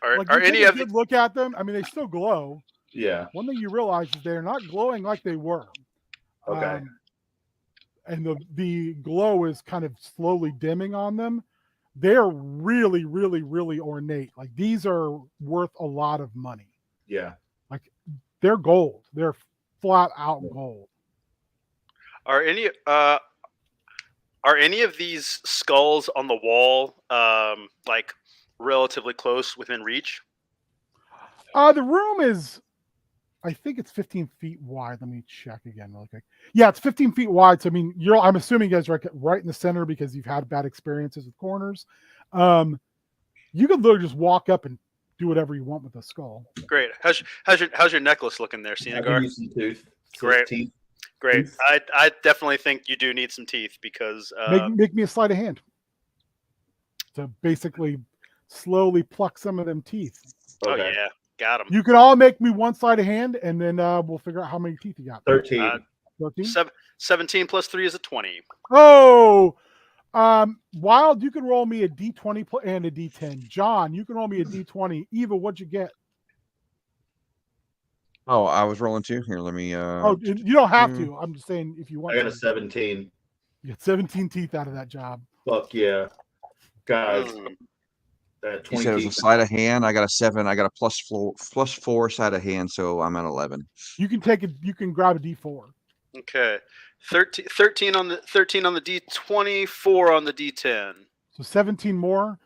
Are any of you look at them? I mean, they still glow. Yeah. One thing you realize is they're not glowing like they were. Okay. And the glow is kind of slowly dimming on them. They're really, really, really ornate. Like these are worth a lot of money. Yeah. Like they're gold. They're flat out gold. Are any of these skulls on the wall like relatively close within reach? The room is, I think it's 15 feet wide. Let me check again really quick. Yeah, it's 15 feet wide. So I mean, I'm assuming you guys are right in the center because you've had bad experiences with corners. You could literally just walk up and do whatever you want with the skull. Great. How's your necklace looking there, Senegar? Great. Teeth. Great. Teeth. I definitely think you do need some teeth because make me a sleight of hand to basically slowly pluck some of them teeth. Okay. Oh yeah, got them. You can all make me one sleight of hand, and then we'll figure out how many teeth you got. 13. 17 plus 3 is a 20. Oh, Wild, you can roll me a D20 and a D10. John, you can roll me a D20. Eva, what'd you get? Oh, I was rolling too. Here, let me. You don't have to. I'm just saying if you want. I got a to. 17. You get 17 teeth out of that job. Fuck yeah, guys. You 20 said it was a teeth. sleight of hand. I got a 7. I got a +4 sleight of hand, so I'm at 11. You can take it. You can grab a D4. Okay. 13 on the D20, 4 on the D10. So 17 more,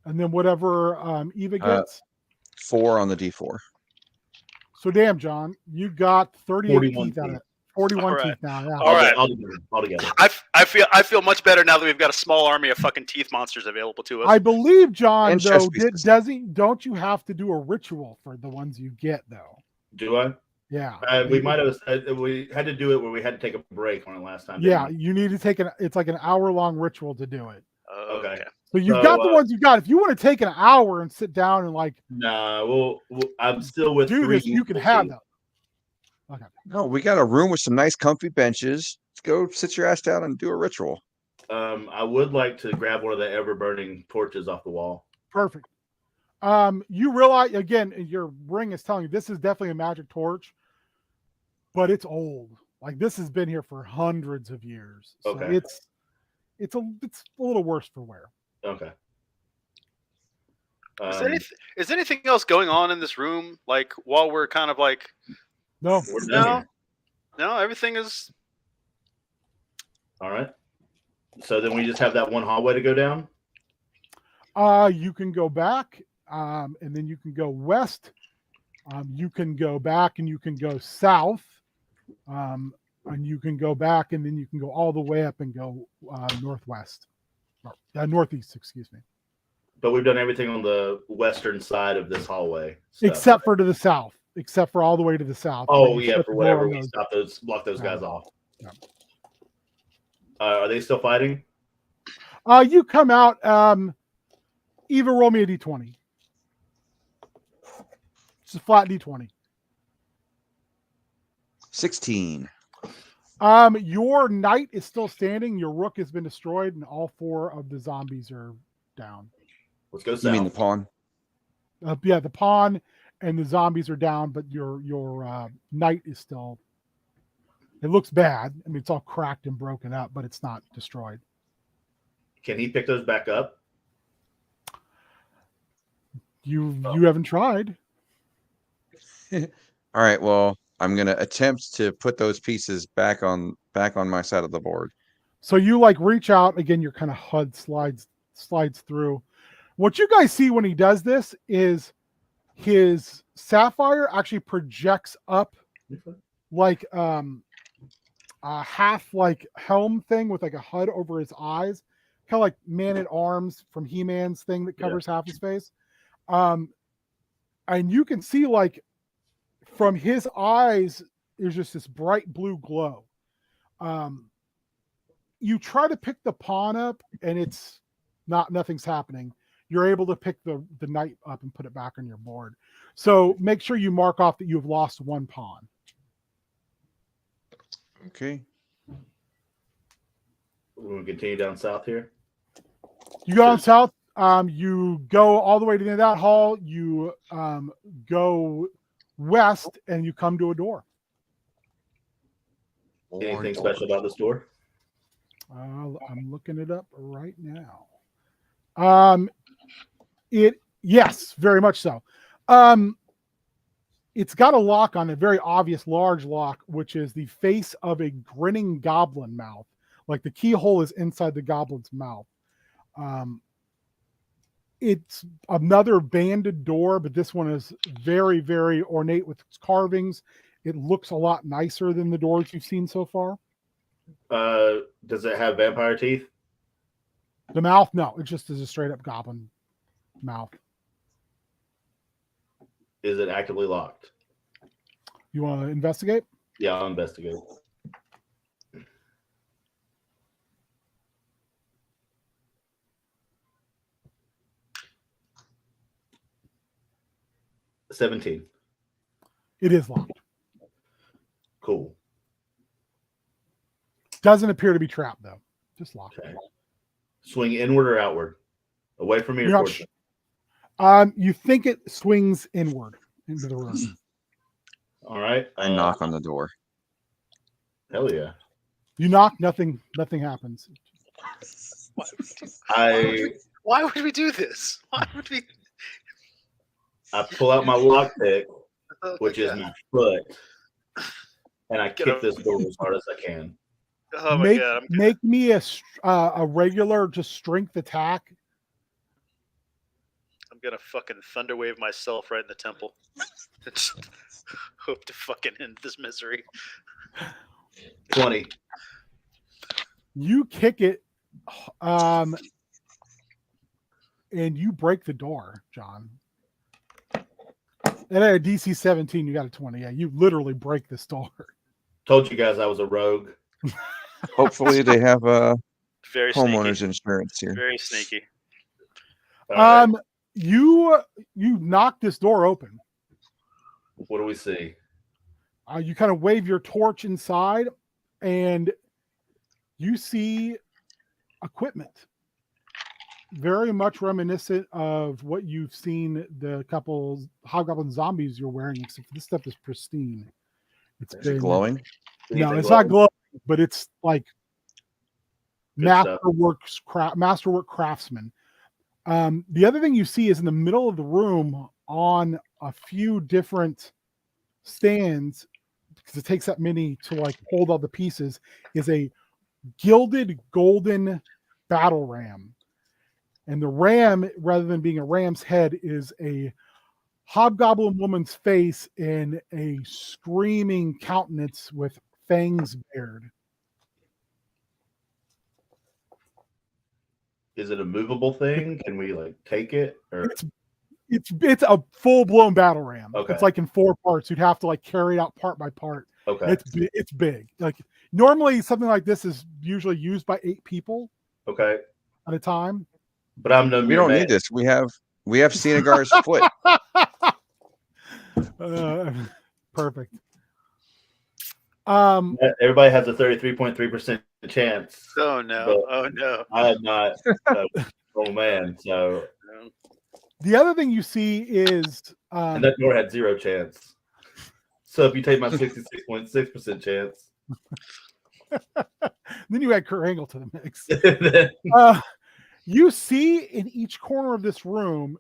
and then whatever Eva gets. 4 on the D4. So damn, John, you got 38 41 teeth out of teeth. it. 41 All right. teeth now. Yeah. All right. All together. I feel much better now that we've got a small army of fucking teeth monsters available to us. I believe, John, And though, chess pieces. don't you have to do a ritual for the ones you get, though? Do I? Yeah. We might have. We had to do it where we had to take a break on it last time. Yeah, didn't we? you need to take it's like an hour-long ritual to do it. Okay. So you've got the ones you got. If you want to take an hour and sit down and like, nah, I'm still with do 3 this, you can have teeth. them. Okay. No, we got a room with some nice, comfy benches. Let's go sit your ass down and do a ritual. I would like to grab one of the ever-burning torches off the wall. Perfect. You realize again, your ring is telling you this is definitely a magic torch, but it's old. Like this has been here for hundreds of years. So Okay. it's a little worse for wear. Okay. Is anything else going on in this room? Like while we're kind of like No. We're done here. no, everything is All right. So then we just have that one hallway to go down. You can go back, and then you can go west. You can go back, and you can go south, and you can go back, and then you can go all the way up and go northwest, northeast. Excuse me. But we've done everything on the western side of this hallway, stuff, Except right? for to the south. Except for all the way to the south. Oh where you yeah, shut for the door whatever on we those. block those guys off. Yeah. Are they still fighting? You come out. Eva, roll me a d20. It's a flat d20. 16. Your knight is still standing. Your rook has been destroyed, and all 4 of the zombies are down. Let's go south. You mean the pawn? Yeah, the pawn and the zombies are down, but your knight is still. It looks bad. I mean, it's all cracked and broken up, but it's not destroyed. Can he pick those back up? You haven't tried. All right. Well, I'm gonna attempt to put those pieces back on my side of the board. So you like reach out again. Your kind of HUD slides through. What you guys see when he does this is his sapphire actually projects up like a half like helm thing with like a HUD over his eyes, kind of like Man at Arms from He-Man's thing that covers half his face. And you can see like from his eyes, there's just this bright blue glow. You try to pick the pawn up and nothing's happening. You're able to pick the knight up and put it back on your board. So make sure you mark off that you've lost 1 pawn. Okay. We're going to continue down south here. You go on south. You go all the way to the end of that hall. You go west, and you come to a door. Anything special about this door? I'm looking it up right now. Yes, very much so. It's got a lock on it, a very obvious large lock, which is the face of a grinning goblin mouth. Like the keyhole is inside the goblin's mouth. It's another banded door, but this one is very, very ornate with carvings. It looks a lot nicer than the doors you've seen so far. Does it have vampire teeth? The mouth, no, it just is a straight up goblin mouth. Is it actively locked? You want to investigate? Yeah, I'll investigate. $17. It is locked. Cool. Doesn't appear to be trapped though. Just locked. Okay. Swing inward or outward? Away from me or You're not towards sh- me? You think it swings inward into the room. All right. I knock on the door. Hell yeah. You knock, nothing happens. Why would we do this? Why would we? I pull out my lockpick, Oh which is God. my foot, and I Get kick up. this door as hard as I can. Oh my God. Make me a regular just strength attack. I'm gonna fucking thunder wave myself right in the temple. Just hope to fucking end this misery. 20. You kick it, and you break the door, John. And at a DC 17, you got a 20. Yeah, you literally break this door. Told you guys I was a rogue. Hopefully they have Very homeowners sneaky. insurance here. Very sneaky. All right. You knock this door open. What do we see? You kind of wave your torch inside, and you see equipment very much reminiscent of what you've seen the couple hobgoblin zombies you're wearing, except this stuff is pristine. Is it glowing? No, Anything it's glowing? not glowing, but it's like Good stuff. masterwork craftsman. The other thing you see is in the middle of the room on a few different stands, because it takes that many to like hold all the pieces, is a gilded golden battle ram. And the ram, rather than being a ram's head, is a hobgoblin woman's face in a screaming countenance with fangs bared. Is it a movable thing? Can we like take it? Or It's a full blown battle ram. Okay. It's like in 4 parts. You'd have to like carry it out part by part. okay. It's big. Like normally something like this is usually used by 8 people Okay. at a time. But I'm no We mere don't man. need this. We have Senegar's foot. Perfect. Everybody has a 33.3% chance. Oh no. But Oh no. I had not. Oh man. So The other thing you see is and that door had 0 chance. So if you take my 66.6% chance, then you add Kurt Angle to the mix. then You see in each corner of this room,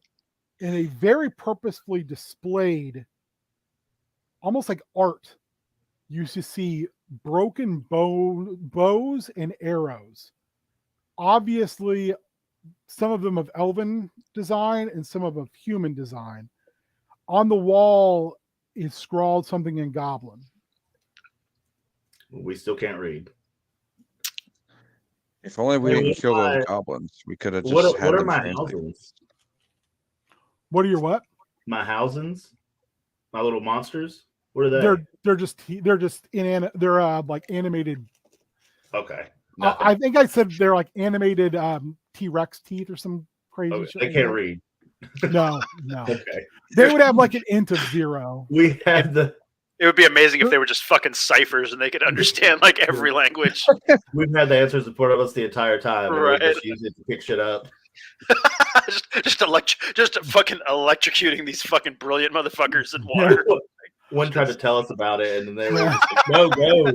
in a very purposefully displayed, almost like art, you see broken bows and arrows. Obviously, some of them of elven design and some of human design. On the wall is scrawled something in Goblin. we still can't read. If only we Hey, didn't what's kill my- those goblins. We could have just What had are them my translate. housings? What are your what? My housings? My little monsters? What are they? They're just like animated. Okay. I think I said they're like animated T-Rex teeth or some crazy Okay, shit. they like can't that. read. No. Okay. They would have like an int of 0. We had the It would be amazing if they were just fucking ciphers and they could understand like every language. we've had the answers in front of us the entire time. And Right. we just use it to pick shit up. just fucking electrocuting these fucking brilliant motherfuckers in water. One tried to tell us about it, and then they were just like, no, go.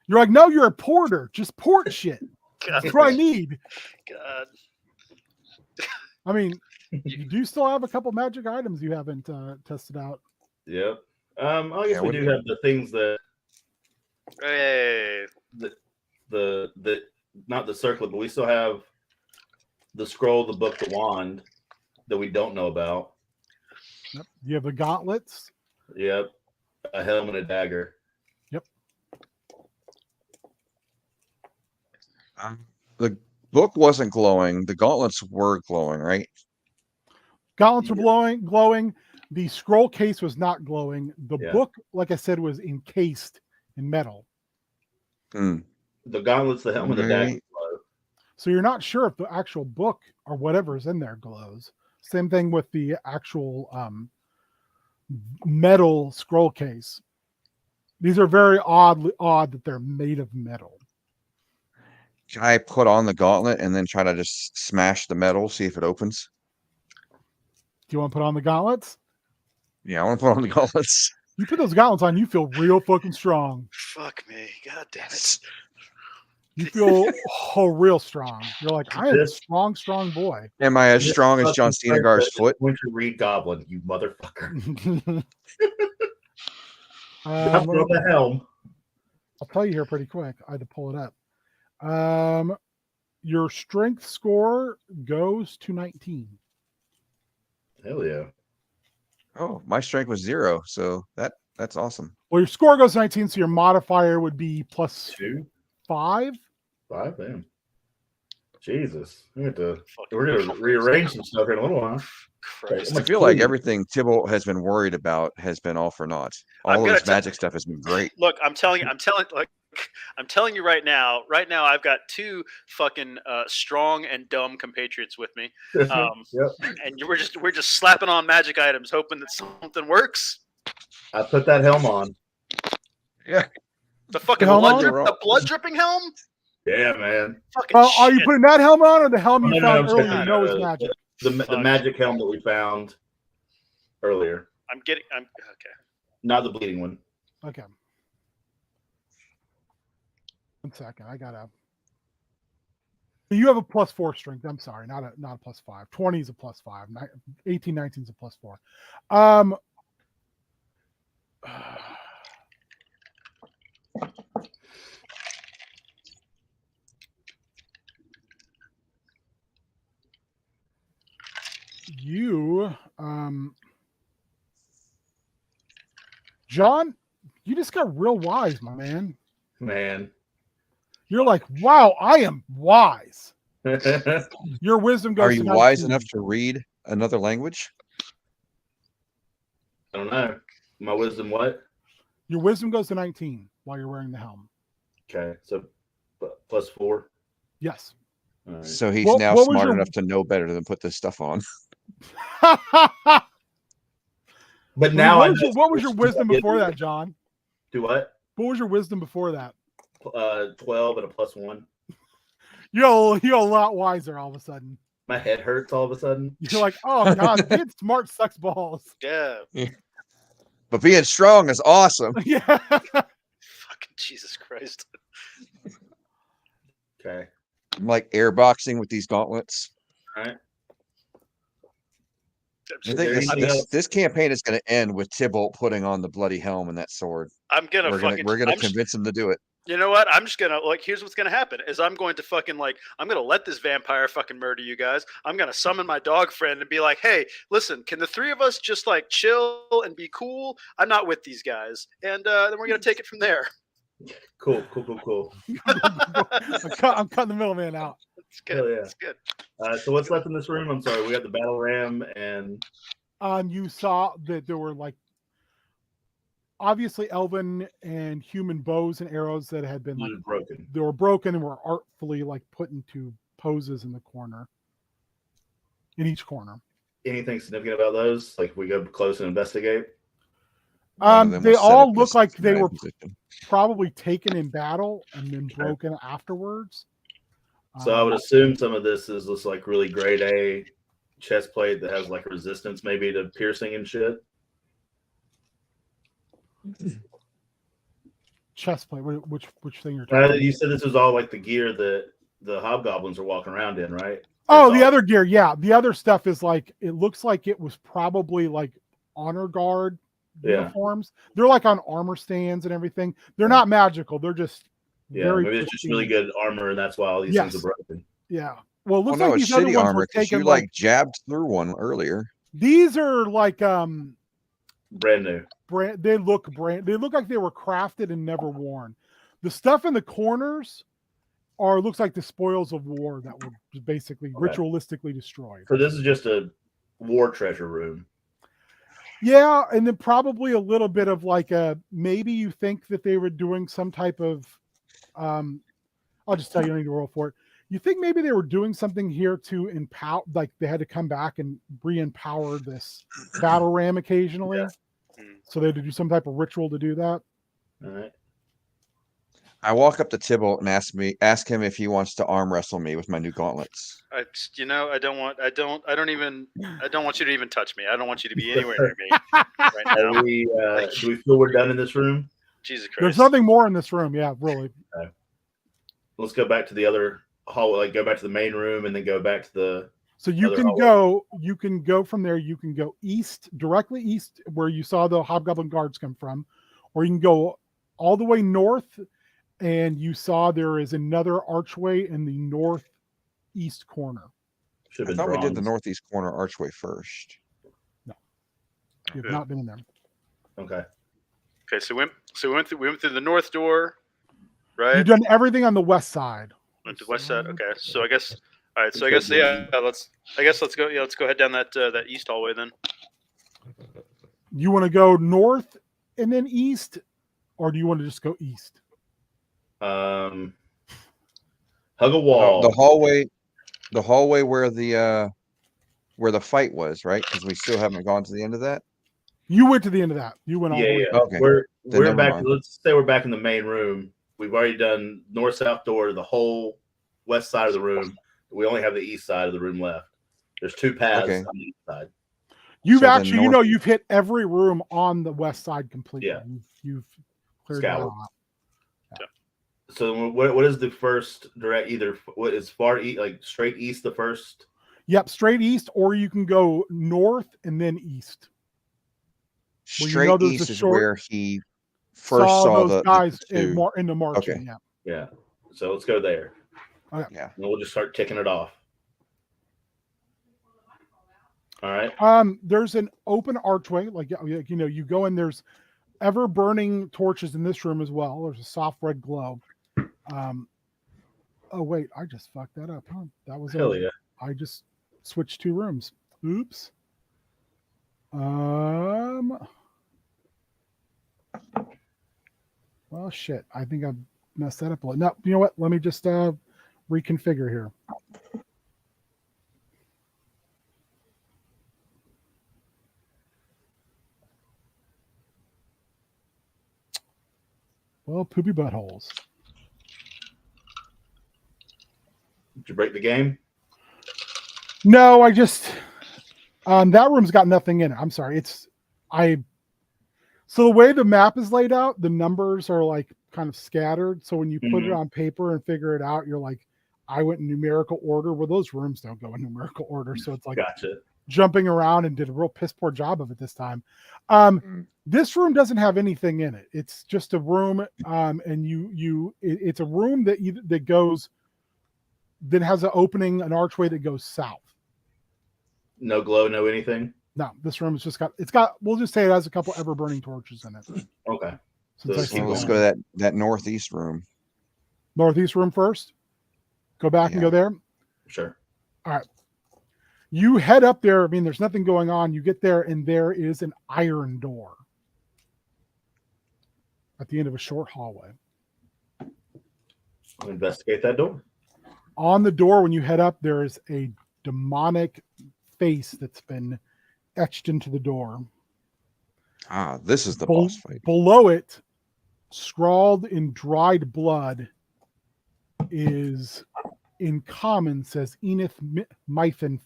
You're like, no, you're a porter. Just port shit. God, That's what I need. God. I mean, you do still have a couple magic items you haven't tested out. Yep. I guess Yeah, we what- do have the things that Hey. the not the circlet, but we still have the scroll, the book, the wand that we don't know about. Yep. You have the gauntlets. Yep. A helmet, a dagger. The book wasn't glowing. The gauntlets were glowing, right? Gauntlets were Yeah. glowing. The scroll case was not glowing. The Yeah. book, like I said, was encased in metal. Hmm. The gauntlets, the helmet, the dagger. Right. glow. So you're not sure if the actual book or whatever's in there glows. Same thing with the actual metal scroll case. These are very odd that they're made of metal. Can I put on the gauntlet and then try to just smash the metal, see if it opens? Do you want to put on the gauntlets? Yeah, I want to put on the gauntlets. You put those gauntlets on, you feel real fucking strong. Fuck me. God damn it. You feel real strong. You're like, I am a This- strong boy. Am I as strong as John Cenagar's foot? Winter Reed Goblin, you motherfucker. Um, Throw the helm. I'll tell you here pretty quick. I had to pull it up. Your strength score goes to 19. Hell yeah. Oh, my strength was 0, so that's awesome. Well, your score goes to 19, so your modifier would be plus 2, 5. 5, damn. Jesus. We're gonna Fucking rearrange some stuff here in a little while. Christ. I feel like everything Tybalt has been worried about has been all for naught. I'm All gonna this magic stuff has been great. Look, I'm telling you right now. Right now, I've got 2 fucking strong and dumb compatriots with me, Yep. and we're just slapping on magic items, hoping that something works. I put that helm on. Yeah. The fucking Helm blood, on? the blood dripping helm. Yeah, man. Fucking Are you shit. putting that helm on or the helm you No, found I'm earlier? saying, You know it's magic. The Fuck. magic helm that we found earlier. I'm okay. Not the bleeding one. Okay. 1 second. I gotta. You have a +4 strength. I'm sorry, not a +5. 20 is a +5. 18, 19 is a +4. You, John, you just got real wise, my man. Man. You're like, wow, I am wise. Your wisdom goes. Are you to wise 19. enough to read another language? I don't know. My wisdom what? Your wisdom goes to 19 while you're wearing the helm. Okay, so +4. Yes. All right. So he's What now was smart your- enough to know better than put this stuff on. But now what was your wisdom before that, John? Do what? What was your wisdom before that? 12 and a +1. You're a lot wiser all of a sudden. My head hurts all of a sudden. You're like, oh god, being smart sucks balls. Yeah. But being strong is awesome. Yeah. Fucking Jesus Christ. Okay. I'm like airboxing with these gauntlets. All right. I Is think there anything else? this campaign is going to end with Tybalt putting on the bloody helm and that sword. I'm gonna We're gonna convince him to do it. You know what? I'm just gonna here's what's gonna happen is I'm going to fucking I'm gonna let this vampire fucking murder you guys. I'm gonna summon my dog friend and be like, hey, listen, can the 3 of us just chill and be cool? I'm not with these guys. And then we're gonna take it from there. Cool. I'm cutting the middleman out. It's good. Hell yeah. It's good. So what's left in this room? I'm sorry. We got the battle ram and You saw that there were obviously elven and human bows and arrows that had been broken. they were broken and were artfully put into poses in the corner. In each corner. Anything significant about those? Like if we go close and investigate? One of them They was set all up look as like they my were position. probably taken in battle and then broken afterwards. So I would assume some of this is just really grade A chest plate that has resistance maybe to piercing and shit. Chest plate. Which thing you're talking about? You said this was all the gear that the hobgoblins are walking around in, right? Oh, It's the all- other gear. Yeah. The other stuff is it looks like it was probably honor guard Yeah. uniforms. They're on armor stands and everything. They're not magical. They're just Yeah, very maybe it's just pristine. really good armor, and that's why all these things Yes. are broken. Yeah. Well, it Well, looks no, like it's these other shitty ones armor were because taken you jabbed through one earlier. these are Brand new. they look like they were crafted and never worn. The stuff in the corners looks like the spoils of war that were basically ritualistically destroyed. So this is just a war treasure room. Yeah, and then probably a little bit of maybe you think that they were doing some type of I'll just tell you, I don't need to roll for it. You think maybe they were doing something here to empower, they had to come back and re-empower this battle ram occasionally. Yeah. So they had to do some type of ritual to do that. All right. I walk up to Tybalt and ask him if he wants to arm wrestle me with my new gauntlets. I don't want you to even touch me. I don't want you to be anywhere near me right now. Do we feel we're done in this room? Jesus Christ. There's nothing more in this room. Yeah, really. Okay. Let's go back to the other hallway. Like go back to the main room and then go back to the. So you other can hallway. go. You can go from there. You can go east, directly east, where you saw the Hobgoblin guards come from, or you can go all the way north, and you saw there is another archway in the northeast corner. Should I have thought been we did the bronze. northeast corner archway first. You've not been in there. Okay. Okay, so we went through the north door, right? You've done everything on the west side. Went to the west side. Okay, so I guess. All right, so I guess let's go. Yeah, let's go head down that east hallway then. You want to go north and then east, or do you want to just go east? Hug a wall. The hallway where the fight was, right? Because we still haven't gone to the end of that. You went to the end of that. You went all the way. Yeah. Okay. We're never back. mind. Let's say we're back in the main room. We've already done north-south door, the whole west side of the room. We only have the east side of the room left. There's two paths Okay. on the east side. You've So then actually, you've hit every room on the west side completely. Yeah. You've cleared that Scoured. out. So what is the first direct? Either what is far east, like straight east, the first. Yep, straight east, or you can go north and then east. Well, you Straight know there's a east is short- where he first saw those the guys two. in the marching. Okay. Yeah. Yeah. So let's go there. Okay. Yeah. And we'll just start ticking it off. All right. There's an open archway, you go in. There's ever burning torches in this room as well. There's a soft red glow. Oh wait, I just fucked that up. Huh? That was Hell yeah. I just switched two rooms. Oops. Well, shit. I think I've messed that up a little. No, you know what? Let me just reconfigure here. Well, poopy buttholes. Did you break the game? No, I just that room's got nothing in it. I'm sorry. So the way the map is laid out, the numbers are like kind of scattered. So when you put it on paper and figure it out, you're like, I went in numerical order. Well, those rooms don't go in numerical order. So it's like Gotcha. jumping around, and did a real piss poor job of it this time. This room doesn't have anything in it. It's just a room, and it's a room that has an opening, an archway that goes south. No glow, no anything. No, this room has we'll just say it has a couple ever burning torches in it. Okay. Since So I see Well, let's that. go to that northeast room. Northeast room first. Go back and Yeah. go there. Sure. You head up there. I mean, there's nothing going on. You get there, and there is an iron door at the end of a short hallway. I'll investigate that door. On the door, when you head up, there is a demonic face that's been etched into the door. Ah, this is the boss fight. Below it, scrawled in dried blood, is in common, says Enith Mythen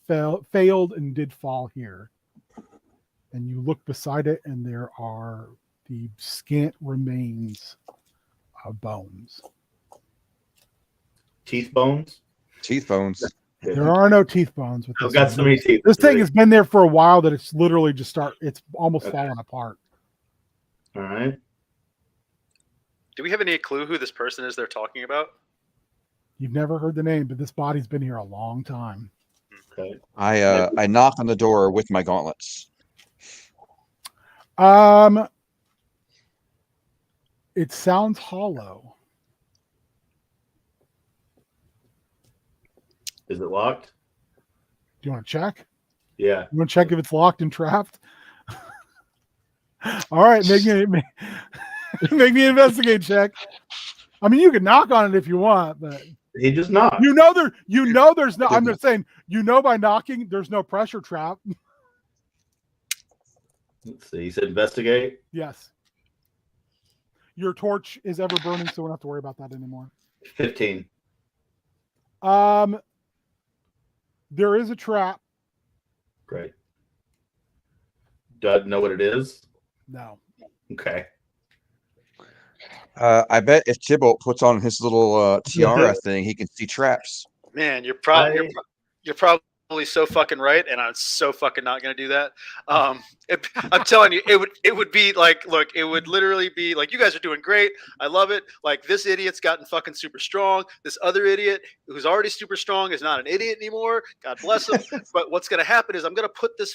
failed and did fall here. And you look beside it, and there are the scant remains of bones. Teeth bones. Teeth bones. There are no teeth bones with I've this. got so many teeth. This thing has been there for a while that it's literally it's almost Okay. falling apart. All right. Do we have any clue who this person is they're talking about? You've never heard the name, but this body's been here a long time. Okay. I knock on the door with my gauntlets. It sounds hollow. Is it locked? Do you want to check? Yeah. You want to check if it's locked and trapped? All right, make me an investigate check. I mean, you can knock on it if you want, but He just knocked. there's no. I'm just saying, by knocking, there's no pressure trap. Let's see. He said investigate. Yes. Your torch is ever burning, so we don't have to worry about that anymore. 15. There is a trap. Great. Do I know what it is? No. Okay. I bet if Tybalt puts on his little tiara thing, he can see traps. Man, you're probably so fucking right, and I'm so fucking not gonna do that. I'm telling you, it would be like, look, it would literally be like, you guys are doing great. I love it. Like, this idiot's gotten fucking super strong. This other idiot who's already super strong is not an idiot anymore. God bless him. But what's gonna happen is I'm gonna put this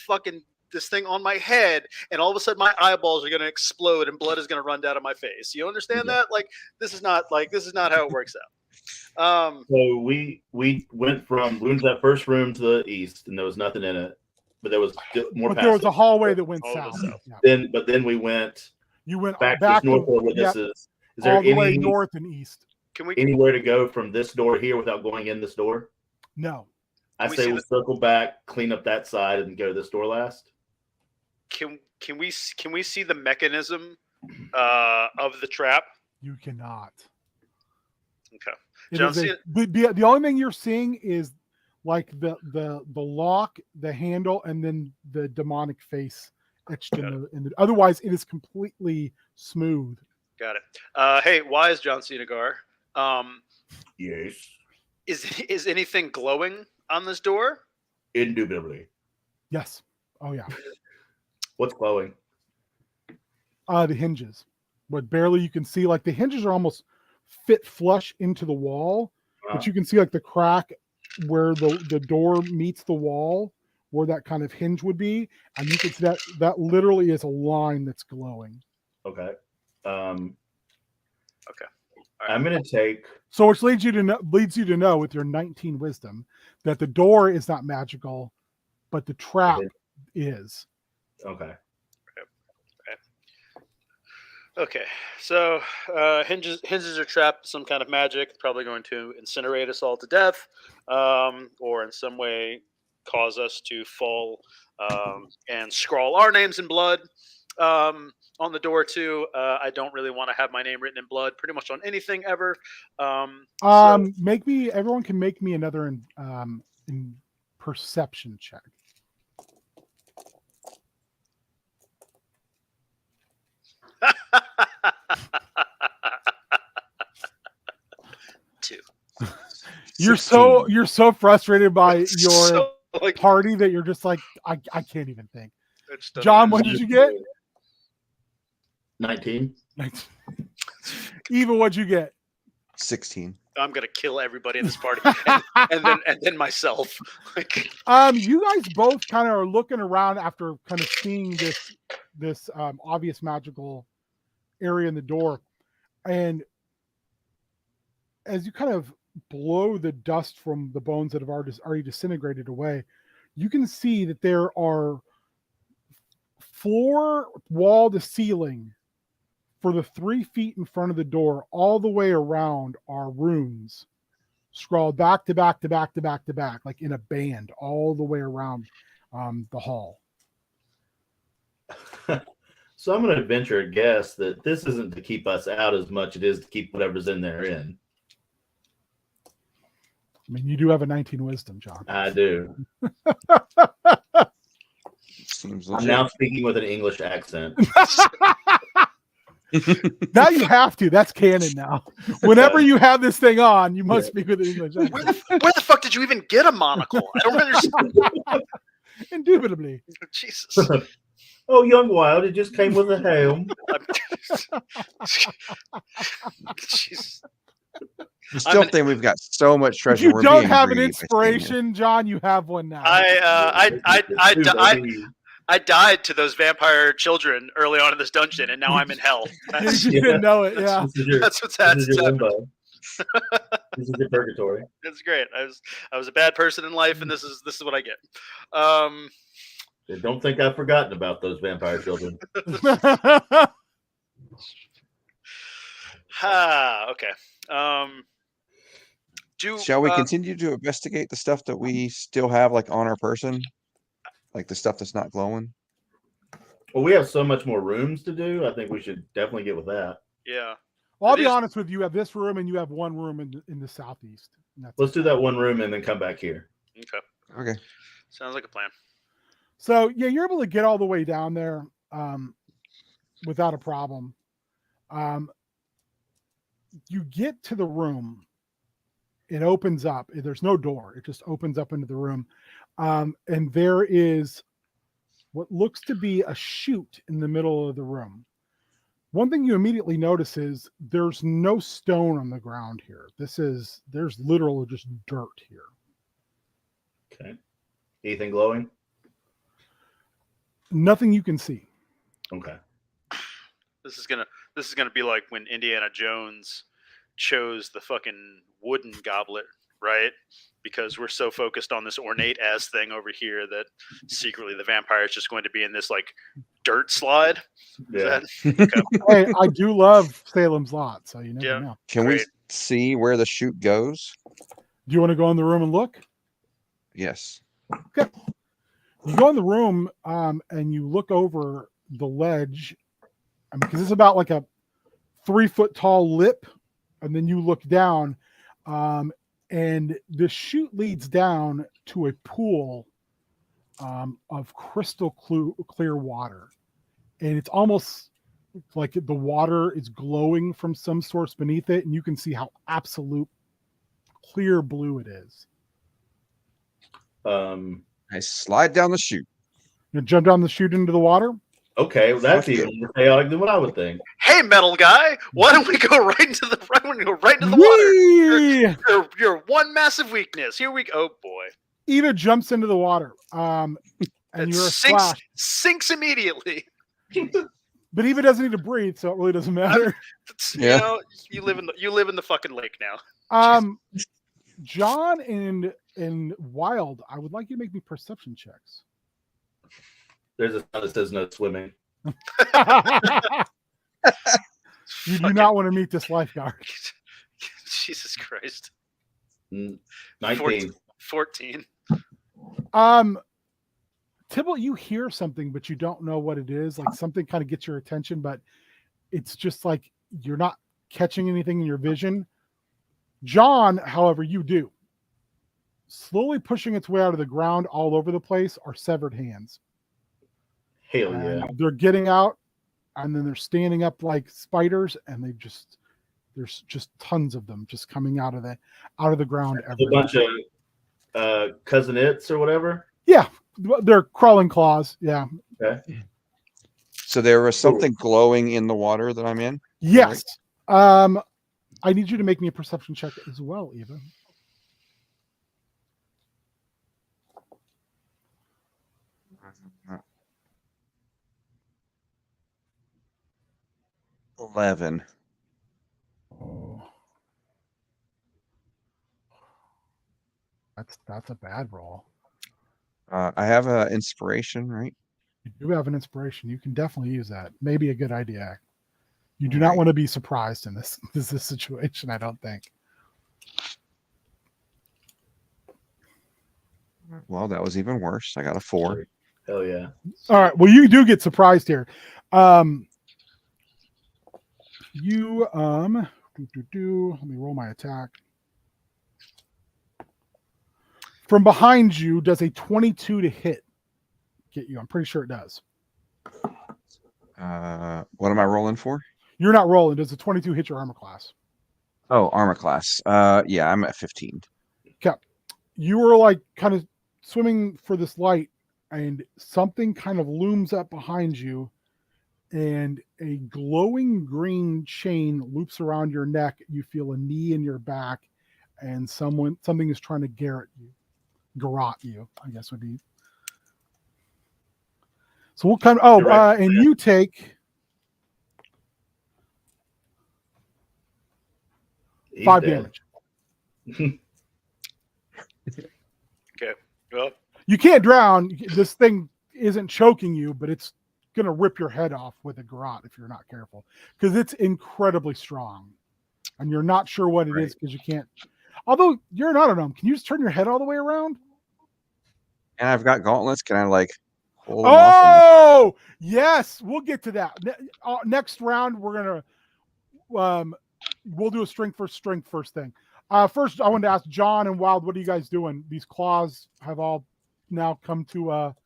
thing on my head, and all of a sudden my eyeballs are going to explode and blood is going to run down on my face. You understand that? Like, this is not how it works out. So we went to that first room to the east, and there was nothing in it, but there was more. But there was a hallway that went All south. the Then we went. You went back to back this north where this is. Is there all the way any north and east. Can we? anywhere to go from this door here without going in this door? No. I we say see we'll circle back, clean up that side, and go to this door last. Can we see the mechanism of the trap? You cannot. Okay. It John, is see the only thing you're seeing is like the lock, the handle, and then the demonic face etched in the. Otherwise, it is completely smooth. Got it. Hey, why is John Cena Gar? Yes, Is anything glowing on this door? indubitably. Yes. Oh yeah. What's glowing? The hinges, but barely you can see. Like the hinges are almost fit flush into the wall, but you can see like the crack where the door meets the wall, where that kind of hinge would be, and you can see that literally is a line that's glowing. Okay. Okay. All right. I'm gonna take. So which leads you to know with your 19 wisdom that the door is not magical, but the trap is. Okay. Okay, so hinges are trapped. Some kind of magic, probably going to incinerate us all to death, or in some way cause us to fall and scrawl our names in blood on the door too. I don't really want to have my name written in blood, pretty much on anything ever. Everyone can make me another in perception check. Two. You're so frustrated by your So, like, party that you're just like, I can't even think. it just doesn't John, matter. what did you get? 19. Eva, what'd you get? 16. I'm gonna kill everybody in this party, and then myself. Like, You guys both kind of are looking around after kind of seeing this obvious magical area in the door, and as you kind of blow the dust from the bones that have already disintegrated away, you can see that there are floor, wall to ceiling, for the 3 feet in front of the door, all the way around are runes scrawled back to back to back to back to back, like in a band, all the way around the hall. So I'm going to venture a guess that this isn't to keep us out as much as it is to keep whatever's in there in. I mean, you do have a 19 wisdom, John. I do. Seems I'm legit. now speaking with an English accent. Now you have to. That's canon now. Whenever you have this thing on, you must speak with an English accent. where the fuck did you even get a monocle? I don't understand. Indubitably. Jesus. Oh, young wild, it just came with a helm. Jesus. I still think we've got so much If treasure. you We're don't being have an greedy by saying this. inspiration, John, you have one now. I died to those vampire children early on in this dungeon, and now I'm in hell. You just didn't know it. Yeah. That's what's This is your happening. limbo. This is your purgatory. It's great. I was a bad person in life, and this is what I get. Don't think I've forgotten about those vampire children. Okay. Shall we continue to investigate the stuff that we still have, like on our person, like the stuff that's not glowing? Well, we have so much more rooms to do. I think we should definitely get with that. Yeah. Well, I'll These- be honest with you. You have this room and you have one room in the southeast. And that's Let's it. do that one room and then come back here. Okay. Okay. Sounds like a plan. So yeah, you're able to get all the way down there without a problem. You get to the room. It opens up. There's no door. It just opens up into the room. And there is what looks to be a chute in the middle of the room. One thing you immediately notice is there's no stone on the ground here. There's literal just dirt here. Okay. Anything glowing? Nothing you can see. Okay. This is gonna be like when Indiana Jones chose the fucking wooden goblet, right? Because we're so focused on this ornate ass thing over here that secretly the vampire is just going to be in this like dirt slide. Yeah. Hey, I do love Salem's Lot, so you never Yeah. know. Can we Great. see where the chute goes? Do you want to go in the room and look? Yes. You go in the room and you look over the ledge, because it's about like a 3-foot tall lip, and then you look down, and the chute leads down to a pool of crystal clear water, and it's almost like the water is glowing from some source beneath it, and you can see how absolute clear blue it is. I slide down the chute. You jump down the chute into the water. Okay, well, that's Okay. even more chaotic than what I would think. Hey, metal guy, why don't we go right into the water? Whee! Your one massive weakness. Here we go. Oh boy. Eva jumps into the water, and It you're splashed. sinks immediately. But Eva doesn't need to breathe, so it really doesn't matter. Yeah. You know, you live in the fucking lake now. John and Wild, I would like you to make me perception checks. There's a sign that says no swimming. You do not want to meet this lifeguard. Jesus Christ. 19. 14. Tybalt, you hear something, but you don't know what it is. Like something kind of gets your attention, but it's just like you're not catching anything in your vision. John, however, you do. Slowly pushing its way out of the ground all over the place are severed hands. Hell And yeah. they're getting out, and then they're standing up like spiders, and there's just tons of them just coming out of the ground A everywhere. bunch of cousinets or whatever. Yeah, they're crawling claws. Yeah. Okay. So there was something glowing in the water that I'm in. Yes. I need you to make me a perception check as well, Eva. Uh, 11. Oh. That's a bad roll. I have an inspiration, right? You do have an inspiration. You can definitely use that. Maybe a good idea. You do All not right. want to be surprised in this situation, I don't think. Well, that was even worse. I got a 4. Hell yeah. All right. Well, you do get surprised here. You let me roll my attack. From behind you, does a 22 to hit get you? I'm pretty sure it does. What am I rolling for? You're not rolling. Does a 22 hit your armor class? Oh, armor class. Yeah, I'm at 15. You were like kind of swimming for this light, and something kind of looms up behind you, and a glowing green chain loops around your neck. You feel a knee in your back, and something is trying to garrot you, I guess would be. So we'll come. Oh, and you take He's 5 dead. damage. Okay. Well, You can't drown. This thing isn't choking you, but it's going to rip your head off with a garrote if you're not careful, because it's incredibly strong, and you're not sure what it is because you can't. Although you're an autonom, can you just turn your head all the way around? And I've got gauntlets. Can I like hold them off? Oh, yes. We'll get to that. Next round, we're going to we'll do a strength first thing. First, I wanted to ask John and Wild, what are you guys doing? These claws have all now come out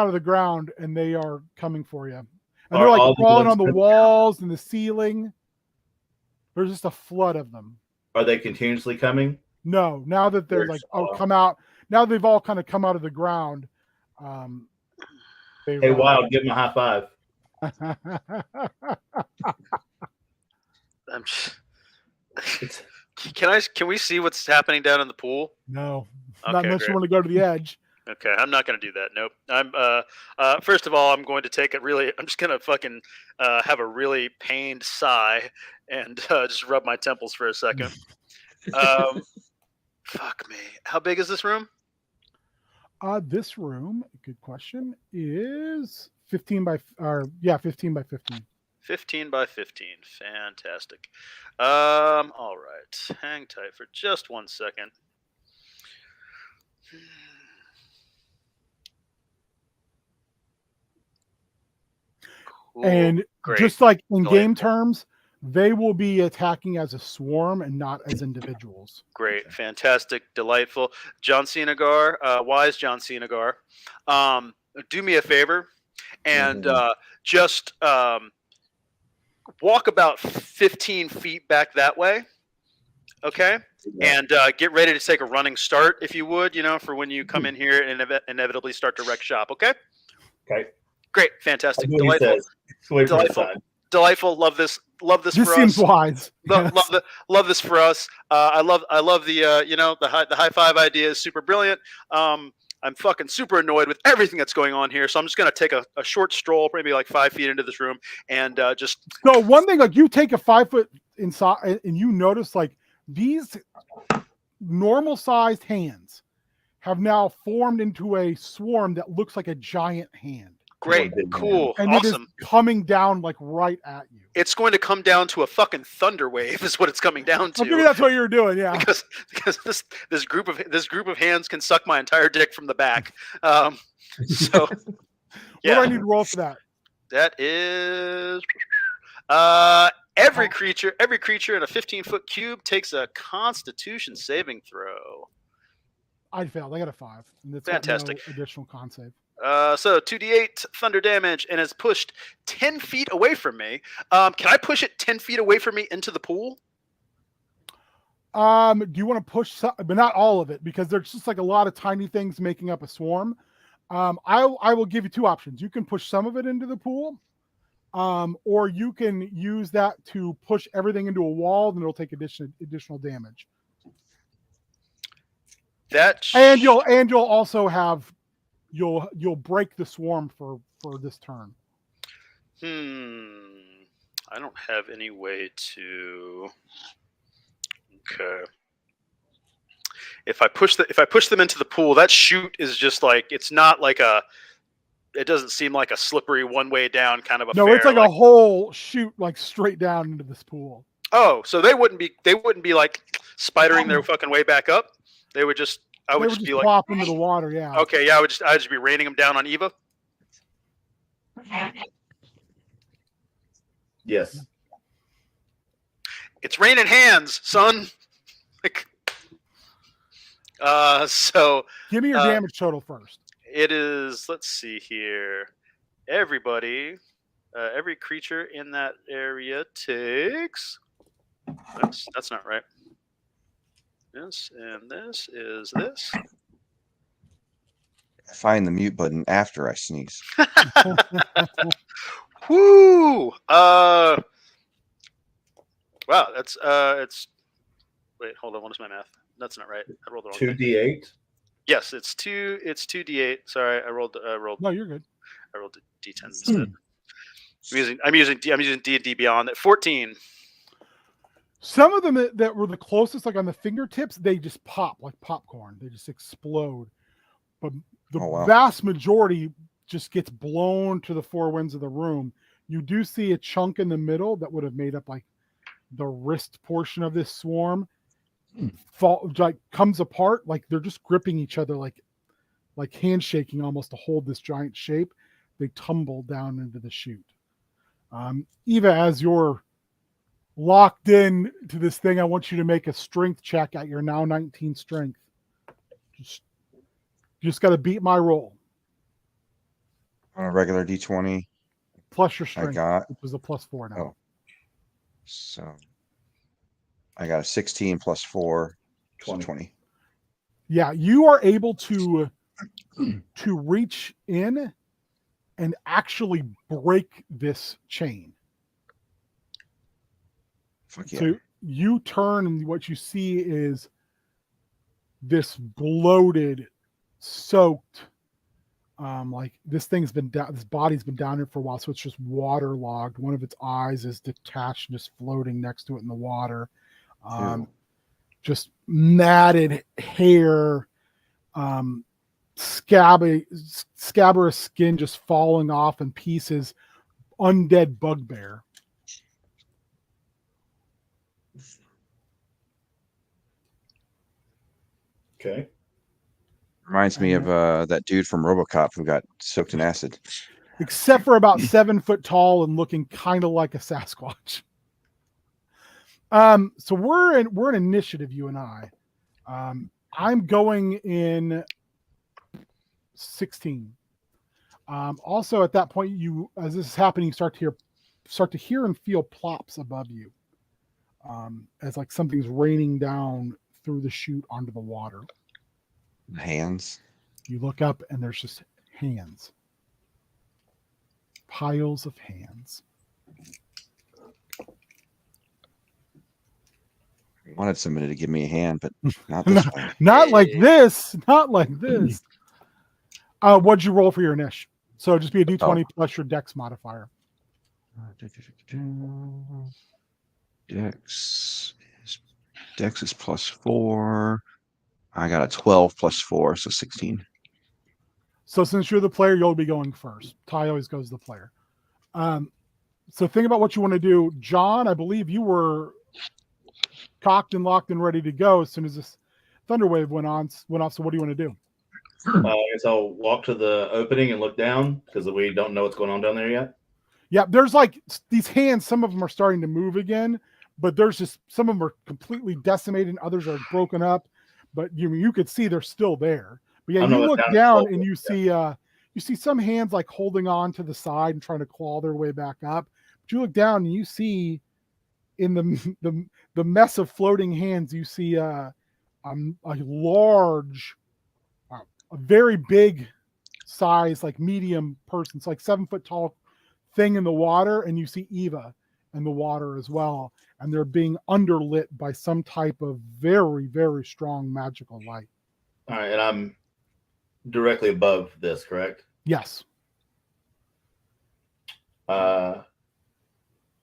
of the ground, and they are coming for you. And they're like crawling on the walls and the ceiling. There's just a flood of them. Are they continuously coming? No, now that they're come out. Now they've all kind of come out of the ground. Hey, Wild, give them a high five. Can we see what's happening down in the pool? No, Okay, not unless you want to go to the edge. Okay, I'm not going to do that. Nope. I'm first of all, I'm going to take it really. I'm just going to fucking have a really pained sigh and just rub my temples for a second. Fuck me. How big is this room? This room, good question, is 15 by 15. 15 by 15. Fantastic. All right. Hang tight for just 1 second. Cool. And Great. just like in game terms, they will be attacking as a swarm and not as individuals. Great, fantastic, delightful. John Cenagar, wise John Cenagar, do me a favor and just walk about 15 feet back that way, okay? And get ready to take a running start, if you would, for when you come in here and inevitably start to wreck shop, okay? Okay. Great, fantastic, delightful. Delightful. Love this for us. This seems wise. Love this for us. I love the the high five idea is super brilliant. I'm fucking super annoyed with everything that's going on here, so I'm just gonna take a short stroll, maybe like 5 feet into this room, and just. So one thing, like you take a 5 foot inside, and you notice like these normal sized hands have now formed into a swarm that looks like a giant hand. Great, cool, and awesome. It is coming down like right at you. It's going to come down to a fucking thunder wave, is what it's coming down to. Maybe that's what you're doing, yeah. Because this group of hands can suck my entire dick from the back. So, yeah. What do I need to roll for that? That is every creature in a 15-foot cube takes a Constitution saving throw. I failed. I got a 5. And that's fantastic. No additional con save. So 2d8 thunder damage, and it's pushed 10 feet away from me. Can I push it 10 feet away from me into the pool? Do you want to push some, but not all of it, because there's just like a lot of tiny things making up a swarm. I will give you 2 options. You can push some of it into the pool, or you can use that to push everything into a wall, and it'll take additional damage. And you'll also have you'll break the swarm for this turn. I don't have any way to. Okay. If I push them into the pool, that chute is just like, it's not like it doesn't seem like a slippery one way down kind of a. No, it's like a whole chute like straight down into this pool. Oh, so they wouldn't be like spidering their fucking way back up. They would just. I would just be like plop into the water, yeah. Okay, yeah, I'd just be raining them down on Eva. Yes. It's raining hands, son. So give me your damage total first. It is, let's see here. Everybody, every creature in that area takes. That's not right. This and this is this. Find the mute button after I sneeze. Whoo! Wow, that's it's. Wait, hold on. What is my math? That's not right. I rolled the wrong. 2d8. Yes, it's 2d8. Sorry, I rolled. No, you're good. I rolled a d10 instead. I'm using D&D Beyond at 14. Some of them that were the closest, like on the fingertips, they just pop like popcorn. They just explode. But the vast majority just gets blown to the 4 winds of the room. You do see a chunk in the middle that would have made up like the wrist portion of this swarm comes apart. Like they're just gripping each other like handshaking almost to hold this giant shape. They tumble down into the chute. Eva, as you're locked in to this thing. I want you to make a strength check at your now 19 strength. Just got to beat my roll. On a regular D20. Plus your strength, which is a +4 now. Oh. So I got a 16 plus 4, 20. Yeah, you are able to reach in and actually break this chain. Fuck yeah. So you turn and what you see is this bloated, soaked, like this thing's been down, this body's been down here for a while, so it's just waterlogged. One of its eyes is detached, just floating next to it in the water. Just matted hair, scabrous skin just falling off in pieces, undead bugbear. Okay. Reminds me of that dude from RoboCop who got soaked in acid. Except for about 7 foot tall and looking kind of like a Sasquatch. So we're in initiative, you and I. I'm going in 16. Also at that point, as this is happening, you start to hear and feel plops above you. As like something's raining down through the chute onto the water. Hands. You look up and there's just hands. Piles of hands. I wanted somebody to give me a hand, but not this way. Not like this. Not like this. What'd you roll for your initiative? So just be a D20 plus your Dex modifier. Dex is +4. I got a 12 plus 4, so 16. So since you're the player, you'll be going first. Ty always goes the player. So think about what you want to do. John, I believe you were cocked and locked and ready to go as soon as this Thunderwave went off. So what do you want to do? I guess I'll walk to the opening and look down because we don't know what's going on down there yet. Yeah, there's like these hands. Some of them are starting to move again, but there's just some of them are completely decimated and others are broken up. But you could see they're still there. But yeah, you look down and you see some hands like holding on to the side and trying to claw their way back up. But you look down and you see in the mess of floating hands, you see a large, a very big size, like medium person. It's like 7 foot tall thing in the water, and you see Eva in the water as well. And they're being underlit by some type of very, very strong magical light. All right, and I'm directly above this, correct? Yes. I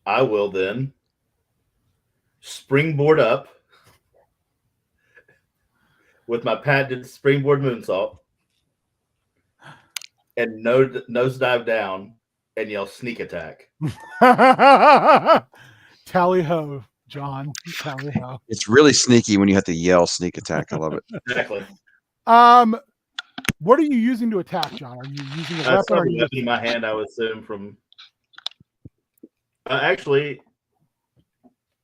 will then springboard up with my patented springboard moonsault and nosedive down and yell sneak attack. Tally ho, John. Tally ho. It's really sneaky when you have to yell sneak attack. I love it. Exactly. What are you using to attack, John? Are you using a weapon? Or weapon in my hand, I would assume from. Actually,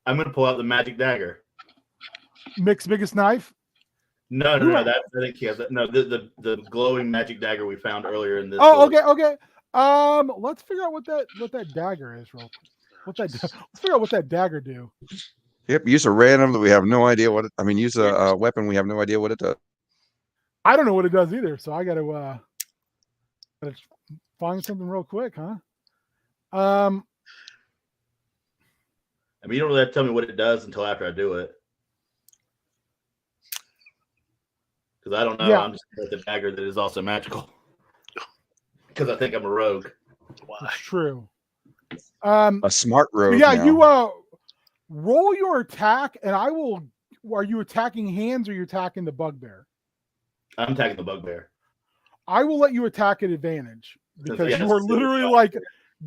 I'm going to pull out the magic dagger. Mick's biggest knife? No. I think he has that. No, the glowing magic dagger we found earlier in this. Oh, okay. Let's figure out what that dagger is, real quick. Let's figure out what that dagger do. Yep, use a random that we have no idea what. Use a weapon we have no idea what it does. I don't know what it does either, so I gotta find something real quick, huh? You don't really have to tell me what it does until after I do it. Because I don't know. Yeah. I'm just with the dagger that is also magical. Because I think I'm a rogue. Why? That's true. A smart rogue. Yeah, now. you roll your attack, and I will. Are you attacking hands or are you attacking the bugbear? I'm attacking the bugbear. I will let you attack at advantage because you are literally like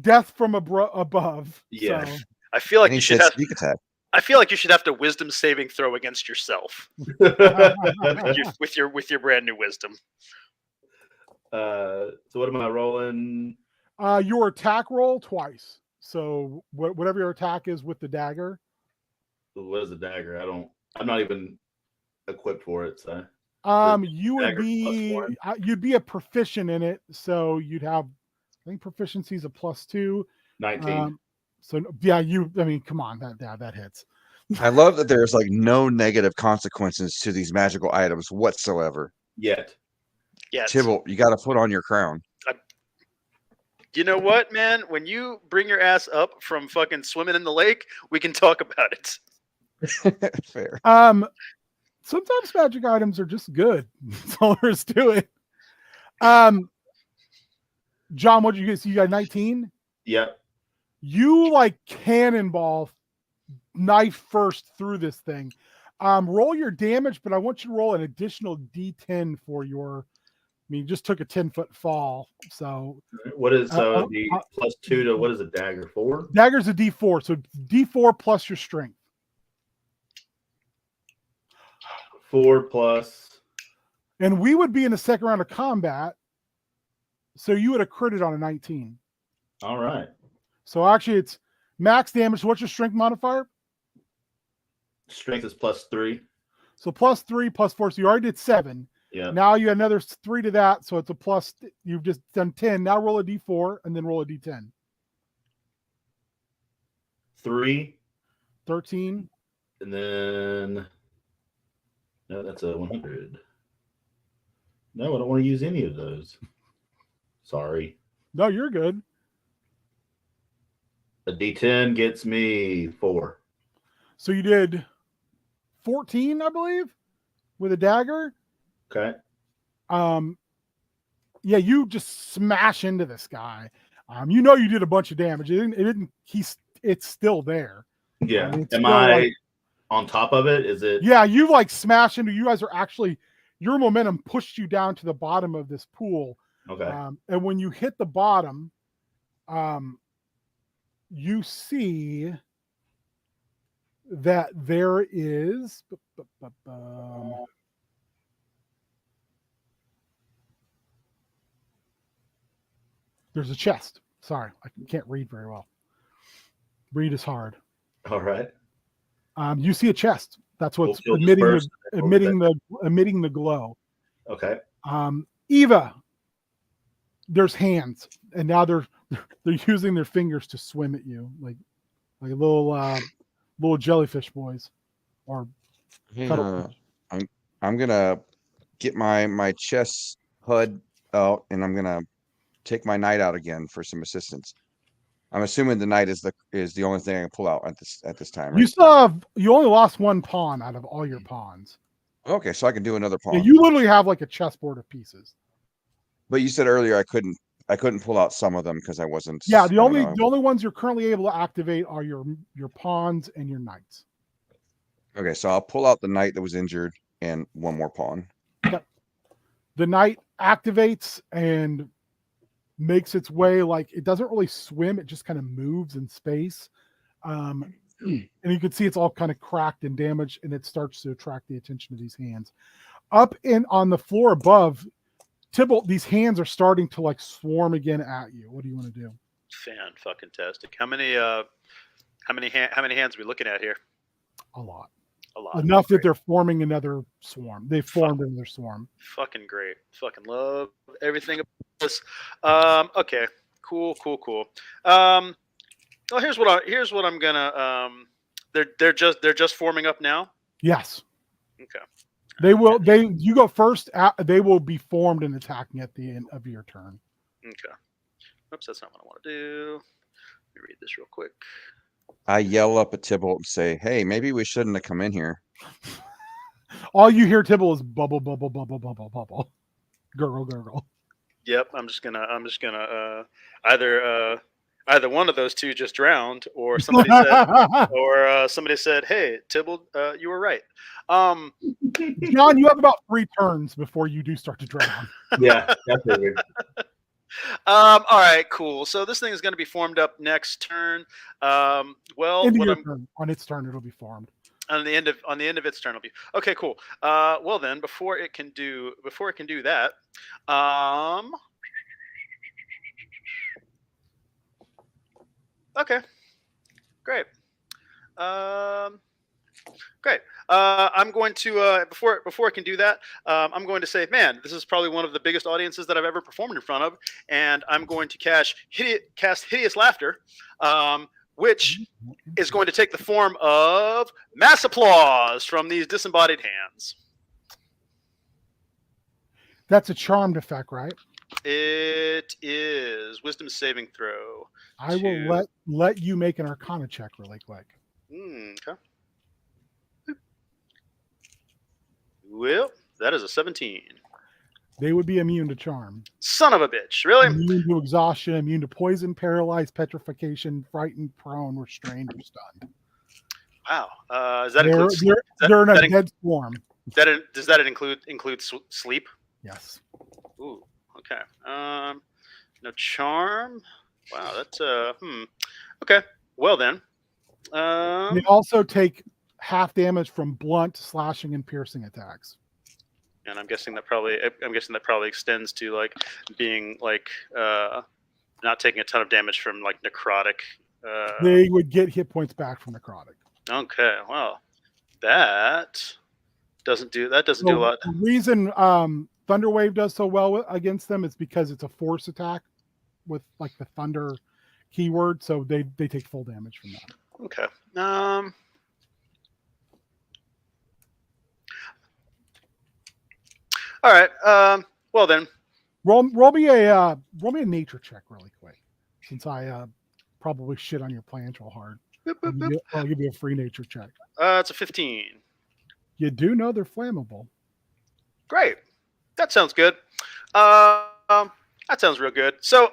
death from above. Yeah. So. I feel like you should have sneak attack. I feel like you should have to wisdom saving throw against yourself with your brand new wisdom. So what am I rolling? Your attack roll twice. So whatever your attack is with the dagger, What is a dagger? I'm not even equipped for it. So You would dagger be +1? you'd be a proficient in it, so you'd have, I think proficiency is a +2. 19 So yeah, I mean, come on, that hits. I love that there's like no negative consequences to these magical items whatsoever. yet. Yeah. Tibble, you got to put on your crown. You know what, man? When you bring your ass up from fucking swimming in the lake, we can talk about it. Fair. Sometimes magic items are just good. That's all there is to it. John, what did you get? You got 19? Yep. You like cannonball knife first through this thing. Roll your damage, but I want you to roll an additional D10 for your. I mean, you just took a 10-foot fall. So What is the +2 to what is a dagger? 4? Dagger's a D4, so D4 plus your strength. 4 plus. And we would be in the second round of combat, so you would have critted on a 19. All right. So actually, it's max damage. What's your strength modifier? Strength is +3. So +3 +4. So you already did 7. Yeah. Now you add another 3 to that, so it's a plus. You've just done 10. Now roll a D4 and then roll a D10. 3. 13. And then no, that's a 100. No, I don't want to use any of those. Sorry. No, you're good. A D10 gets me 4. So you did 14, I believe, with a dagger. Okay. Yeah, you just smash into this guy. You know you did a bunch of damage. It's still there. Yeah. It's Am still I on top of it? Is it? Yeah, you like smash into. You guys are actually, your momentum pushed you down to the bottom of this pool. Okay. And when you hit the bottom, you see that there is. There's a chest. Sorry, I can't read very well. Read is hard. All right. You see a chest. That's what's We'll kill this emitting first. emitting the glow. Okay. Eva, there's hands, and now they're using their fingers to swim at you, like little jellyfish boys, or cuttlefish. I'm gonna get my chest HUD out, and I'm gonna take my knight out again for some assistance. I'm assuming the knight is the only thing I can pull out at this time. Right? You only lost one pawn out of all your pawns. Okay, so I can do another pawn. Yeah, you literally have like a chessboard of pieces. But you said earlier I couldn't pull out some of them because I wasn't. Yeah, the only ones you're currently able to activate are your pawns and your knights. Okay, so I'll pull out the knight that was injured and one more pawn. The knight activates and makes its way, like it doesn't really swim, it just kind of moves in space. And you can see it's all kind of cracked and damaged, and it starts to attract the attention of these hands. Up on the floor above, Tybalt, these hands are starting to like swarm again at you. What do you want to do? Fan-fucking-tastic. How many hands are we looking at here? A lot. A lot. Enough Great. that they're forming another swarm. They formed another swarm. Fucking great. Fucking love everything about this. Okay. Cool. Well, here's what I'm gonna. They're just forming up now. Yes. Okay. You go first. They will be formed and attacking at the end of your turn. Okay. Oops, that's not what I want to do. Let me read this real quick. I yell up at Tybalt and say, "Hey, maybe we shouldn't have come in here." All you hear, Tybalt, is bubble, bubble, bubble, bubble, bubble, gurgle, gurgle. Yep, I'm just gonna either one of those two just drowned, or somebody said, "Hey, Tybalt, you were right." John, you have about 3 turns before you do start to drown. Yeah, that's weird. All right, cool. So this thing is going to be formed up next turn. On its turn, it'll be formed. On the end of its turn, it'll be okay. Cool. Well then, before it can do that, okay, great. Great. I'm going to before I can do that, I'm going to say, man, this is probably one of the biggest audiences that I've ever performed in front of, and I'm going to cast hideous laughter, which is going to take the form of mass applause from these disembodied hands. That's a charmed effect, right? It is wisdom saving throw. I will let you make an Arcana check really quick. Okay. Well, that is a 17. They would be immune to charm. Son of a bitch! Really? Immune to exhaustion, immune to poison, paralyzed, petrification, frightened, prone, restrained, or stunned. Wow. Does that include? They're in a dead swarm. Does that include sleep? Yes. Ooh. Okay. No charm. Wow. That's Okay. Well then. They also take half damage from blunt, slashing, and piercing attacks. And I'm guessing that probably extends to like being like not taking a ton of damage from like necrotic. They would get hit points back from necrotic. Okay. Well, that doesn't do a lot. The reason Thunderwave does so well against them is because it's a force attack with like the thunder keyword, so they take full damage from that. Okay. All right. Well then, roll me a nature check really quick, since I probably shit on your plans real hard. Boop, boop, boop. I'll give you a free nature check. It's a 15. You do know they're flammable. Great. That sounds good. That sounds real good. So,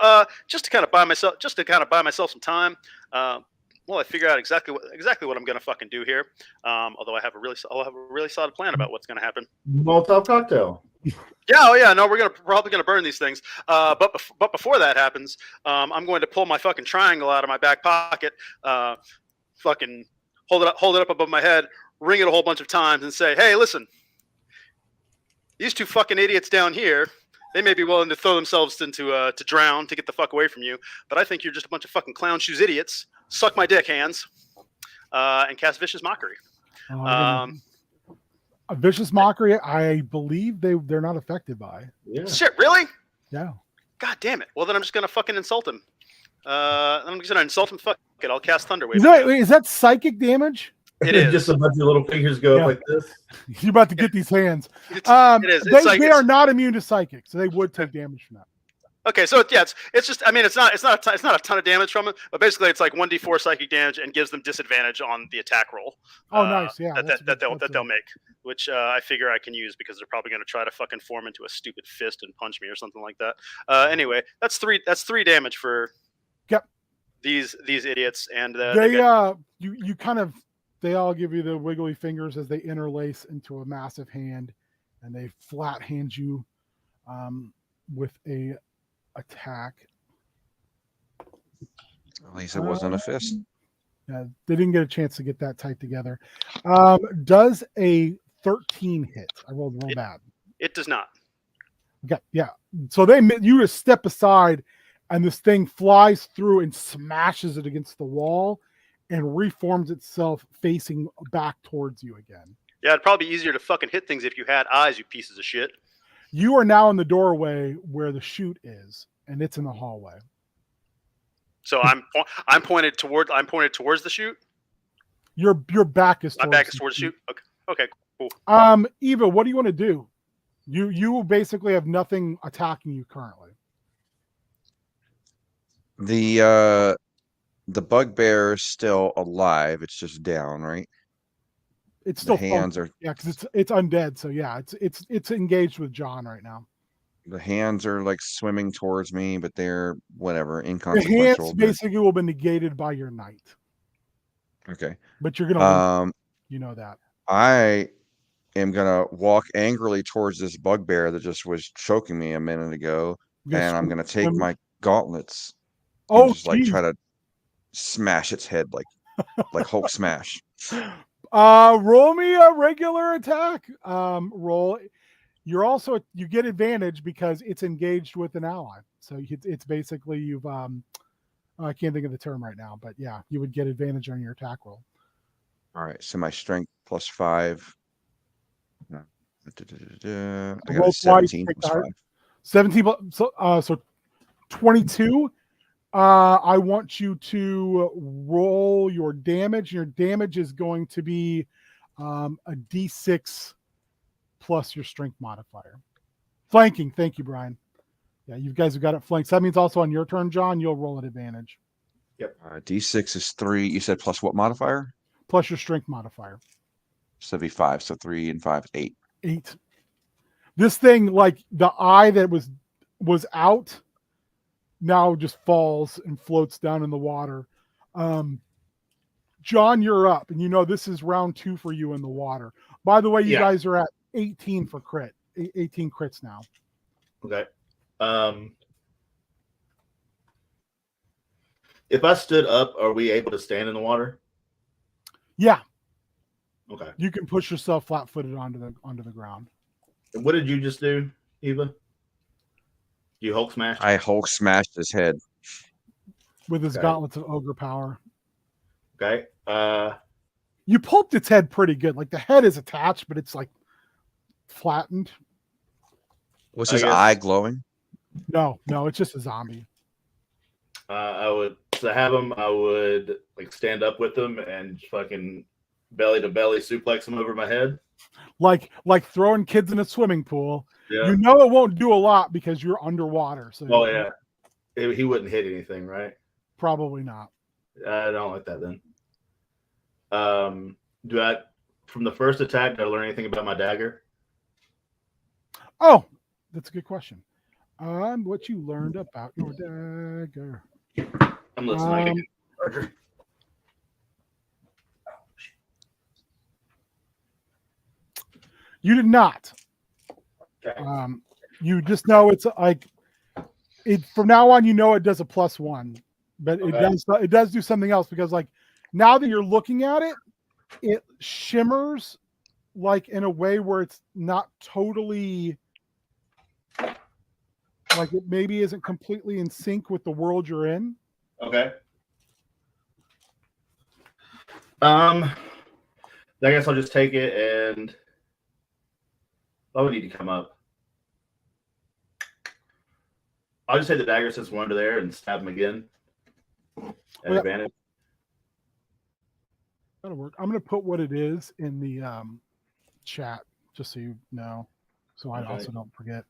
just to kind of buy myself some time, well, I figure out exactly what I'm gonna fucking do here. Although I'll have a really solid plan about what's gonna happen. Molotov cocktail. Yeah, oh yeah, no, we're probably gonna burn these things. But before that happens, I'm going to pull my fucking triangle out of my back pocket, fucking hold it up above my head, ring it a whole bunch of times, and say, "Hey, listen, these two fucking idiots down here, they may be willing to throw themselves into to drown to get the fuck away from you, but I think you're just a bunch of fucking clown shoes idiots. Suck my dick, hands," and cast vicious mockery. A vicious mockery, I believe they're not affected by. Yeah. Shit, really? Yeah. God damn it. Well, then I'm just gonna fucking insult him. I'm just gonna insult him. Fuck it. I'll cast Thunderwave. Is that psychic damage? It is. Just a bunch of little fingers go up like this. You're about to get these hands. It is. They are not immune to psychic, so they would take damage from that. Okay, so yeah, it's just, I mean, it's not a ton of damage from it, but basically it's like 1d4 psychic damage and gives them disadvantage on the attack roll. Oh, nice, yeah. That they'll make, which I figure I can use because they're probably going to try to fucking form into a stupid fist and punch me or something like that. Anyway, that's three damage for these idiots, and they all give you the wiggly fingers as they interlace into a massive hand, and they flat hand you with a attack. At least it wasn't a fist. Yeah, they didn't get a chance to get that tight together. Does a 13 hit? I rolled real bad. It does not. Okay, yeah. So you just step aside, and this thing flies through and smashes it against the wall, and reforms itself facing back towards you again. Yeah, it'd probably be easier to fucking hit things if you had eyes, you pieces of shit. You are now in the doorway where the chute is, and it's in the hallway. So I'm pointed towards the chute. Your back is my back is towards the chute. Okay, cool. Eva, what do you want to do? You basically have nothing attacking you currently. The bugbear is still alive. It's just down, right? It's still the hands are because it's undead. So yeah, it's engaged with John right now. The hands are like swimming towards me, but they're whatever The inconsequential. hands basically will be negated by your knight. Okay, but you're gonna you know that. I am gonna walk angrily towards this bugbear that just was choking me a minute ago, and I'm gonna take my gauntlets. And just like try to smash its head like Hulk smash. Roll me a regular attack. Roll. You get advantage because it's engaged with an ally. So it's basically you've I can't think of the term right now, but yeah, you would get advantage on your attack roll. All right. So my strength plus 5. I got Roll a twice, 17 take plus the 5. 17. So 22. I want you to roll your damage. Your damage is going to be a D6 plus your strength modifier. Flanking. Thank you, Brian. Yeah, you guys have got it flanked. So that means also on your turn, John, you'll roll at advantage. D6 is 3. You said plus what modifier? Plus your strength modifier. So it'd be 5. So 3 and 5 is 8. 8. This thing, like the eye that was out, now just falls and floats down in the water. John, you're up, and you know this is round 2 for you in the water. By the way, you guys are at 18 for crit. 18 crits now. Okay. If I stood up, are we able to stand in the water? Yeah. Okay. You can push yourself flat-footed onto the ground. And what did you just do, Eva? You Hulk smash? I Hulk smashed his head. With his gauntlets of ogre power. Okay. You pulped its head pretty good. Like the head is attached, but it's like flattened. Was his eye glowing? No, it's just a zombie. I would have him. I would like stand up with him and fucking belly to belly suplex him over my head. Like throwing kids in a swimming pool. Yeah. You know it won't do a lot because you're underwater. So oh yeah, he wouldn't hit anything, right? Probably not. I don't like that then. Do I from the first attack? Did I learn anything about my dagger? Oh, that's a good question. What you learned about your dagger? I'm listening. You did not. Okay. You just know it's like it from now on. You know it does a +1, but it does do something else because like now that you're looking at it, it shimmers like in a way where it's not totally like it maybe isn't completely in sync with the world you're in. Okay. I guess I'll just take it and I would need to come up. I'll just take the dagger since we're under there and stab him again. At advantage. That'll work. I'm going to put what it is in the chat just so you know, so I also don't forget.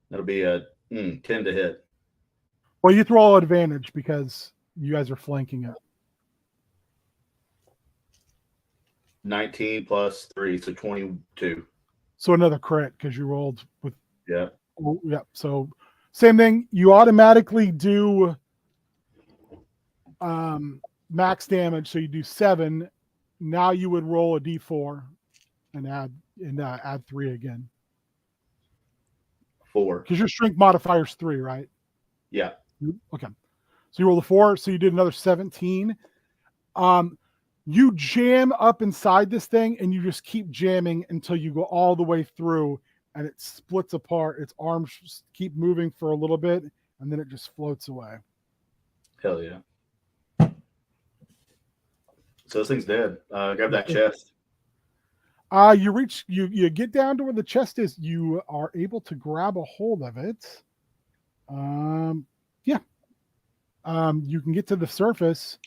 That'll be a 10 to hit. Well, you throw all advantage because you guys are flanking it. 19 plus 3, so 22. So another crit because you rolled with. Yeah. Yeah. So same thing. You automatically do max damage. So you do 7. Now you would roll a d4 and add 3 again. 4. Because your strength modifier is 3, right? Yeah. Okay. So you roll a 4. So you did another 17. You jam up inside this thing and you just keep jamming until you go all the way through and it splits apart. Its arms just keep moving for a little bit and then it just floats away. Hell yeah. So this thing's dead. Grab that chest. You get down to where the chest is. You are able to grab a hold of it. You can get to the surface.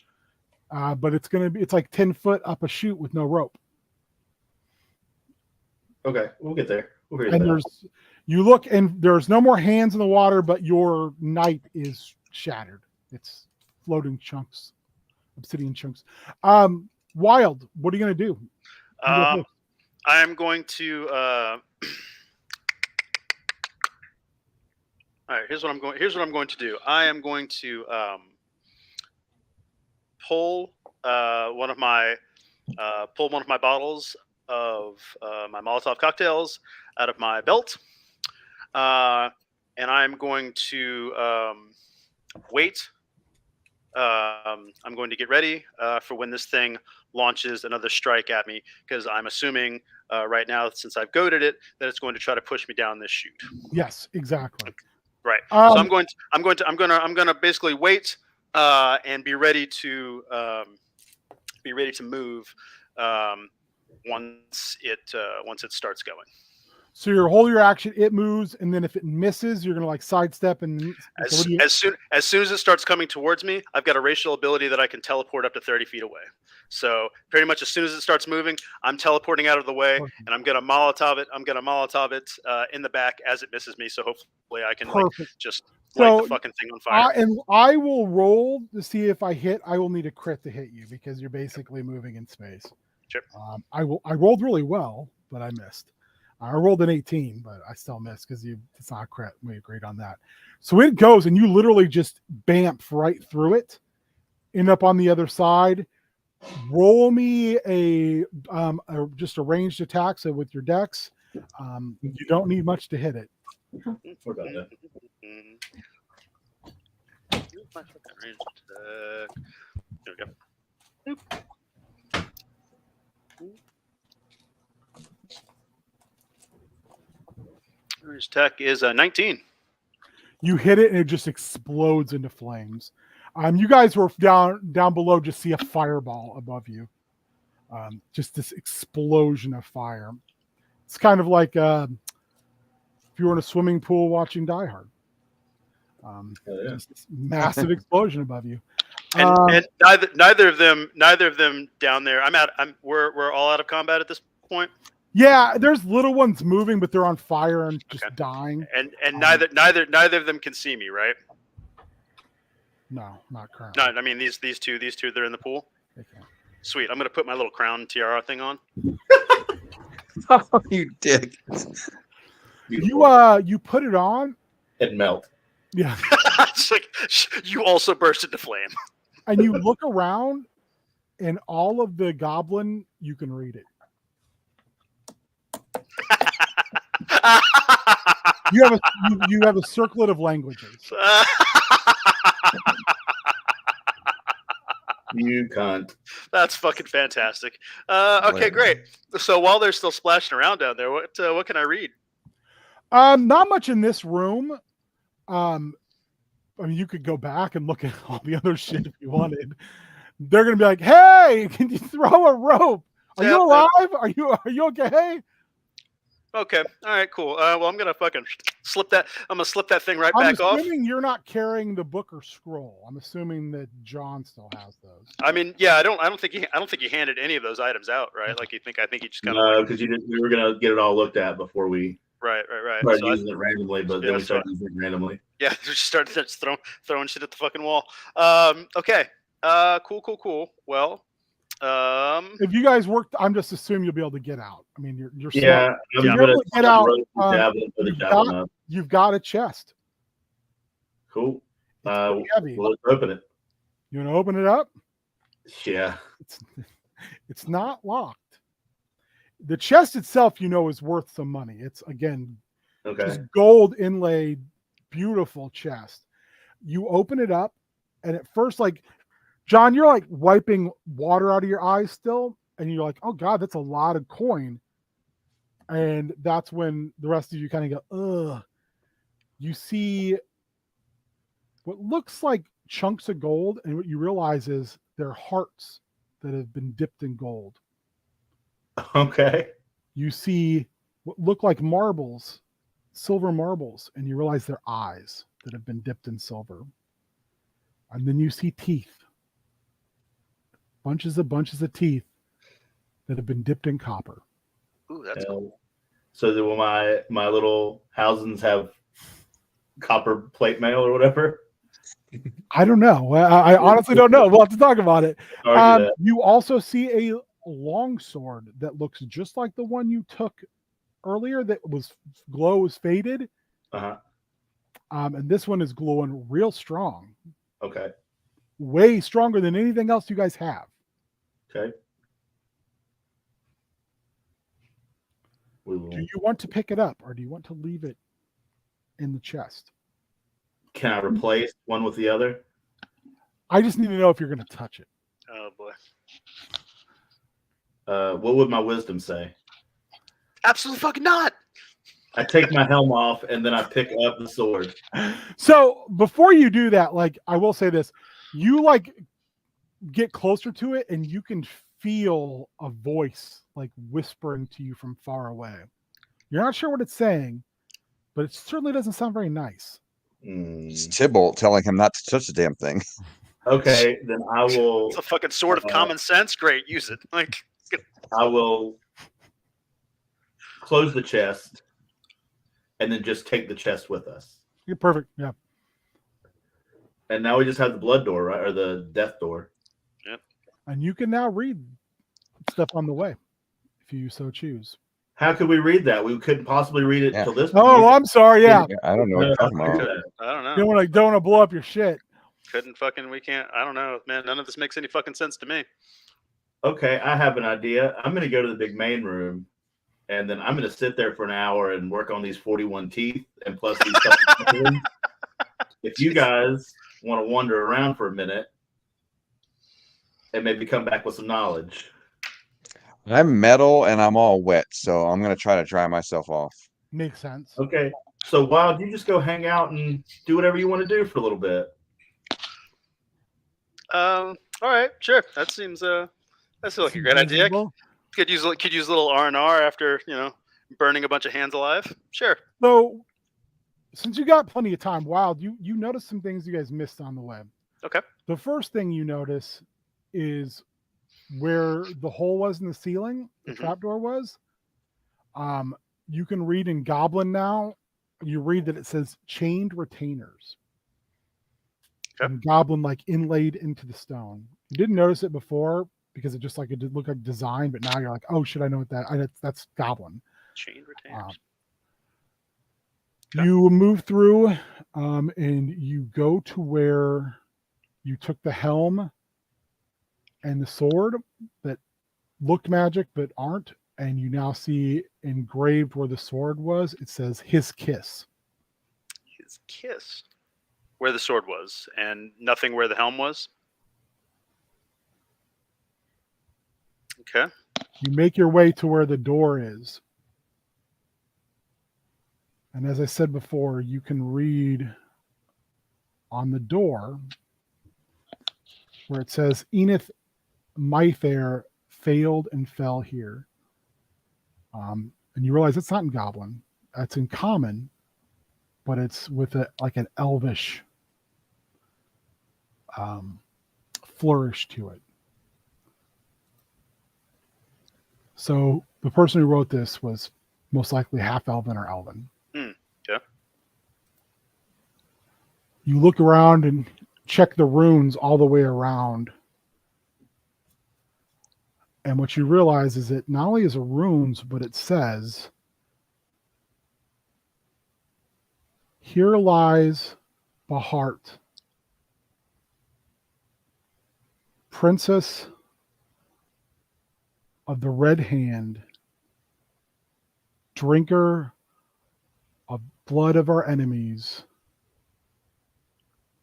But it's like 10 foot up a chute with no rope. Okay, we'll get there. We'll and you look and there's no more hands in the water, but your knight is shattered. It's floating chunks, obsidian chunks. Wild, what are you going to do? I'm going to. All right. Here's what I'm going to do. I am going to pull one of my bottles of my Molotov cocktails out of my belt, and I'm going to wait. I'm going to get ready for when this thing launches another strike at me, because I'm assuming right now, since I've goaded it, that it's going to try to push me down this chute. Yes, exactly. Right. So I'm going to basically wait and be ready to be ready to move once it starts going. So you hold your action, it moves, and then if it misses, you're gonna like sidestep and As soon as it starts coming towards me, I've got a racial ability that I can teleport up to 30 feet away. So pretty much as soon as it starts moving, I'm teleporting out of the way, and I'm gonna Molotov it in the back as it misses me. So hopefully I can just light the fucking thing on fire. I will roll to see if I hit. I will need a crit to hit you because you're basically moving in space. Sure. I rolled really well, but I missed. I rolled an 18, but I still missed because it's not a crit. We agreed on that. So it goes, and you literally just bamf right through it, end up on the other side. Roll me just a ranged attack. So with your dex, you don't need much to hit it. Forgot that. There we go. His attack is 19. You hit it and it just explodes into flames. You guys were down below, just see a fireball above you. Just this explosion of fire. It's kind of like if you were in a swimming pool watching Die Hard. Just this massive explosion above you. And neither of them down there. We're all out of combat at this point. Yeah, there's little ones moving, but they're on fire and just dying. And neither of them can see me, right? No, not currently. No, I mean these two, they're in the pool. Okay. Sweet. I'm gonna put my little crown tiara thing on. Oh, you dick! You put it on. It melt. Yeah. It's like you also burst into flame. And you look around, and all of the goblin, you can read it. You have a circlet of languages. You cunt. That's fucking fantastic. Okay, great. So while they're still splashing around down there, what can I read? Not much in this room. I mean, you could go back and look at all the other shit if you wanted. They're gonna be like, "Hey, can you throw a rope? Are you alive? Are you okay?" Okay. All right. Cool. Well, I'm gonna fucking slip that. I'm gonna slip that thing right back off. I'm assuming you're not carrying the book or scroll. I'm assuming that John still has those. I mean, yeah. I don't think he handed any of those items out, right? Like I think he just kind of. No, because we were gonna get it all looked at before we. Right. Started using it randomly, but then we started using it randomly. Yeah, we just started just throwing shit at the fucking wall. Okay. Cool. Well. If you guys work, I'm just assuming you'll be able to get out. I mean, you're yeah. You're able to get out. You've got a chest. Cool. Heavy. Let's open it. You want to open it up? Yeah. It's not locked. The chest itself, is worth some money. It's again, just gold inlaid, beautiful chest. You open it up, and at first, like. John, you're like wiping water out of your eyes still, and you're like, "Oh God, that's a lot of coin." And that's when the rest of you kind of go, "Ugh." You see what looks like chunks of gold, and what you realize is they're hearts that have been dipped in gold. Okay. You see what look like marbles, silver marbles, and you realize they're eyes that have been dipped in silver. And then you see teeth. Bunches of teeth that have been dipped in copper. Ooh, that's cool. So do my little housings have copper plate mail or whatever? I don't know. I honestly don't know. We'll have to talk about it. You also see a longsword that looks just like the one you took earlier that was faded. Uh-huh. And this one is glowing real strong. Okay. Way stronger than anything else you guys have. Okay. Do you want to pick it up or do you want to leave it in the chest? Can I replace one with the other? I just need to know if you're going to touch it. Oh boy. What would my wisdom say? Absolutely fucking not. I take my helm off and then I pick up the sword. So before you do that, like I will say this, you like get closer to it, and you can feel a voice like whispering to you from far away. You're not sure what it's saying, but it certainly doesn't sound very nice. It's Tybalt telling him not to touch the damn thing. Okay, then I will. It's a fucking sword of common sense. Great, use it. Like, I will close the chest and then just take the chest with us. You're perfect. Yeah. And now we just have the blood door, right? Or the death door. And you can now read stuff on the way if you so choose. How could we read that? We couldn't possibly read it till this Oh, point. I'm sorry. Yeah. I don't know what you're talking about. I don't know. Don't want to blow up your shit. We can't. I don't know, man. None of this makes any fucking sense to me. Okay, I have an idea. I'm going to go to the big main room, and then I'm going to sit there for an hour and work on these 41 teeth and plus these couple. If you guys want to wander around for a minute and maybe come back with some knowledge. I'm metal and I'm all wet, so I'm gonna try to dry myself off. Makes sense. Okay, so Wild, you just go hang out and do whatever you want to do for a little bit. All right, sure. That seems that's like a great idea. Could use a little R&R after burning a bunch of hands alive. Sure. So, since you got plenty of time, Wild, you noticed some things you guys missed on the way. Okay. The first thing you notice is where the hole was in the ceiling, the trapdoor was. You can read in Goblin now. You read that it says chained retainers. Okay. And Goblin, like inlaid into the stone. You didn't notice it before because it just like it did look like design, but now you're like, oh shit, I know what that's Goblin. Chained retainers. Okay. You move through, and you go to where you took the helm and the sword that looked magic but aren't, and you now see engraved where the sword was. It says his kiss. His kiss. Where the sword was, and nothing where the helm was. Okay. You make your way to where the door is. And as I said before, you can read on the door where it says Enith Mythair failed and fell here. And you realize it's not in Goblin. It's in Common, but it's with like an elvish flourish to it. So the person who wrote this was most likely half elven or elven. Yeah. You look around and check the runes all the way around. And what you realize is it not only is it runes, but it says, here lies B'hart, princess of the Red Hand, drinker of blood of our enemies.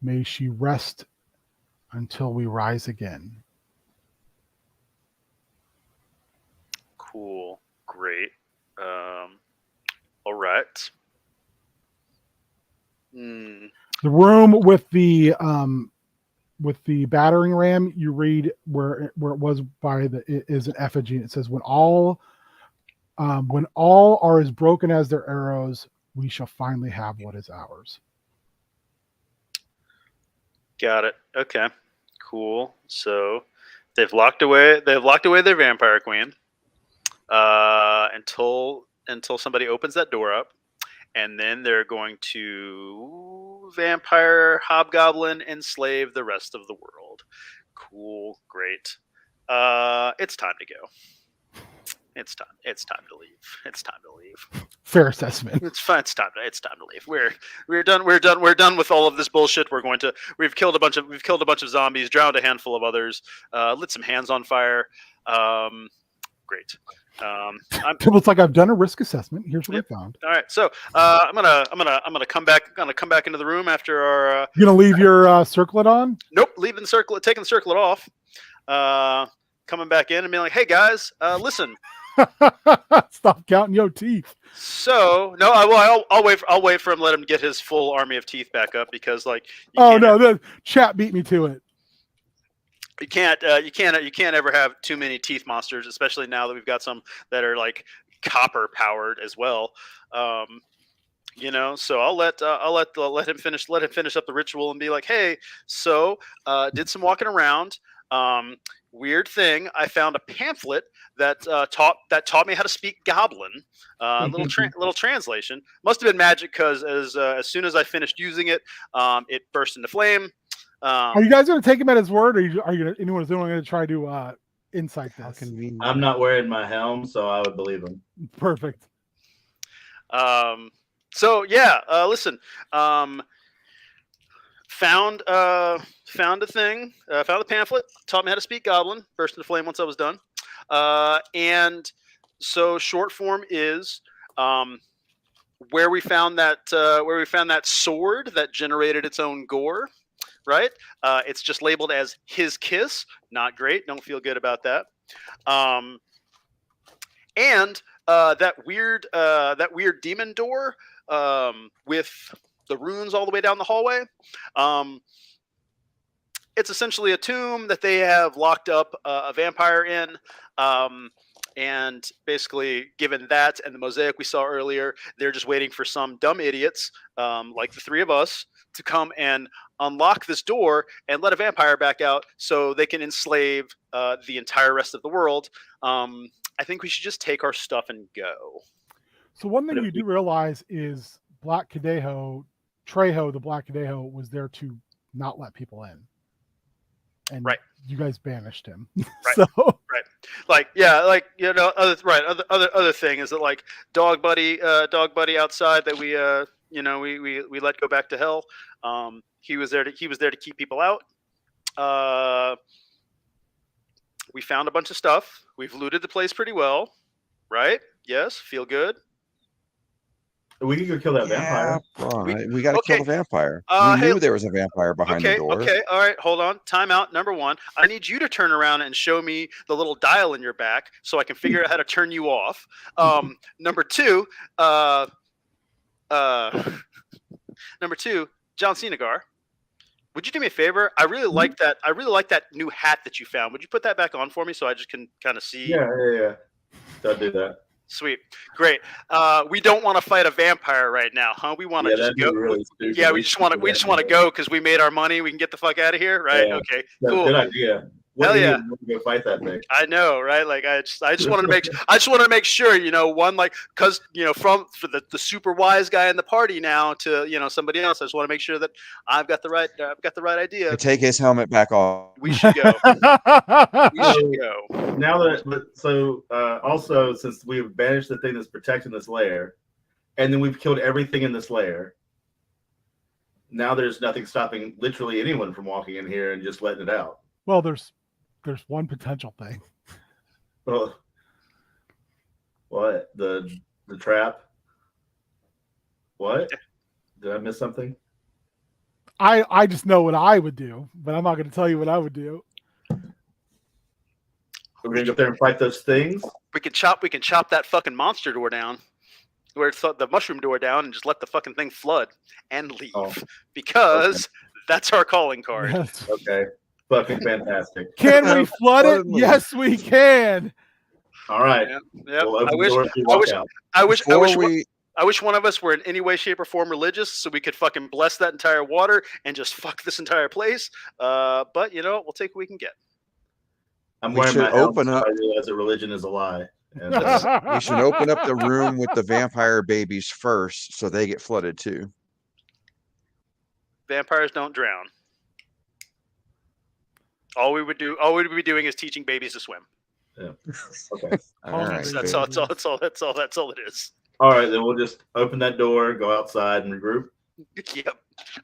May she rest until we rise again. Cool. Great. All right. The room with the battering ram, you read where it was by it is an effigy. It says, when all are as broken as their arrows, we shall finally have what is ours. Got it. Okay. Cool. So they've locked away their vampire queen until somebody opens that door up, and then they're going to vampire hobgoblin enslave the rest of the world. Cool. Great. It's time to go. It's time to leave. It's time to leave. Fair assessment. It's fine. It's time to leave. We're done with all of this bullshit. We've killed a bunch of zombies, drowned a handful of others, lit some hands on fire. Great. It's like I've done a risk assessment. Here's what I found. All right. So I'm gonna come back into the room after our. You gonna leave your circlet on? Nope. Leaving the circlet, taking the circlet off. Coming back in and being like, "Hey guys, listen." Stop counting your teeth. So no, I'll wait for him. Let him get his full army of teeth back up because the chat beat me to it. You can't ever have too many teeth monsters, especially now that we've got some that are like copper powered as well. So let him finish up the ritual and be like, hey, so did some walking around. Weird thing, I found a pamphlet that taught me how to speak Goblin. Little translation. Must have been magic because as soon as I finished using it, it burst into flame. Are you guys going to take him at his word, or are you anyone going to try to insight How this? convenient. I'm not wearing my helm, so I would believe him. Perfect. So yeah, listen. Found a thing. Found a pamphlet. Taught me how to speak Goblin. Burst into flame once I was done. And so short form is where we found that sword that generated its own gore. Right. It's just labeled as his kiss. Not great. Don't feel good about that. And that weird demon door with the runes all the way down the hallway. It's essentially a tomb that they have locked up a vampire in. And basically, given that and the mosaic we saw earlier, they're just waiting for some dumb idiots like the three of us to come and unlock this door and let a vampire back out so they can enslave the entire rest of the world. I think we should just take our stuff and go. So one thing you do realize is Black Trejo, the Black Cadejo, was there to not let people in. And right. You guys banished him. Right. So right. Other thing is that like dog buddy outside that we let go back to hell. He was there to keep people out. We found a bunch of stuff. We've looted the place pretty well, right? Yes, feel good. We can go kill that vampire. We got to kill the vampire. We knew there was a vampire behind the door. Okay, all right, hold on. Time out. Number one, I need you to turn around and show me the little dial in your back so I can figure out how to turn you off. Number two, John Cenagar, would you do me a favor? I really like that. I really like that new hat that you found. Would you put that back on for me so I just can kind of see? Yeah. I'll do that. Sweet, great. We don't want to fight a vampire right now, huh? We want to just go. Really yeah, we just want to go because we made our money. We can get the fuck out of here, right? Yeah. Okay, cool. Good idea. Hell yeah! Go fight that thing. I know, right? Like I just wanted to make sure, because from the super wise guy in the party now to somebody else. I just want to make sure that I've got the right idea. Take his helmet back off. We should go. We should go. Now also since we've banished the thing that's protecting this lair, and then we've killed everything in this lair. Now there's nothing stopping literally anyone from walking in here and just letting it out. Well, there's one potential thing. Well, what? The trap? What? Did I miss something? I just know what I would do, but I'm not going to tell you what I would do. We're going to go there and fight those things? We can chop that fucking monster door down. Where it's the mushroom door down and just let the fucking thing flood and leave. Because that's our calling card. Yes. Okay. Fucking fantastic. Can we flood it? Yes, we can. All right. Yeah. We'll I wish one of us were in any way, shape, or form religious, so we could fucking bless that entire water and just fuck this entire place. But we'll take what we can get. I'm wearing my open up. I realize that religion is a lie. And, we should open up the room with the vampire babies first, so they get flooded too. Vampires don't drown. All we would be doing is teaching babies to swim. Yeah. Okay. All right. That's all it is. All right, then we'll just open that door, go outside, and regroup. Yep.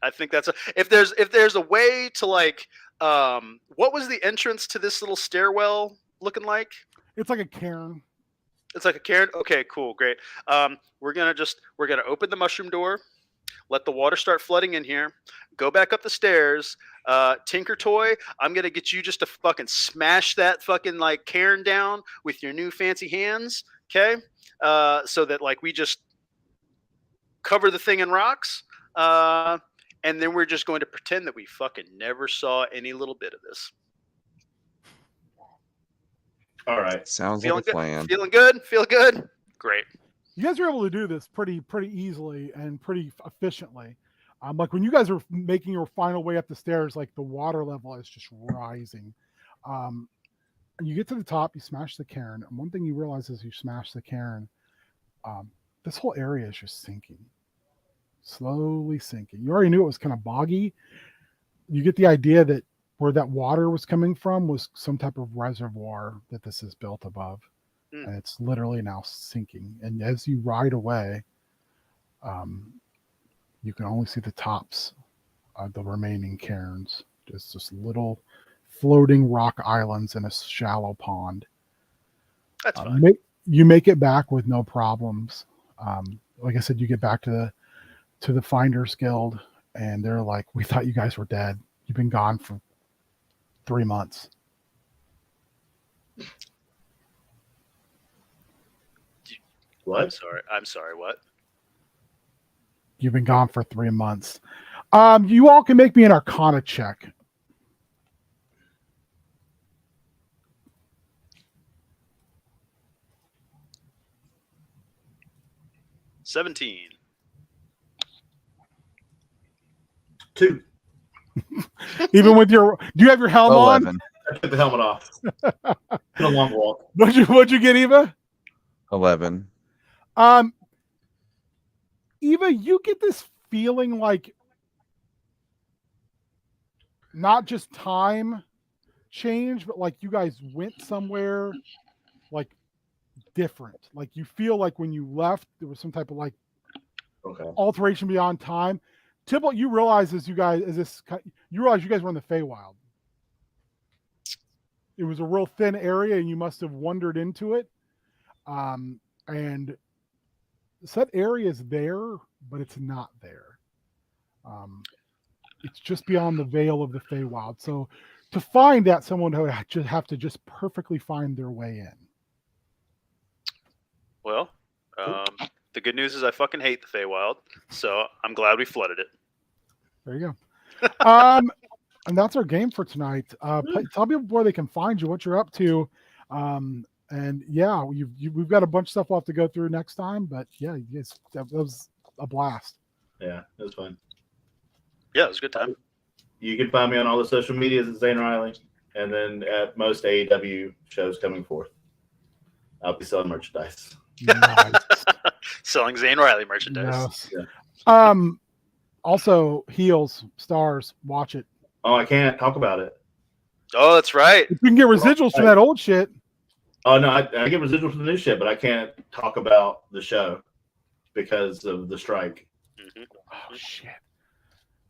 I think that's if there's a way to what was the entrance to this little stairwell looking like? It's like a cairn. It's like a cairn. Okay, cool, great. We're gonna open the mushroom door. Let the water start flooding in here. Go back up the stairs. Tinker Toy, I'm going to get you just to fucking smash that fucking cairn down with your new fancy hands. Okay? So that we just cover the thing in rocks. And then we're just going to pretend that we fucking never saw any little bit of this. All right. Sounds Feeling like a good. plan. Feeling good. Feel good. Great. You guys are able to do this pretty easily and pretty efficiently. Like when you guys are making your final way up the stairs, like the water level is just rising. And you get to the top, you smash the cairn, and one thing you realize as you smash the cairn, this whole area is just sinking, slowly sinking. You already knew it was kind of boggy. You get the idea that where that water was coming from was some type of reservoir that this is built above. And it's literally now sinking. And as you ride away, you can only see the tops of the remaining cairns. Just little floating rock islands in a shallow pond. That's fine. You make it back with no problems. Like I said, you get back to the Finders Guild, and they're like, "We thought you guys were dead. You've been gone for 3 months." What? I'm sorry. What? You've been gone for 3 months. You all can make me an Arcana check. $17. 2. Even with your, do you have your helm 11. on? I took the helmet off. Been a long walk. What'd you get, Eva? 11. Eva, you get this feeling like not just time change, but like you guys went somewhere like different. Like you feel like when you left, there was some type of like alteration beyond time. Tybalt, you realize you guys were in the Feywild. It was a real thin area, and you must have wandered into it. And that area is there, but it's not there. It's just beyond the veil of the Feywild. So to find that, someone would have to just perfectly find their way in. Well, the good news is I fucking hate the Feywild, so I'm glad we flooded it. There you go. And that's our game for tonight. Tell people where they can find you, what you're up to. And yeah, we've got a bunch of stuff we'll have to go through next time. But yeah, that was a blast. Yeah, it was fun. Yeah, it was a good time. You can find me on all the social medias at Zane Riley, and then at most AEW shows coming forth. I'll be selling merchandise. Nice. Selling Zane Riley merchandise. Yes. Yeah. Also, Heels, Stars, watch it. Oh, I can't talk about it. Oh, that's right. You can get residuals from that old shit. Oh no, I get residuals from the new shit, but I can't talk about the show because of the strike. Mm-hmm. Oh shit.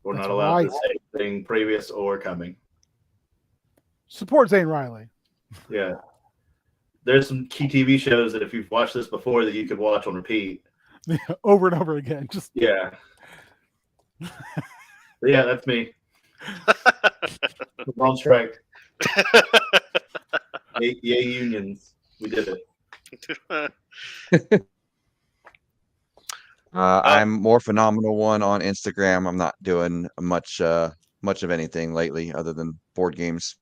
We're That's not allowed right. to say anything previous or coming. Support Zane Riley. Yeah. There's some key TV shows that if you've watched this before that you could watch on repeat. Over and over again. Just Yeah. Yeah, that's me. On strike. Yay, unions. We did it. I'm more phenomenal one on Instagram. I'm not doing much of anything lately other than board games.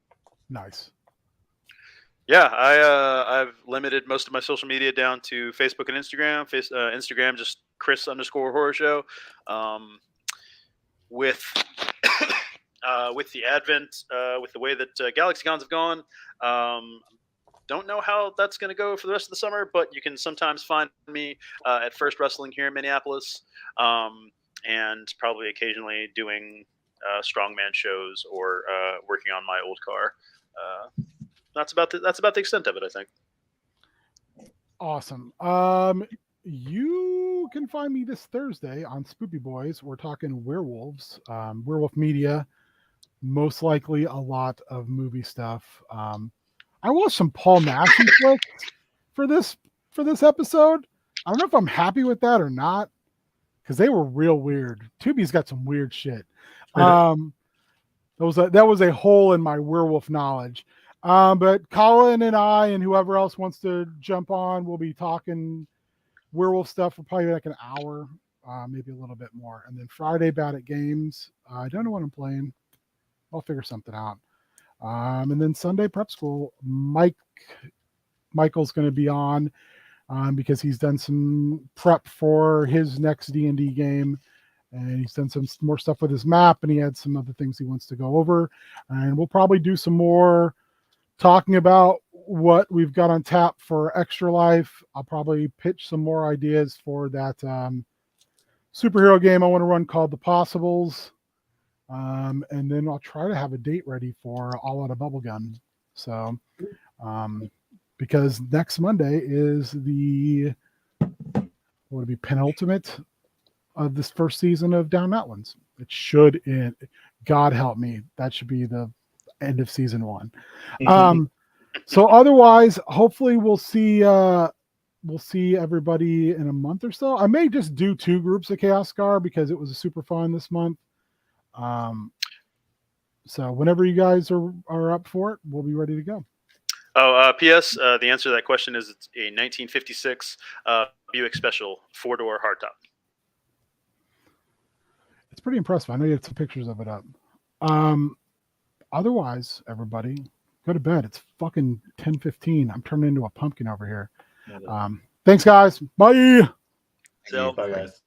nice. Yeah, I've limited most of my social media down to Facebook and Instagram. Instagram just Chris_horror show. With the advent, with the way that GalaxyCons have gone, don't know how that's going to go for the rest of the summer, but you can sometimes find me at First Wrestling here in Minneapolis, and probably occasionally doing strongman shows or working on my old car. That's about the extent of it, I think. Awesome. You can find me this Thursday on Spoopy Boys. We're talking werewolves, werewolf media, most likely a lot of movie stuff. I watched some Paul Nash flicks for this episode. I don't know if I'm happy with that or not, because they were real weird. Tubi's got some weird shit. That was a hole in my werewolf knowledge. But Colin and I and whoever else wants to jump on, we'll be talking werewolf stuff for probably like an hour, maybe a little bit more. And then Friday, Bad at Games. I don't know what I'm playing. I'll figure something out. And then Sunday, Prep School. Mike Michael's going to be on because he's done some prep for his next D&D game. And he's done some more stuff with his map, and he had some other things he wants to go over. And we'll probably do some more talking about what we've got on tap for Extra Life. I'll probably pitch some more ideas for that superhero game I want to run called The Possibles. And then I'll try to have a date ready for All Out of Bubblegum. So, because next Monday is the, what would it be, penultimate of this first season of Down Mountains. It should end. God help me. That should be the end of season 1. So otherwise, hopefully we'll see everybody in a month or so. I may just do 2 groups of Chaos Scar because it was super fun this month. So whenever you guys are up for it, we'll be ready to go. P.S. The answer to that question is it's a 1956 Buick Special 4-door hardtop. It's pretty impressive. I know you have some pictures of it up. Otherwise, everybody, go to bed. It's fucking 10:15. I'm turning into a pumpkin over here. Thanks, guys. Bye. So, Bye, guys.